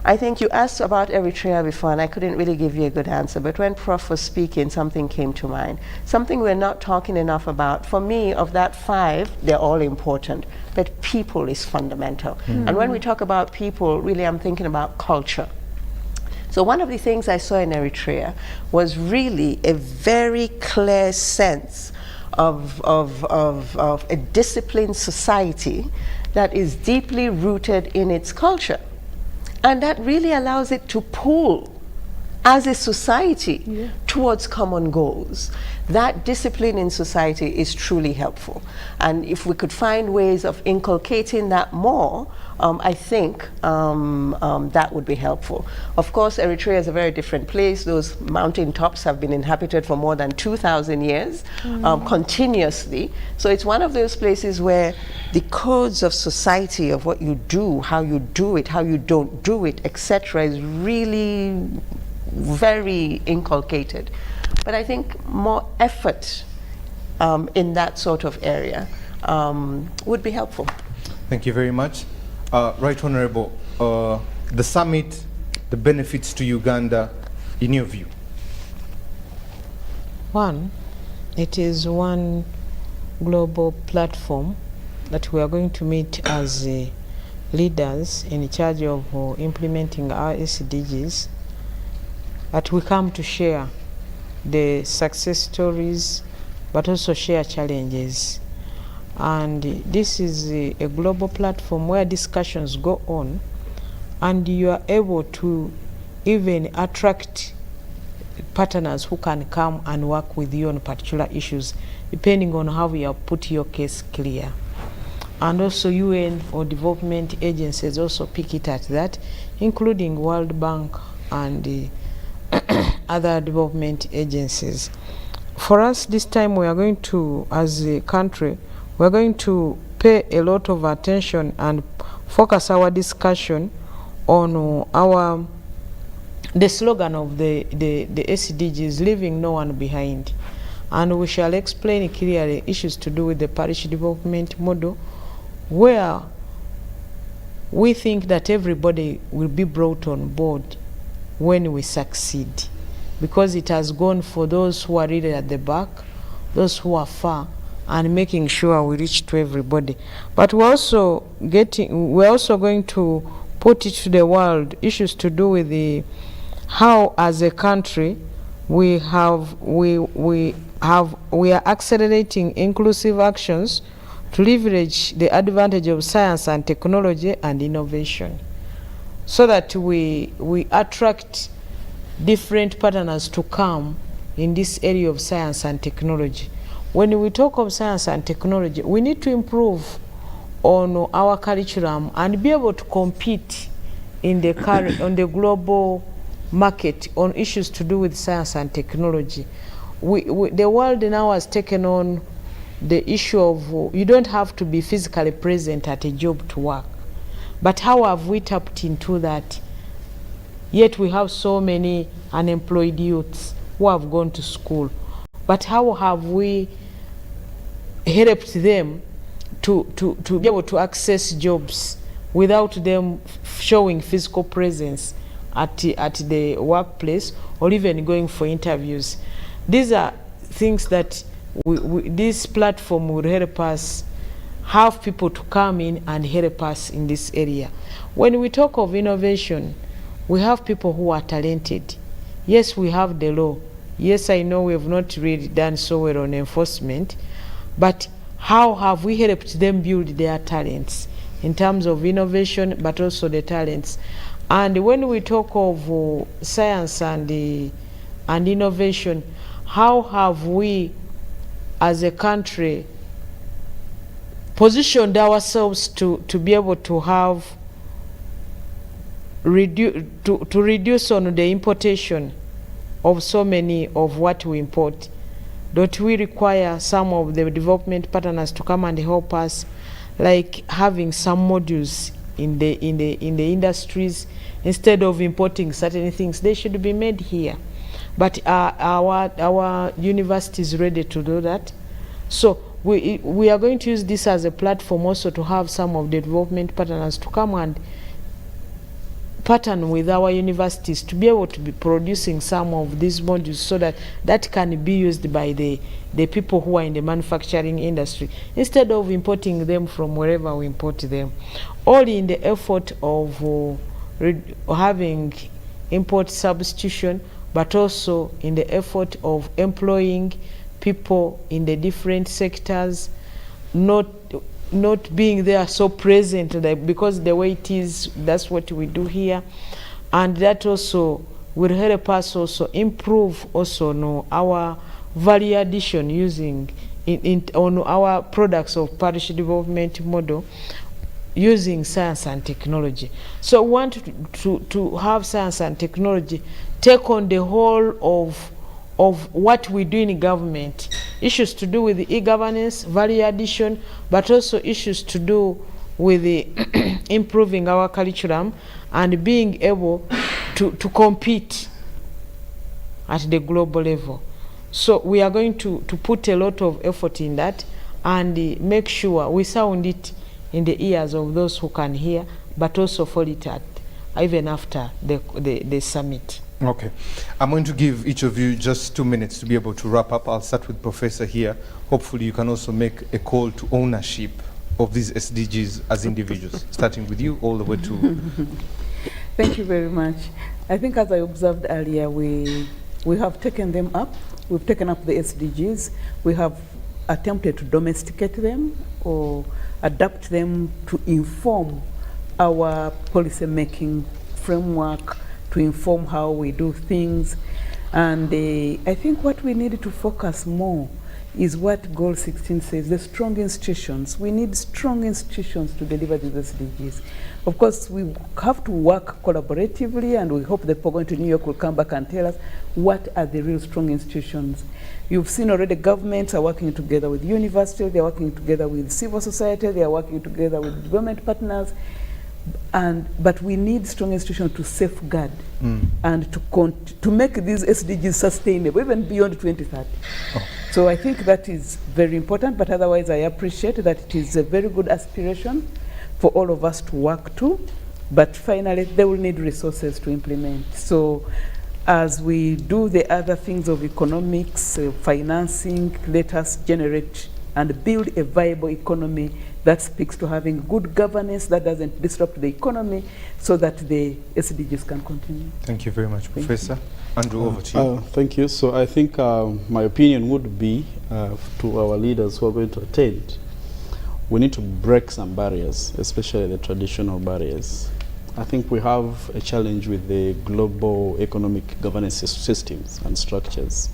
Speaker 5: I think you asked about Eritrea before, and I couldn't really give you a good answer, but when Prof was speaking, something came to mind. Something we're not talking enough about. For me, of that 5, they're all important, but people is fundamental. And when we talk about people, really I'm thinking about culture. So one of the things I saw in Eritrea was really a very clear sense of a disciplined society that is deeply rooted in its culture. And that really allows it to pull as a society towards common goals. That discipline in society is truly helpful. And if we could find ways of inculcating that more, I think that would be helpful. Of course, Eritrea is a very different place. Those mountain tops have been inhabited for more than 2,000 years, continuously. So it's one of those places where the codes of society, of what you do, how you do it, how you don't do it, etc., is really very inculcated. But I think more effort in that sort of area would be helpful.
Speaker 2: Thank you very much. Right Honorable, the summit, the benefits to Uganda, in your view?
Speaker 6: One, it is one global platform that we are going to meet as leaders in charge of implementing our SDGs, that we come to share the success stories, but also share challenges. And this is a global platform where discussions go on, and you are able to even attract partners who can come and work with you on particular issues, depending on how you have put your case clear. And also UN or development agencies also pick it at that, including World Bank and other development agencies. For us this time, we are going to, as a country, we're going to pay a lot of attention and focus our discussion on the slogan of the SDGs, leaving no one behind. And we shall explain clearly issues to do with the parish development model, where we think that everybody will be brought on board when we succeed, because it has gone for those who are really at the back, those who are far, and making sure we reach to everybody. But we're also going to put it to the world, issues to do with the how as a country we are accelerating inclusive actions to leverage the advantage of science and technology and innovation, so that we attract different partners to come in this area of science and technology. When we talk of science and technology, we need to improve on our curriculum and be able to compete in the on the global market on issues to do with science and technology. The world now has taken on the issue of you don't have to be physically present at a job to work. But how have we tapped into that? Yet we have so many unemployed youths who have gone to school. But how have we helped them to be able to access jobs without them showing physical presence at the workplace or even going for interviews? These are things that this platform will help us have people to come in and help us in this area. When we talk of innovation, we have people who are talented. Yes, we have the law. Yes, I know we have not really done so well on enforcement, but how have we helped them build their talents in terms of innovation, but also the talents? And when we talk of science and innovation, how have we as a country positioned ourselves to be able to have to reduce on the importation of so many of what we import? Don't we require some of the development partners to come and help us, like having some modules in the industries? Instead of importing certain things, they should be made here. But our university is ready to do that. So we are going to use this as a platform also to have some of the development partners to come and pattern with our universities to be able to be producing some of these modules so that that can be used by the people who are in the manufacturing industry instead of importing them from wherever we import them. All in the effort of having import substitution, but also in the effort of employing people in the different sectors, not being there so present, because the way it is, that's what we do here. And that also will help us also improve also our value addition using on our products of partnership development model using science and technology. So we want to have science and technology take on the whole of what we do in government, issues to do with the e-governance, value addition, but also issues to do with the improving our curriculum and being able to compete at the global level. So we are going to put a lot of effort in that and make sure we sound it in the ears of those who can hear, but also follow it at even after the summit.
Speaker 2: Okay. I'm going to give each of you just 2 minutes to be able to wrap up. I'll start with Professor here. Hopefully you can also make a call to ownership of these SDGs as individuals, starting with you all the way to...
Speaker 9: Thank you very much. I think as I observed earlier, we have taken them up. We've taken up the SDGs. We have attempted to domesticate them or adapt them to inform our policy making framework, to inform how we do things. And I think what we need to focus more is what Goal 16 says, the strong institutions. We need strong institutions to deliver these SDGs. Of course, we have to work collaboratively, and we hope that people going to New York will come back and tell us what are the real strong institutions. You've seen already governments are working together with universities, they're working together with civil society, they are working together with development partners. But we need strong institutions to safeguard and to make these SDGs sustainable, even beyond 2030. Oh. So I think that is very important, but otherwise I appreciate that it is a very good aspiration for all of us to work to, but finally they will need resources to implement. So as we do the other things of economics, financing, let us generate and build a viable economy that speaks to having good governance that doesn't disrupt the economy, so that the SDGs can continue.
Speaker 2: Thank you very much, Professor. Andrew, over to you.
Speaker 8: Thank you. So I think my opinion would be to our leaders who are going to attend, we need to break some barriers, especially the traditional barriers. I think we have a challenge with the global economic governance systems and structures.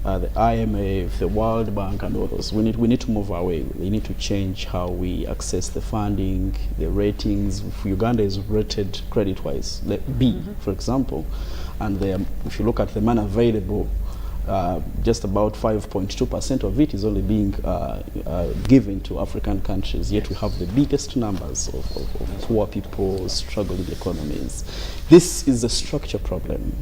Speaker 8: The IMF, the World Bank, and others. We need to move away. We need to change how we access the funding, the ratings. If Uganda is rated credit-wise, B, for example, and if you look at the money available, just about 5.2% of it is only being given to African countries, yet we have the biggest numbers of poor people, struggling economies. This is a structure problem,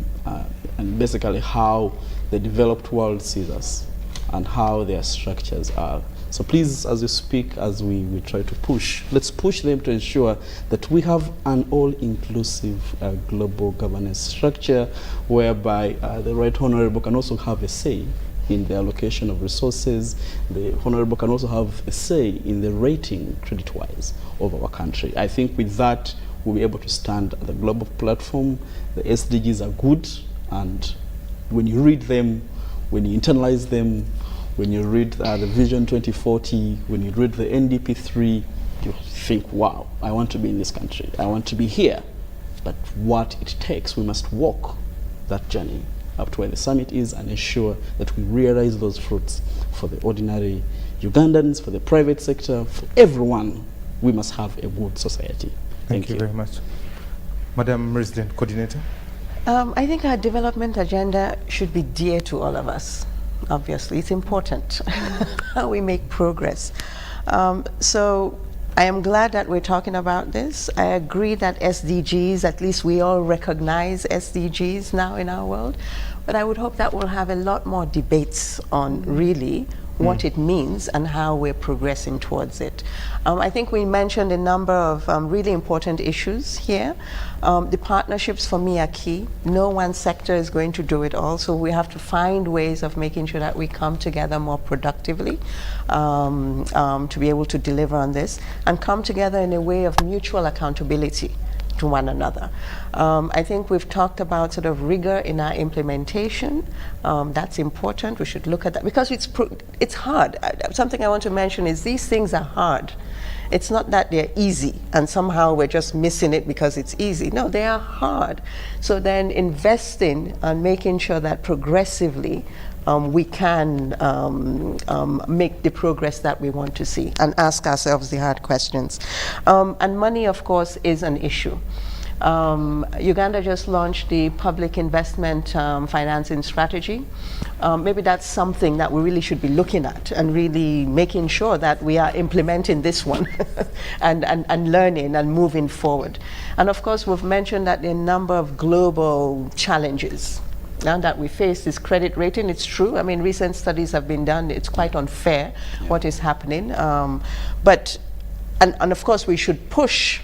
Speaker 8: and basically how the developed world sees us and how their structures are. So please, as you speak, as we try to push, let's push them to ensure that we have an all-inclusive global governance structure whereby the Right Honourable can also have a say in the allocation of resources. The Honourable can also have a say in the rating, credit-wise, of our country. I think with that, we'll be able to stand at the global platform. The SDGs are good, and when you read them, when you internalize them, when you read the Vision 2040, when you read the NDP3, you think, wow, I want to be in this country. I want to be here. But what it takes, we must walk that journey up to where the summit is and ensure that we realize those fruits for the ordinary Ugandans, for the private sector, for everyone. We must have a good society.
Speaker 2: Thank you very much. Madam Resident Coordinator.
Speaker 5: I think our development agenda should be dear to all of us. Obviously, it's important how we make progress. So I am glad that we're talking about this. I agree that SDGs, at least we all recognize SDGs now in our world, but I would hope that we'll have a lot more debates on really what it means and how we're progressing towards it. I think we mentioned a number of really important issues here. The partnerships for me are key. No one sector is going to do it all, so we have to find ways of making sure that we come together more productively to be able to deliver on this, and come together in a way of mutual accountability to one another. I think we've talked about sort of rigor in our implementation. That's important. We should look at that because it's hard. Something I want to mention is these things are hard. It's not that they're easy and somehow we're just missing it because it's easy. No, they are hard. So then investing and making sure that progressively we can make the progress that we want to see and ask ourselves the hard questions. And money, of course, is an issue. Uganda just launched the public investment financing strategy. Maybe that's something that we really should be looking at and really making sure that we are implementing this one and learning and moving forward. And of course, we've mentioned that there are a number of global challenges now that we face. This credit rating, it's true. I mean, recent studies have been done. It's quite unfair what is happening. And of course, we should push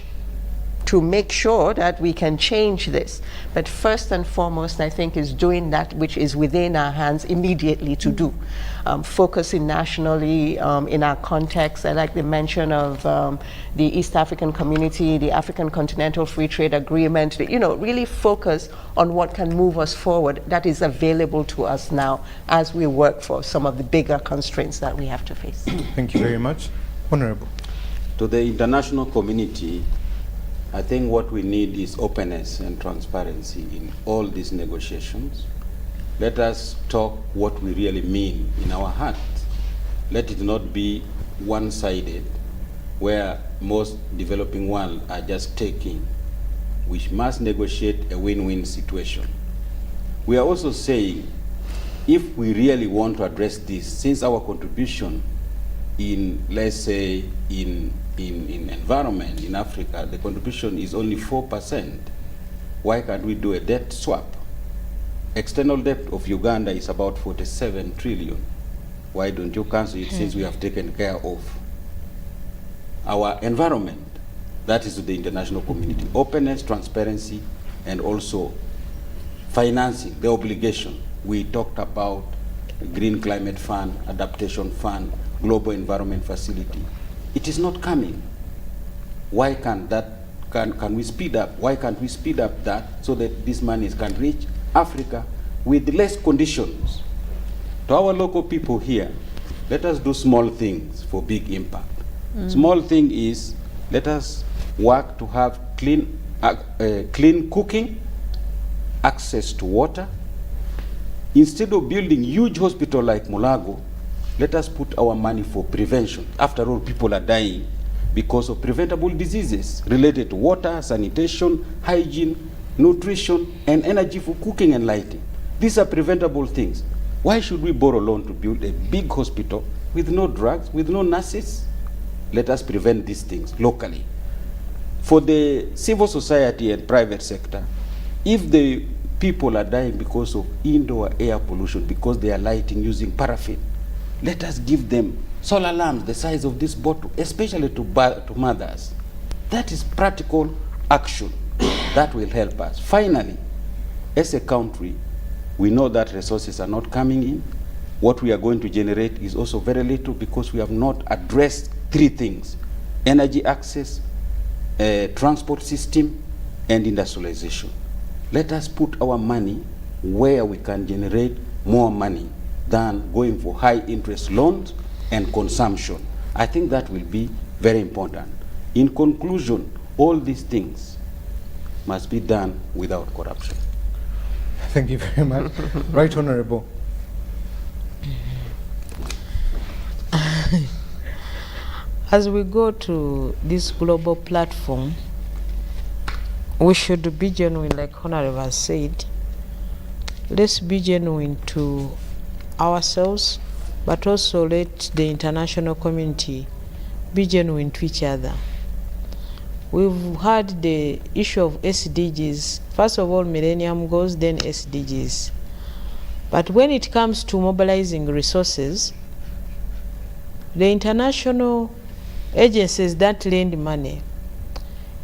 Speaker 5: to make sure that we can change this. But first and foremost, I think, is doing that which is within our hands immediately to do. Focusing nationally in our context. I like the mention of the East African Community, the African Continental Free Trade Agreement, really focus on what can move us forward that is available to us now as we work for some of the bigger constraints that we have to face.
Speaker 2: Thank you very much. Honorable.
Speaker 7: To the international community, I think what we need is openness and transparency in all these negotiations. Let us talk what we really mean in our heart. Let it not be one-sided, where most developing world are just taking. We must negotiate a win-win situation. We are also saying, if we really want to address this, since our contribution in, let's say, in environment in Africa, the contribution is only 4%. Why can't we do a debt swap? External debt of Uganda is about 47 trillion. Why don't you cancel it since we have taken care of our environment? That is the international community. Openness, transparency, and also financing, the obligation. We talked about Green Climate Fund, Adaptation Fund, Global Environment Facility. It is not coming. Why can't that, can we speed up? Why can't we speed up that so that this money can reach Africa with less conditions? To our local people here, let us do small things for big impact. Small thing is, let us work to have clean cooking, access to water. Instead of building huge hospital like Mulago, let us put our money for prevention. After all, people are dying because of preventable diseases related to water, sanitation, hygiene, nutrition, and energy for cooking and lighting. These are preventable things. Why should we borrow loan to build a big hospital with no drugs, with no nurses? Let us prevent these things locally. For the civil society and private sector, if the people are dying because of indoor air pollution, because they are lighting using paraffin, let us give them solar lamps the size of this bottle, especially to mothers. That is practical action that will help us. Finally, as a country, we know that resources are not coming in. What we are going to generate is also very little because we have not addressed three things: energy access, transport system, and industrialization. Let us put our money where we can generate more money than going for high interest loans and consumption. I think that will be very important. In conclusion, all these things must be done without corruption.
Speaker 2: Thank you very much. Right, Honorable.
Speaker 6: As we go to this global platform, we should be genuine, like Honorable has said. Let's be genuine to ourselves, but also let the international community be genuine to each other. We've had the issue of SDGs. First of all, Millennium Goals, then SDGs. But when it comes to mobilizing resources, the international agencies that lend money,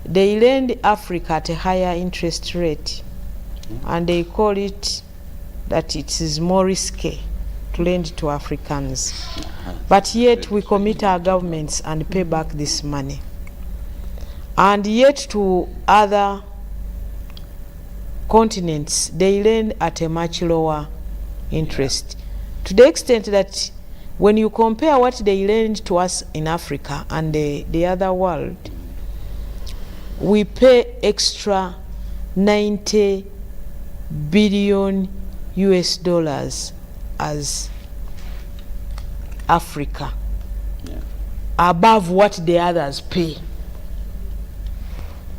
Speaker 6: they lend Africa at a higher interest rate, and they call it that it is more risky to lend to Africans. But yet we commit our governments and pay back this money. And yet to other continents, they lend at a much lower interest. To the extent that when you compare what they lend to us in Africa and the other world, we pay extra 90 billion US dollars as Africa, above what the others pay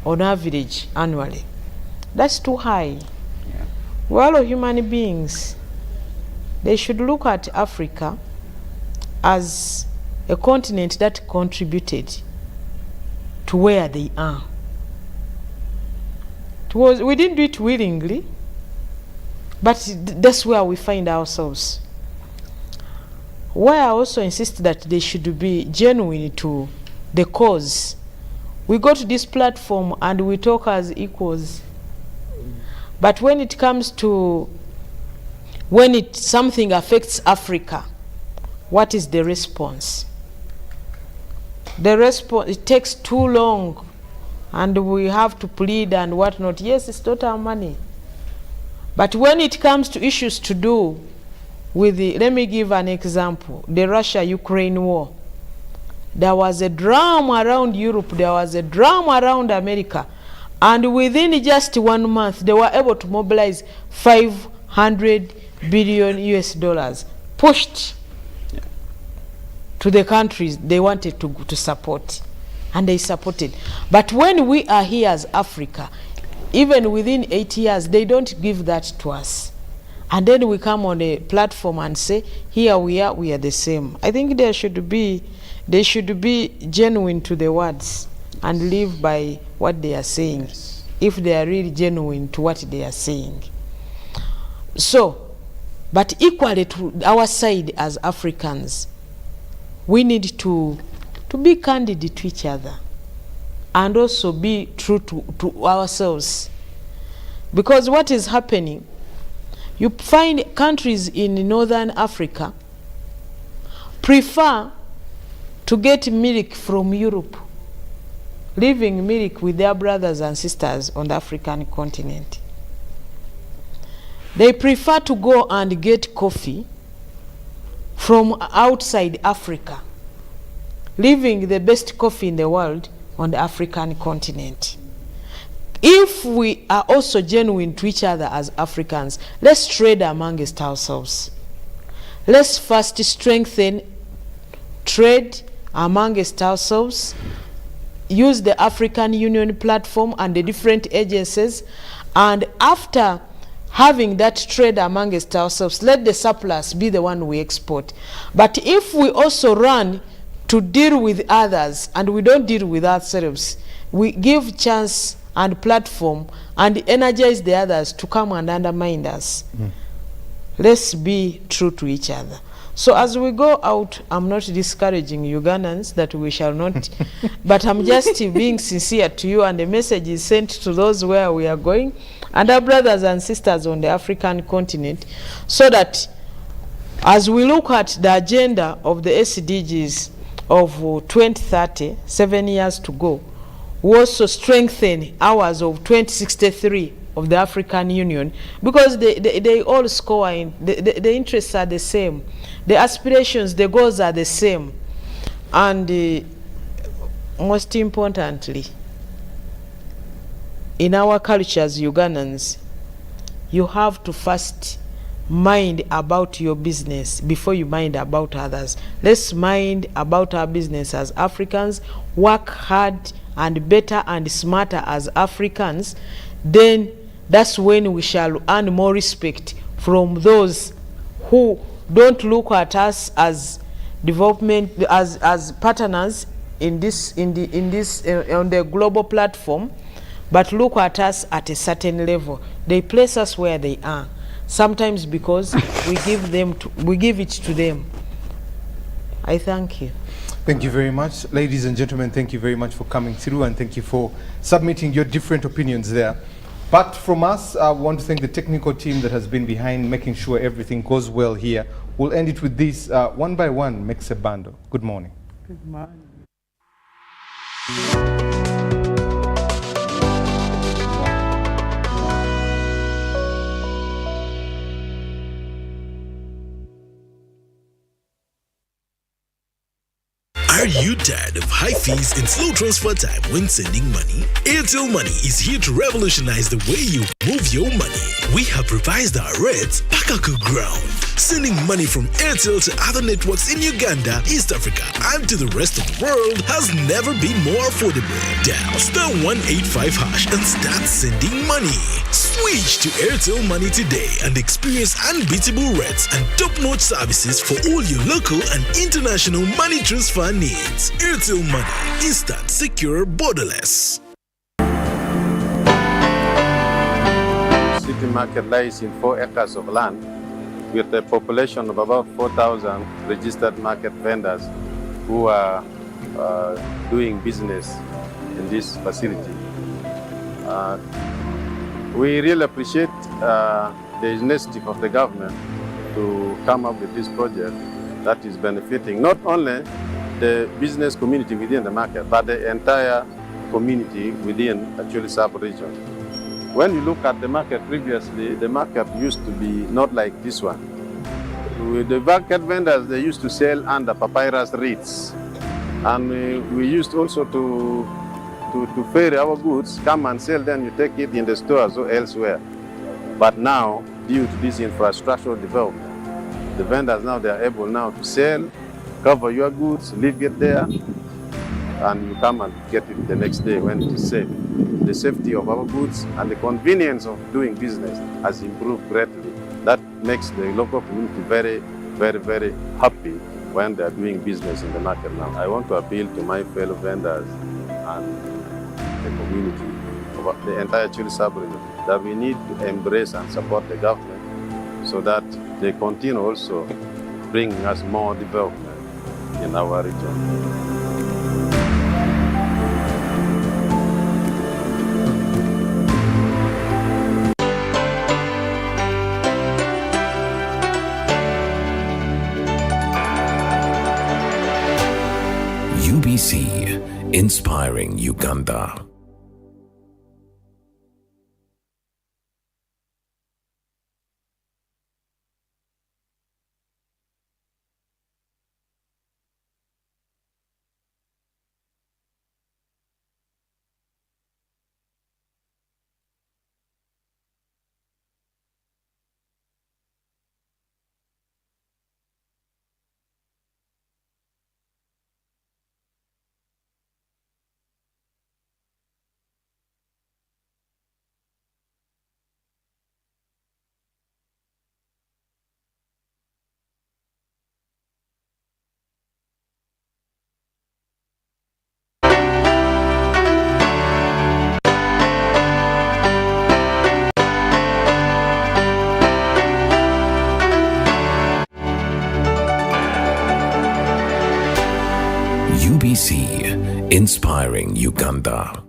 Speaker 6: on average annually. That's too high. We're all human beings. They should look at Africa as a continent that contributed to where they are. We didn't do it willingly, but that's where we find ourselves. Why I also insist that they should be genuine to the cause. We go to this platform and we talk as equals, but when it comes to something affects Africa, what is the response? The response, it takes too long, and we have to plead and whatnot. Yes, it's not our money. But when it comes to issues to do with let me give an example, the Russia-Ukraine war. There was a drama around Europe, there was a drama around America, and within just 1 month, they were able to mobilize 500 billion US dollars, pushed to the countries they wanted to support, and they supported. But when we are here as Africa, even within 8 years, they don't give that to us. And then we come on a platform and say, here we are the same. I think they should be genuine to the words and live by what they are saying, if they are really genuine to what they are saying. So, but equally to our side as Africans, we need to be candid to each other and also be true to ourselves. Because what is happening, you find countries in Northern Africa prefer to get milk from Europe, leaving milk with their brothers and sisters on the African continent. They prefer to go and get coffee from outside Africa, leaving the best coffee in the world on the African continent. If we are also genuine to each other as Africans, let's trade amongst ourselves. Let's first strengthen trade amongst ourselves, use the African Union platform and the different agencies, and after having that trade amongst ourselves, let the surplus be the one we export. But if we also run to deal with others and we don't deal with ourselves, we give chance and platform and energize the others to come and undermine us. Let's be true to each other. So as we go out, I'm not discouraging Ugandans that we shall not, but I'm just being sincere to you, and the message is sent to those where we are going and our brothers and sisters on the African continent, so that as we look at the agenda of the SDGs of 2030, 7 years to go, we also strengthen ours of 2063 of the African Union, because they all score in, the interests are the same, the aspirations, the goals are the same, and most importantly, in our culture as Ugandans, you have to first mind about your business before you mind about others. Let's mind about our business as Africans, work hard and better and smarter as Africans. Then that's when we shall earn more respect from those who don't look at us as development, as partners in this on the global platform, but look at us at a certain level. They place us where they are, sometimes because we give it to them. I thank you.
Speaker 2: Thank you very much. Ladies and gentlemen, thank you very much for coming through, and thank you for submitting your different opinions there. But from us, I want to thank the technical team that has been behind making sure everything goes well here. We'll end it with this, one by one, makes a bundle. Good morning.
Speaker 9: Good morning.
Speaker 1: Are you tired of high fees and slow transfer time when sending money? Airtel Money is here to revolutionize the way you move your money. We have revised our rates Pakaku ground. Sending money from Airtel to other networks in Uganda, East Africa, and to the rest of the world has never been more affordable. Dial *185# and start sending money. Switch to Airtel Money today and experience unbeatable rates and top-notch services for all your local and international money transfer needs. Airtel Money, instant, secure, borderless.
Speaker 14: City market lies in 4 acres of land with a population of about 4,000 registered market vendors who are doing business in this facility. We really appreciate the initiative of the government to come up with this project that is benefiting not only the business community within the market, but the entire community within actually sub-region. When you look at the market previously, the market used to be not like this one. With the market vendors, they used to sell under papyrus reeds. And we used also to ferry our goods, come and sell, then you take it in the stores or elsewhere. But now, due to this infrastructural development, the vendors now, they are able now to sell, cover your goods, leave it there, and you come and get it the next day when it is safe. The safety of our goods and the convenience of doing business has improved greatly. That makes the local community very, very, very happy when they are doing business in the market now. I want to appeal to my fellow vendors and the community, the entire Chile sub-region, that we need to embrace and support the government so that they continue also bringing us more development in our region.
Speaker 1: UBC, inspiring Uganda. UBC, inspiring Uganda.